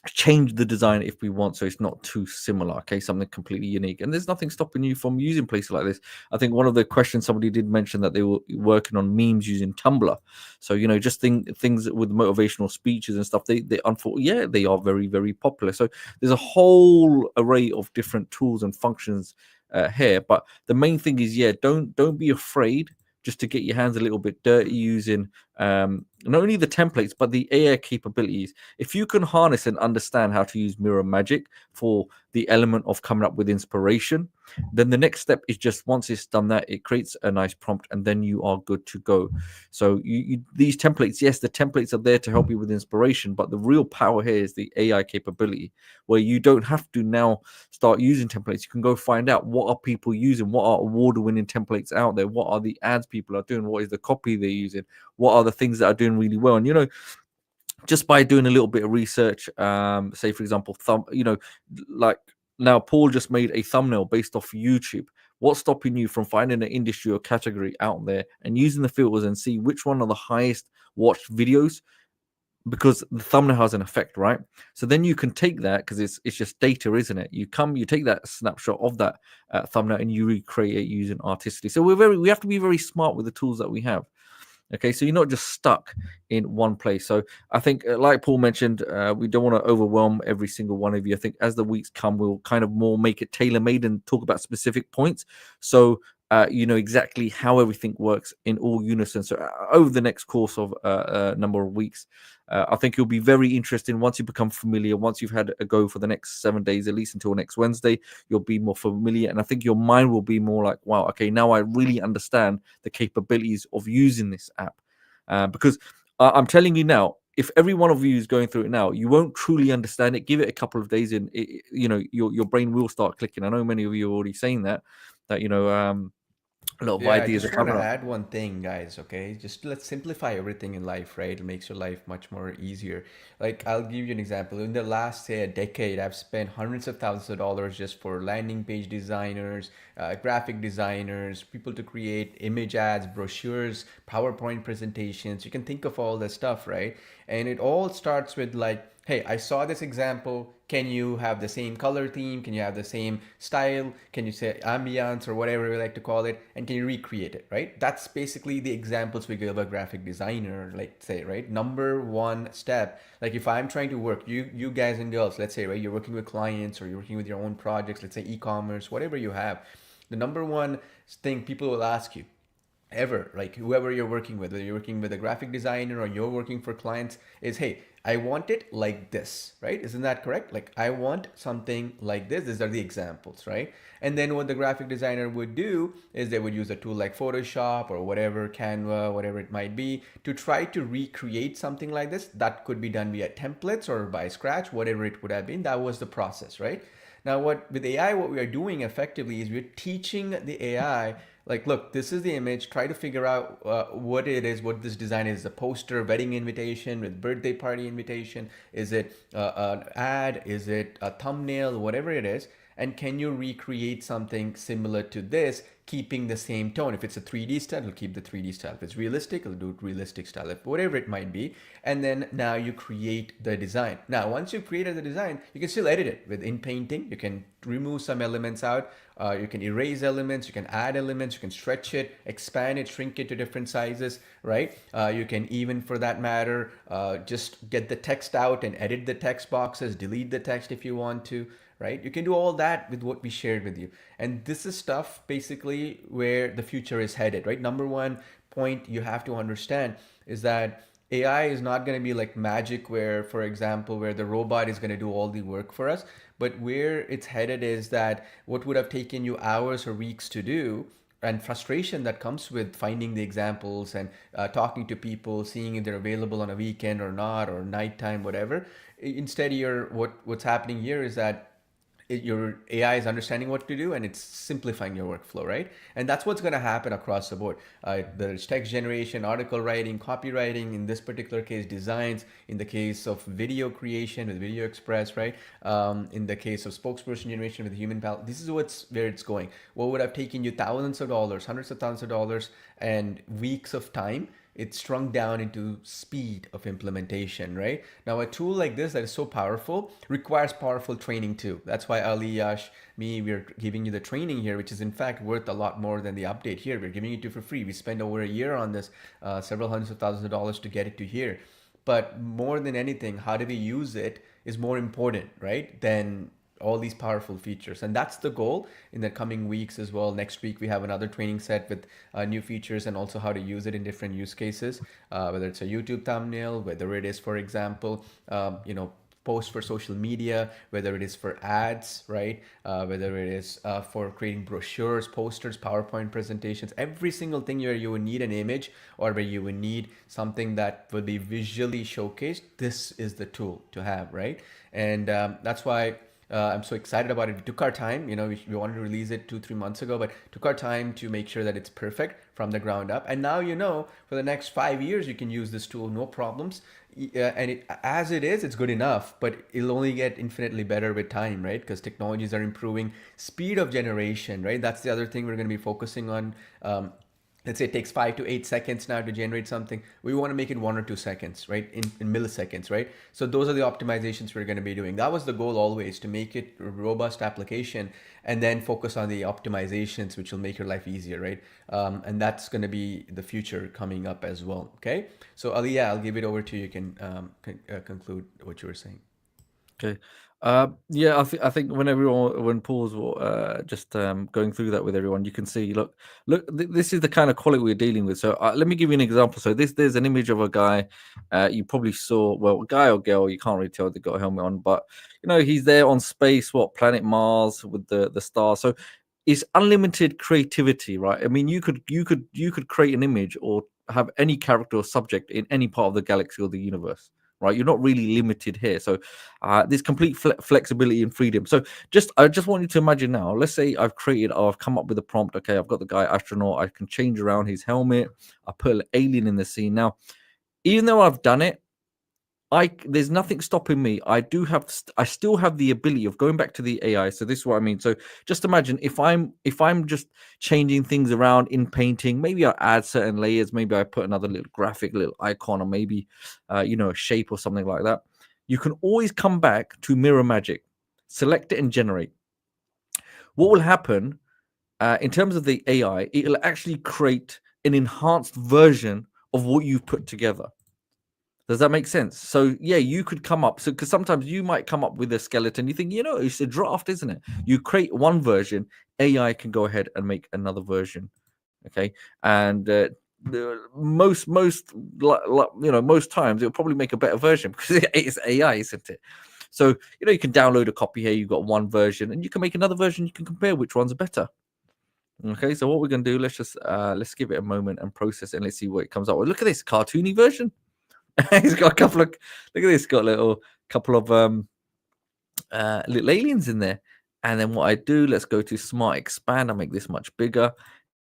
change the design if we want, so it's not too similar. Okay, something completely unique, and there's nothing stopping you from using places like this. I think one of the questions, somebody did mention that they were working on memes using Tumblr. So just things with motivational speeches and stuff, they unfortunately, they are very, very popular. So there's a whole array of different tools and functions here, but the main thing is, don't be afraid just to get your hands a little bit dirty using not only the templates but the AI capabilities. If you can harness and understand how to use mirror magic for the element of coming up with inspiration, then the next step is just, once it's done that, it creates a nice prompt, and then you are good to go. So these templates, yes, the templates are there to help you with inspiration, but the real power here is the AI capability, where you don't have to now start using templates. You can go find out what are people using, what are award-winning templates out there, what are the ads people are doing, what is the copy they're using, what are the things that are doing really well. And just by doing a little bit of research, say for example, like now Paul just made a thumbnail based off YouTube. What's stopping you from finding an industry or category out there and using the filters and see which one are the highest watched videos? because the thumbnail has an effect, right? So then you can take that, because it's just data, isn't it? You take that snapshot of that thumbnail and you recreate it using Artistically. So we have to be very smart with the tools that we have. Okay, so you're not just stuck in one place. So I think, like Paul mentioned, we don't want to overwhelm every single one of you. I think as the weeks come, we'll kind of more make it tailor-made and talk about specific points. So you know exactly how everything works in all unison. So over the next course of a number of weeks, I think you'll be very interested. Once you become familiar, once you've had a go for the next 7 days, at least until next Wednesday, you'll be more familiar. And I think your mind will be more like, wow, okay, now I really understand the capabilities of using this app. Because I'm telling you now, if every one of you is going through it now, you won't truly understand it. Give it a couple of days and you know, your brain will start clicking. I know many of you are already saying that you know, a lot of Yeah, I ideas are just want to coming up. add one thing, guys, okay? Just let's simplify everything in life, right? It makes your life much more easier. Like, I'll give you an example. In the last, say, a decade, I've spent hundreds of thousands of dollars just for landing page designers, graphic designers, people to create image ads, brochures, PowerPoint presentations. You can think of all this stuff, right? And it all starts with like, hey, I saw this example. Can you have the same color theme? Can you have the same style? Can you say ambiance or whatever we like to call it? And can you recreate it, right? That's basically the examples we give a graphic designer, like say, right? Number one step, like if I'm trying to work, you guys and girls, let's say, right? You're working with clients or you're working with your own projects, let's say e-commerce, whatever you have. The number one thing people will ask you, ever, like whoever you're working with, whether you're working with a graphic designer or you're working for clients, is hey, I want it like this, right? Isn't that correct? Like, I want something like this. These are the examples, right? And then what the graphic designer would do is they would use a tool like Photoshop or whatever, Canva, whatever it might be, to try to recreate something like this. That could be done via templates or by scratch, whatever it would have been. That was the process, right? Now, what with AI, what we are doing effectively is we're teaching the AI, like, look, this is the image. Try to figure out what it is, what this design is. A poster, wedding invitation, with birthday party invitation. Is it an ad? Is it a thumbnail? Whatever it is. And can you recreate something similar to this, keeping the same tone? If it's a 3D style, it'll keep the 3D style. If it's realistic, it'll do realistic style. If whatever it might be. And then now you create the design. Now, once you've created the design, you can still edit it with Inpainting. You can remove some elements out. You can erase elements. You can add elements. You can stretch it, expand it, shrink it to different sizes, right? You can even, for that matter, just get the text out and edit the text boxes, delete the text if you want to, right? You can do all that with what we shared with you. And this is stuff basically where the future is headed, right? Number one point you have to understand is that AI is not going to be like magic where, for example, where the robot is going to do all the work for us. But where it's headed is that what would have taken you hours or weeks to do, and frustration that comes with finding the examples and talking to people, seeing if they're available on a weekend or not, or nighttime, whatever. Instead, what's happening here is that your AI is understanding what to do and it's simplifying your workflow, right? And that's what's going to happen across the board. There's text generation, article writing, copywriting, in this particular case, designs, in the case of video creation with Video Express, right? In the case of spokesperson generation with Human Palette, this is where it's going. What would have taken you thousands of dollars, hundreds of thousands of dollars, and weeks of time, it's shrunk down into speed of implementation, right? Now, a tool like this that is so powerful requires powerful training too. That's why Ali, Yash, me, we're giving you the training here, which is in fact worth a lot more than the update here. We're giving it to you for free. We spent over a year on this, several hundreds of thousands of dollars to get it to here. But more than anything, how do we use it is more important, right? Than all these powerful features. And that's the goal in the coming weeks as well. Next week, we have another training set with new features and also how to use it in different use cases, whether it's a YouTube thumbnail, whether it is, for example, post for social media, whether it is for ads, right? Whether it is for creating brochures, posters, PowerPoint presentations, every single thing where you would need an image or where you would need something that will be visually showcased, this is the tool to have, right? And that's why I'm so excited about it. We took our time, we wanted to release it 2-3 months ago, but took our time to make sure that it's perfect from the ground up. And now, for the next 5 years, you can use this tool, no problems. And as it is, it's good enough, but it'll only get infinitely better with time, right? Because technologies are improving, speed of generation, right? That's the other thing we're going to be focusing on. let's say it takes 5 to 8 seconds now to generate something. We want to make it 1 or 2 seconds, right? In milliseconds, right? So those are the optimizations we're going to be doing. That was the goal always, to make it a robust application and then focus on the optimizations, which will make your life easier, right? And that's going to be the future coming up as well. Okay. So Ali, yeah, I'll give it over to you. You can conclude what you were saying. Okay. Yeah, I think when Paul's just going through that with everyone, you can see, look, this is the kind of quality we're dealing with. So let me give you an example. So there's an image of a guy, you probably saw, well, guy or girl, you can't really tell, they got a helmet on, but he's there on space, planet Mars with the stars. So it's unlimited creativity, right? I mean, you could create an image or have any character or subject in any part of the galaxy or the universe. Right, you're not really limited here. So there's complete flexibility and freedom. So I just want you to imagine now. Let's say I've come up with a prompt. Okay, I've got the guy astronaut. I can change around his helmet. I put an alien in the scene. Now, even though I've done it, there's nothing stopping me. I still have the ability of going back to the AI. So this is what I mean. So just imagine if I'm just changing things around in painting, maybe I add certain layers, maybe I put another little graphic, little icon, or maybe a shape or something like that. You can always come back to mirror magic, select it and generate. What will happen in terms of the AI, it'll actually create an enhanced version of what you've put together. Does that make sense? So yeah, you could come up. So because sometimes you might come up with a skeleton, you think, it's a draft, isn't it? You create one version, AI can go ahead and make another version. Okay, and most times it'll probably make a better version because it's AI, isn't it? So you can download a copy here. You've got one version, and you can make another version. You can compare which one's better. Okay, so what we're gonna do? Let's give it a moment and process it, and let's see what it comes up with. Look at this cartoony version. He's got a couple of, look at this, got a couple of little aliens in there. And then what I do, let's go to Smart Expand. I make this much bigger.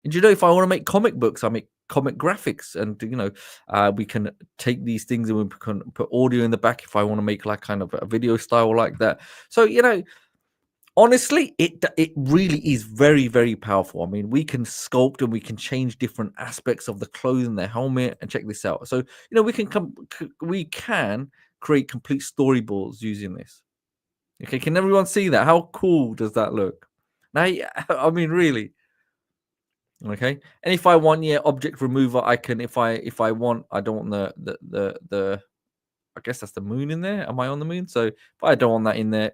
And if I want to make comic books, I make comic graphics. And we can take these things and we can put audio in the back if I want to make like kind of a video style like that. So honestly, it really is very, very powerful. I mean, we can sculpt and we can change different aspects of the clothing, the helmet, and check this out. So, we can create complete storyboards using this. Okay, can everyone see that? How cool does that look? Now, I mean, really. Okay, and if I want, object remover, I can. If I want, I don't want the I guess that's the moon in there. Am I on the moon? So if I don't want that in there,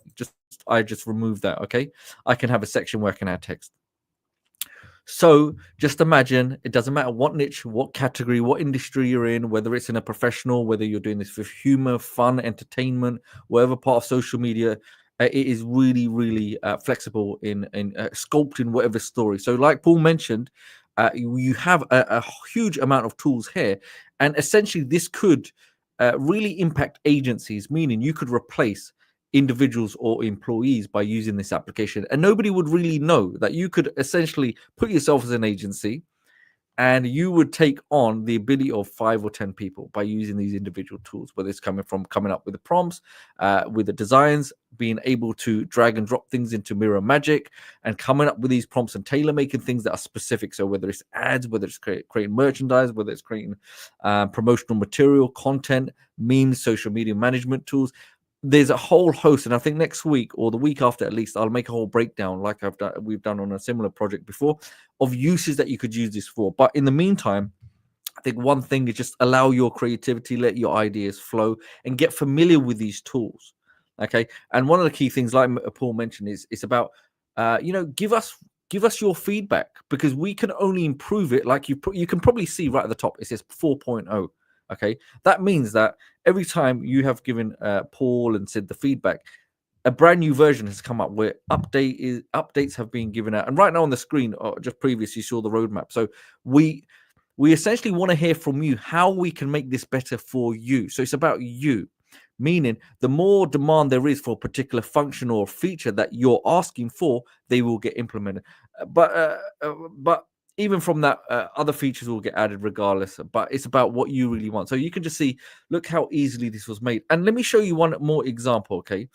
I just remove that. Okay, I can have a section where I can add text. So just imagine, it doesn't matter what niche, what category, what industry you're in, whether it's in a professional, whether you're doing this for humor, fun, entertainment, whatever part of social media, it is really, really flexible in sculpting whatever story. So like Paul mentioned, you have a huge amount of tools here, and essentially this could really impact agencies, meaning you could replace individuals or employees by using this application, and nobody would really know that you could essentially put yourself as an agency and you would take on the ability of 5 or 10 people by using these individual tools, whether it's coming up with the prompts, with the designs, being able to drag and drop things into mirror magic, and coming up with these prompts and tailor making things that are specific. So whether it's ads, whether it's creating merchandise, whether it's creating promotional material, content, memes, social media management tools. There's a whole host, and I think next week or the week after at least, I'll make a whole breakdown like we've done on a similar project before, of uses that you could use this for. But in the meantime, I think one thing is just allow your creativity, let your ideas flow, and get familiar with these tools. Okay, and one of the key things, like Paul mentioned, is it's about give us your feedback, because we can only improve it. Like you can probably see right at the top, it says 4.0. Okay, that means that every time you have given Paul and Sid the feedback, a brand new version has come up where updates have been given out. And right now on the screen, just previously you saw the roadmap. So we essentially want to hear from you how we can make this better for you. So it's about you, meaning the more demand there is for a particular function or feature that you're asking for, they will get implemented. But even from that, other features will get added regardless, but it's about what you really want. So you can just see, look how easily this was made. And let me show you one more example, okay?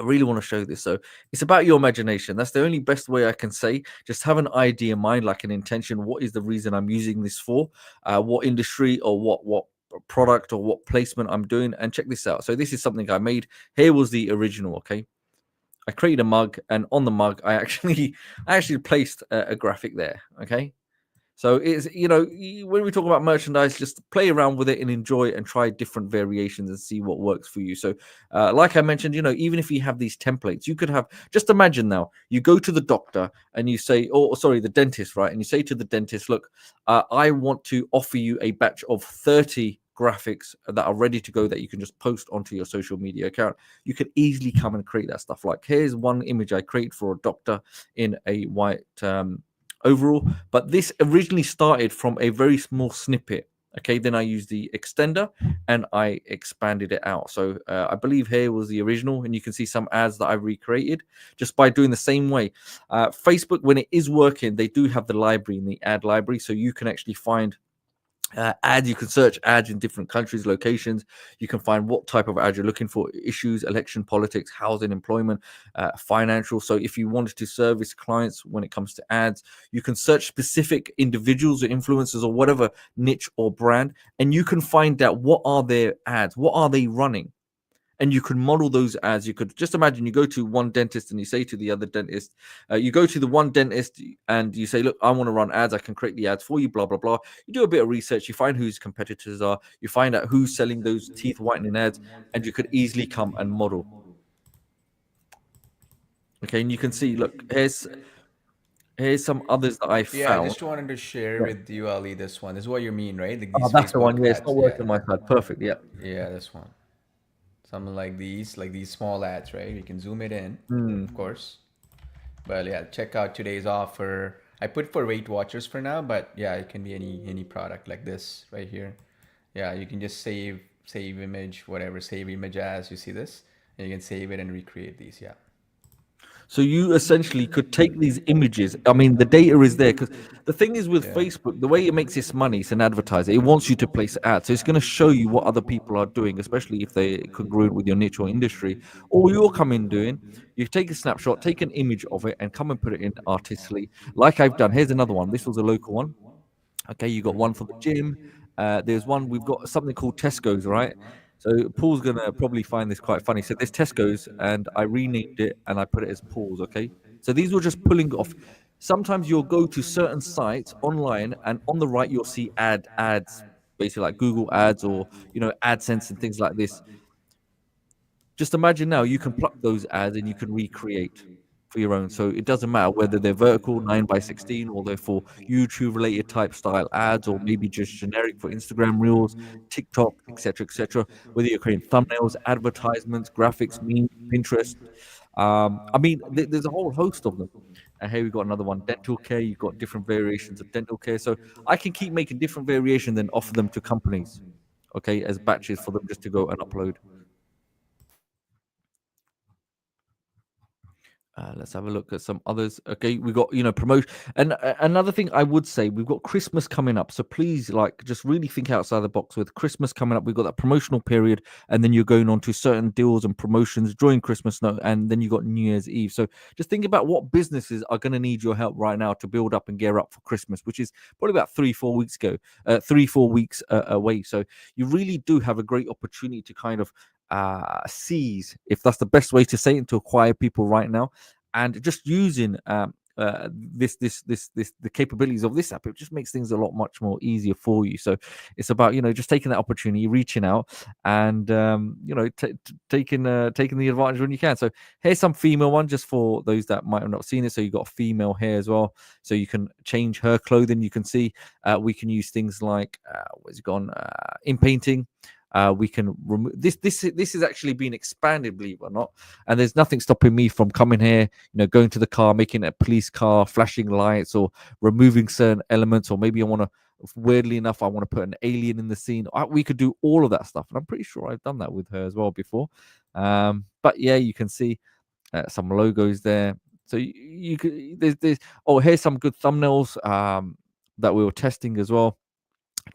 I really want to show this. So it's about your imagination. That's the only best way I can say. Just have an idea in mind, like an intention. What is the reason I'm using this for? What industry or what product or what placement I'm doing? And check this out. So this is something I made. Here was the original. Okay, I created a mug, and on the mug, I actually placed a graphic there. Okay, so it's, when we talk about merchandise, just play around with it and enjoy it and try different variations and see what works for you. So like I mentioned, even if you have these templates, you could have, just imagine now, you go to the doctor and you say, oh, sorry, the dentist, right? And you say to the dentist, look, I want to offer you a batch of 30 graphics that are ready to go that you can just post onto your social media account. You could easily come and create that stuff. Like, here's one image I create for a doctor in a white overall, but this originally started from a very small snippet. Okay, then I used the extender and I expanded it out. So I believe here was the original, and you can see some ads that I recreated just by doing the same way. Facebook, when it is working, they do have the library in the ad library, so you can actually find ads. You can search ads in different countries, locations. You can find what type of ad you're looking for: issues, election, politics, housing, employment, financial. So if you wanted to service clients when it comes to ads, you can search specific individuals or influencers or whatever niche or brand, and you can find out what are their ads, what are they running, and you can model those ads. You could just imagine you go to one dentist and you say to the other dentist, you go to the one dentist and you say, look, I want to run ads. I can create the ads for you, blah, blah, blah. You do a bit of research. You find who his competitors are. You find out who's selling those teeth whitening ads, and you could easily come and model. Okay, and you can see, look, here's some others that I Yeah, I found. just wanted to share Yeah. with you, Ali, this one. This is what you mean, right? Like Oh, these that's the Facebook one. Yeah, it's ads. not Yeah. working on my side. Perfect. Yeah. Yeah, this one. Something like these small ads, right? You can zoom it in, of Mm. course. But yeah, check out today's offer. I put for Weight Watchers for now, but yeah, it can be any product like this right here. Yeah, you can just save image, whatever, save image as. You see this? And you can save it and recreate these. Yeah. So you essentially could take these images. I mean, the data is there, because the thing is with Yeah. Facebook, the way it makes its money, it's an advertiser. It wants you to place ads. So it's going to show you what other people are doing, especially if they congruent with your niche or industry. All you're coming doing, you take a snapshot, take an image of it, and come and put it in artistly, like I've done. Here's another one. This was a local one. Okay, you got one for the gym. There's one, we've got something called Tesco's, right? So Paul's gonna probably find this quite funny. So there's Tesco's, and I renamed it and I put it as Paul's. Okay, so these were just pulling off. Sometimes you'll go to certain sites online, and on the right you'll see ads, basically like Google ads or AdSense and things like this. Just imagine now you can pluck those ads and you can recreate for your own. So it doesn't matter whether they're vertical 9 by 16 or they're for YouTube related type style ads, or maybe just generic for Instagram reels, TikTok, etc., etc. Whether you're creating thumbnails, advertisements, graphics, memes, Pinterest. I mean, there's a whole host of them. And here we've got another one, dental care. You've got different variations of dental care. So I can keep making different variations and offer them to companies, okay, as batches for them just to go and upload. Let's have a look at some others. Okay, we got promotion, and another thing I would say, we've got Christmas coming up, so please, like, just really think outside the box. With Christmas coming up, we've got that promotional period, and then you're going on to certain deals and promotions during Christmas, and then you got New Year's Eve. So just think about what businesses are going to need your help right now to build up and gear up for Christmas, which is probably about 3-4 weeks ago, 3-4 weeks away. So you really do have a great opportunity to kind of seize, if that's the best way to say it, to acquire people right now. And just using the capabilities of this app, it just makes things a lot much more easier for you. So it's about just taking that opportunity, reaching out, and taking the advantage when you can. So here's some female one, just for those that might have not seen it. So you got a female here as well, so you can change her clothing. You can see we can use things like where's it gone, Inpainting. We can remove this. This is actually being expanded, believe it or not. And there's nothing stopping me from coming here, going to the car, making it a police car, flashing lights, or removing certain elements. Or maybe I want to, weirdly enough, I want to put an alien in the scene. We could do all of that stuff, and I'm pretty sure I've done that with her as well before. But yeah, you can see some logos there. So you could there's here's some good thumbnails that we were testing as well.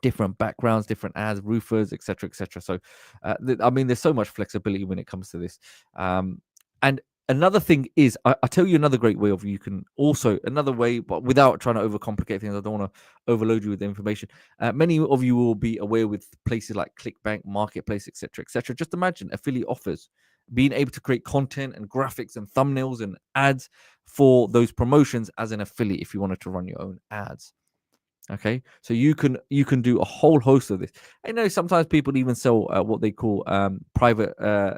Different backgrounds, different ads, roofers, etc., etc. So I mean, there's so much flexibility when it comes to this. And And another thing is, I'll tell you another great way of you can also, another way, but without trying to overcomplicate things. I don't want to overload you with information. Many of you will be aware with places like ClickBank, Marketplace, etc., etc. Just imagine affiliate offers, being able to create content and graphics and thumbnails and ads for those promotions as an affiliate if you wanted to run your own ads. Okay, so you can do a whole host of this. I know sometimes people even sell what they call private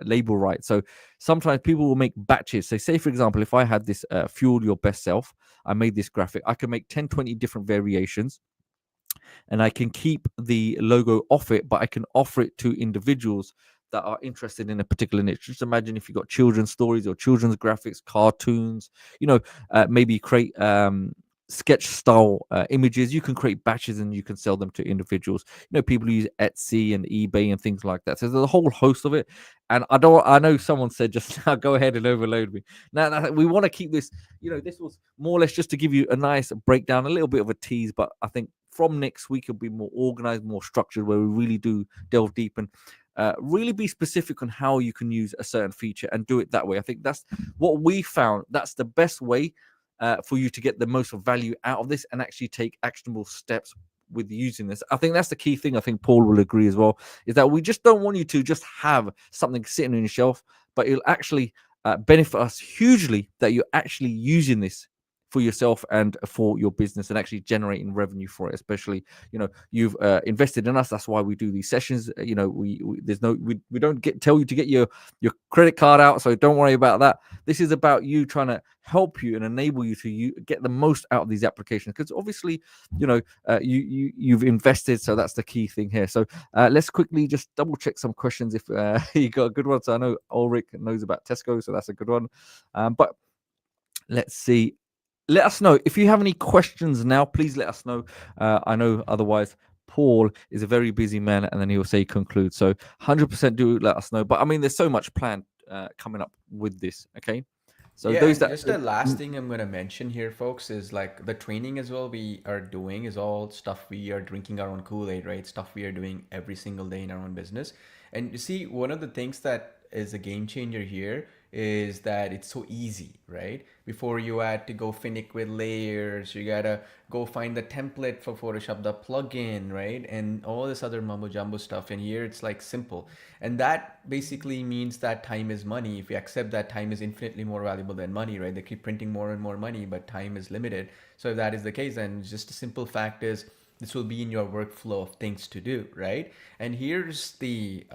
label rights. So sometimes people will make batches. So say for example, if I had this fuel your best self, I made this graphic, I can make 10, 20 different variations, and I can keep the logo off it, but I can offer it to individuals that are interested in a particular niche. Just imagine if you got children's stories or children's graphics, cartoons, maybe create sketch style images. You can create batches and you can sell them to individuals. People use Etsy and eBay and things like that. So there's a whole host of it. And I know someone said just now, go ahead and overload me. Now we want to keep this, this was more or less just to give you a nice breakdown, a little bit of a tease, but I think from next week it'll be more organized, more structured, where we really do delve deep and really be specific on how you can use a certain feature and do it that way. I think that's what we found. That's the best way for you to get the most value out of this and actually take actionable steps with using this. I think that's the key thing. I think Paul will agree as well, is that we just don't want you to just have something sitting on your shelf, but it'll actually benefit us hugely that you're actually using this for yourself and for your business and actually generating revenue for it. Especially, you've invested in us. That's why we do these sessions. We don't tell you to get your credit card out, so don't worry about that. This is about you trying to help you and enable you to get the most out of these applications, because obviously you've invested, so that's the key thing here. So let's quickly just double check some questions if you got a good one. So I know Ulrich knows about Tesco, so that's a good one. But let's see. Let us know if you have any questions now. Please let us know. I know otherwise Paul is a very busy man, and then he will say conclude. So 100% do let us know. But I mean, there's so much planned coming up with this. Okay. So Yeah, those and that just the last thing I'm gonna mention here, folks, is like the training as well we are doing is all stuff we are drinking our own Kool-Aid, right? Stuff we are doing every single day in our own business. And you see, one of the things that is a game changer here is that it's so easy, right? Before you had to go finick with layers, you gotta go find the template for Photoshop, the plugin, right? And all this other mumbo jumbo stuff. And here it's like simple. And that basically means that time is money. If you accept that time is infinitely more valuable than money, right? They keep printing more and more money, but time is limited. So if that is the case, then just a simple fact is this will be in your workflow of things to do, right? And here's the,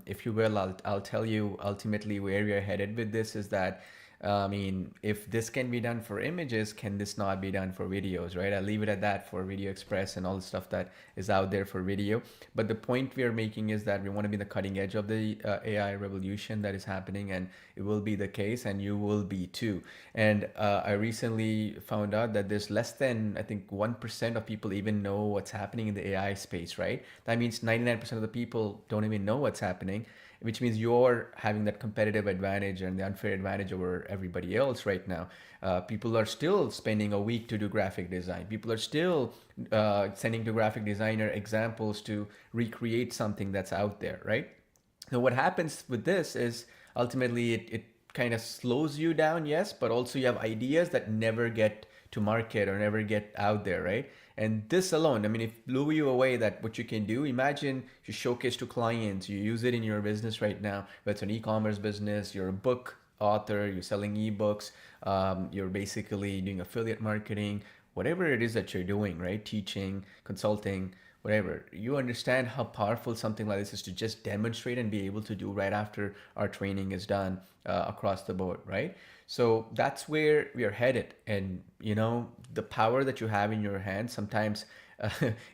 if you will, I'll tell you ultimately where we are headed with this is that, I mean, if this can be done for images, can this not be done for videos, right? I'll leave it at that for Video Express and all the stuff that is out there for video. But the point we are making is that we want to be the cutting edge of the AI revolution that is happening, and it will be the case, and you will be too. And I recently found out that there's less than, I think, 1% of people even know what's happening in the AI space, right? That means 99% of the people don't even know what's happening, which means you're having that competitive advantage and the unfair advantage over everybody else right now. People are still spending a week to do graphic design. People are still sending to graphic designer examples to recreate something that's out there, right? So what happens with this is ultimately it kind of slows you down, yes, but also you have ideas that never get to market or never get out there, right? And this alone, I mean, it blew you away that what you can do. Imagine you showcase to clients, you use it in your business right now, whether it's an e-commerce business, you're a book author, you're selling ebooks, you're basically doing affiliate marketing, whatever it is that you're doing, right? Teaching, consulting, whatever. You understand how powerful something like this is to just demonstrate and be able to do right after our training is done across the board, right? So that's where we are headed. And the power that you have in your hands sometimes,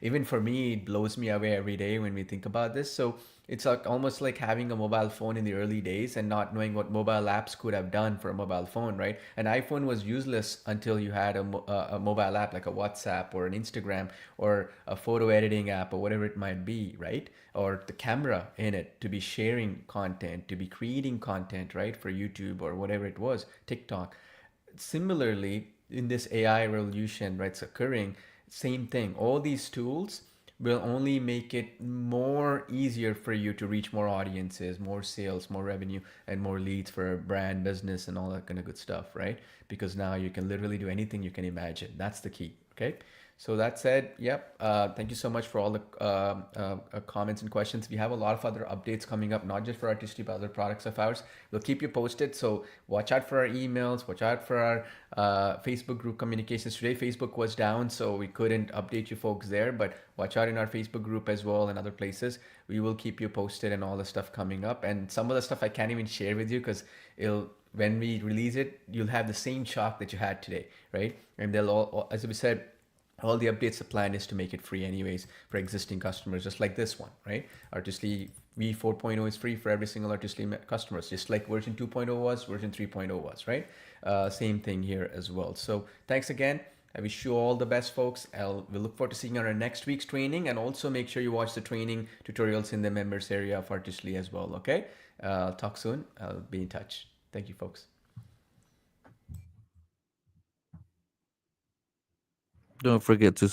even for me, it blows me away every day when we think about this. So it's like almost like having a mobile phone in the early days and not knowing what mobile apps could have done for a mobile phone, right? An iPhone was useless until you had a mobile app like a WhatsApp or an Instagram or a photo editing app or whatever it might be, right? Or the camera in it to be sharing content, to be creating content, right? For YouTube or whatever it was, TikTok. Similarly, in this AI revolution, right, it's occurring, same thing. All these tools will only make it more easier for you to reach more audiences, more sales, more revenue, and more leads for a brand, business, and all that kind of good stuff, right? Because now you can literally do anything you can imagine. That's the key. Okay. So that said, yep. Thank you so much for all the comments and questions. We have a lot of other updates coming up, not just for Artistry, but other products of ours. We'll keep you posted. So watch out for our emails. Watch out for our Facebook group communications. Today, Facebook was down, so we couldn't update you folks there. But watch out in our Facebook group as well and other places. We will keep you posted and all the stuff coming up. And some of the stuff I can't even share with you because it'll when we release it, you'll have the same shock that you had today, right? And they'll all, as we said, all the updates, the plan is to make it free anyways for existing customers, just like this one, right? Artistly V 4.0 is free for every single Artistly customers, just like version 2.0 was, version 3.0 was, right? Same thing here as well. So thanks again. I wish you all the best, folks. We look forward to seeing you on our next week's training, and also make sure you watch the training tutorials in the members area of Artistly as well, okay? Talk soon. I'll be in touch. Thank you, folks. Don't forget to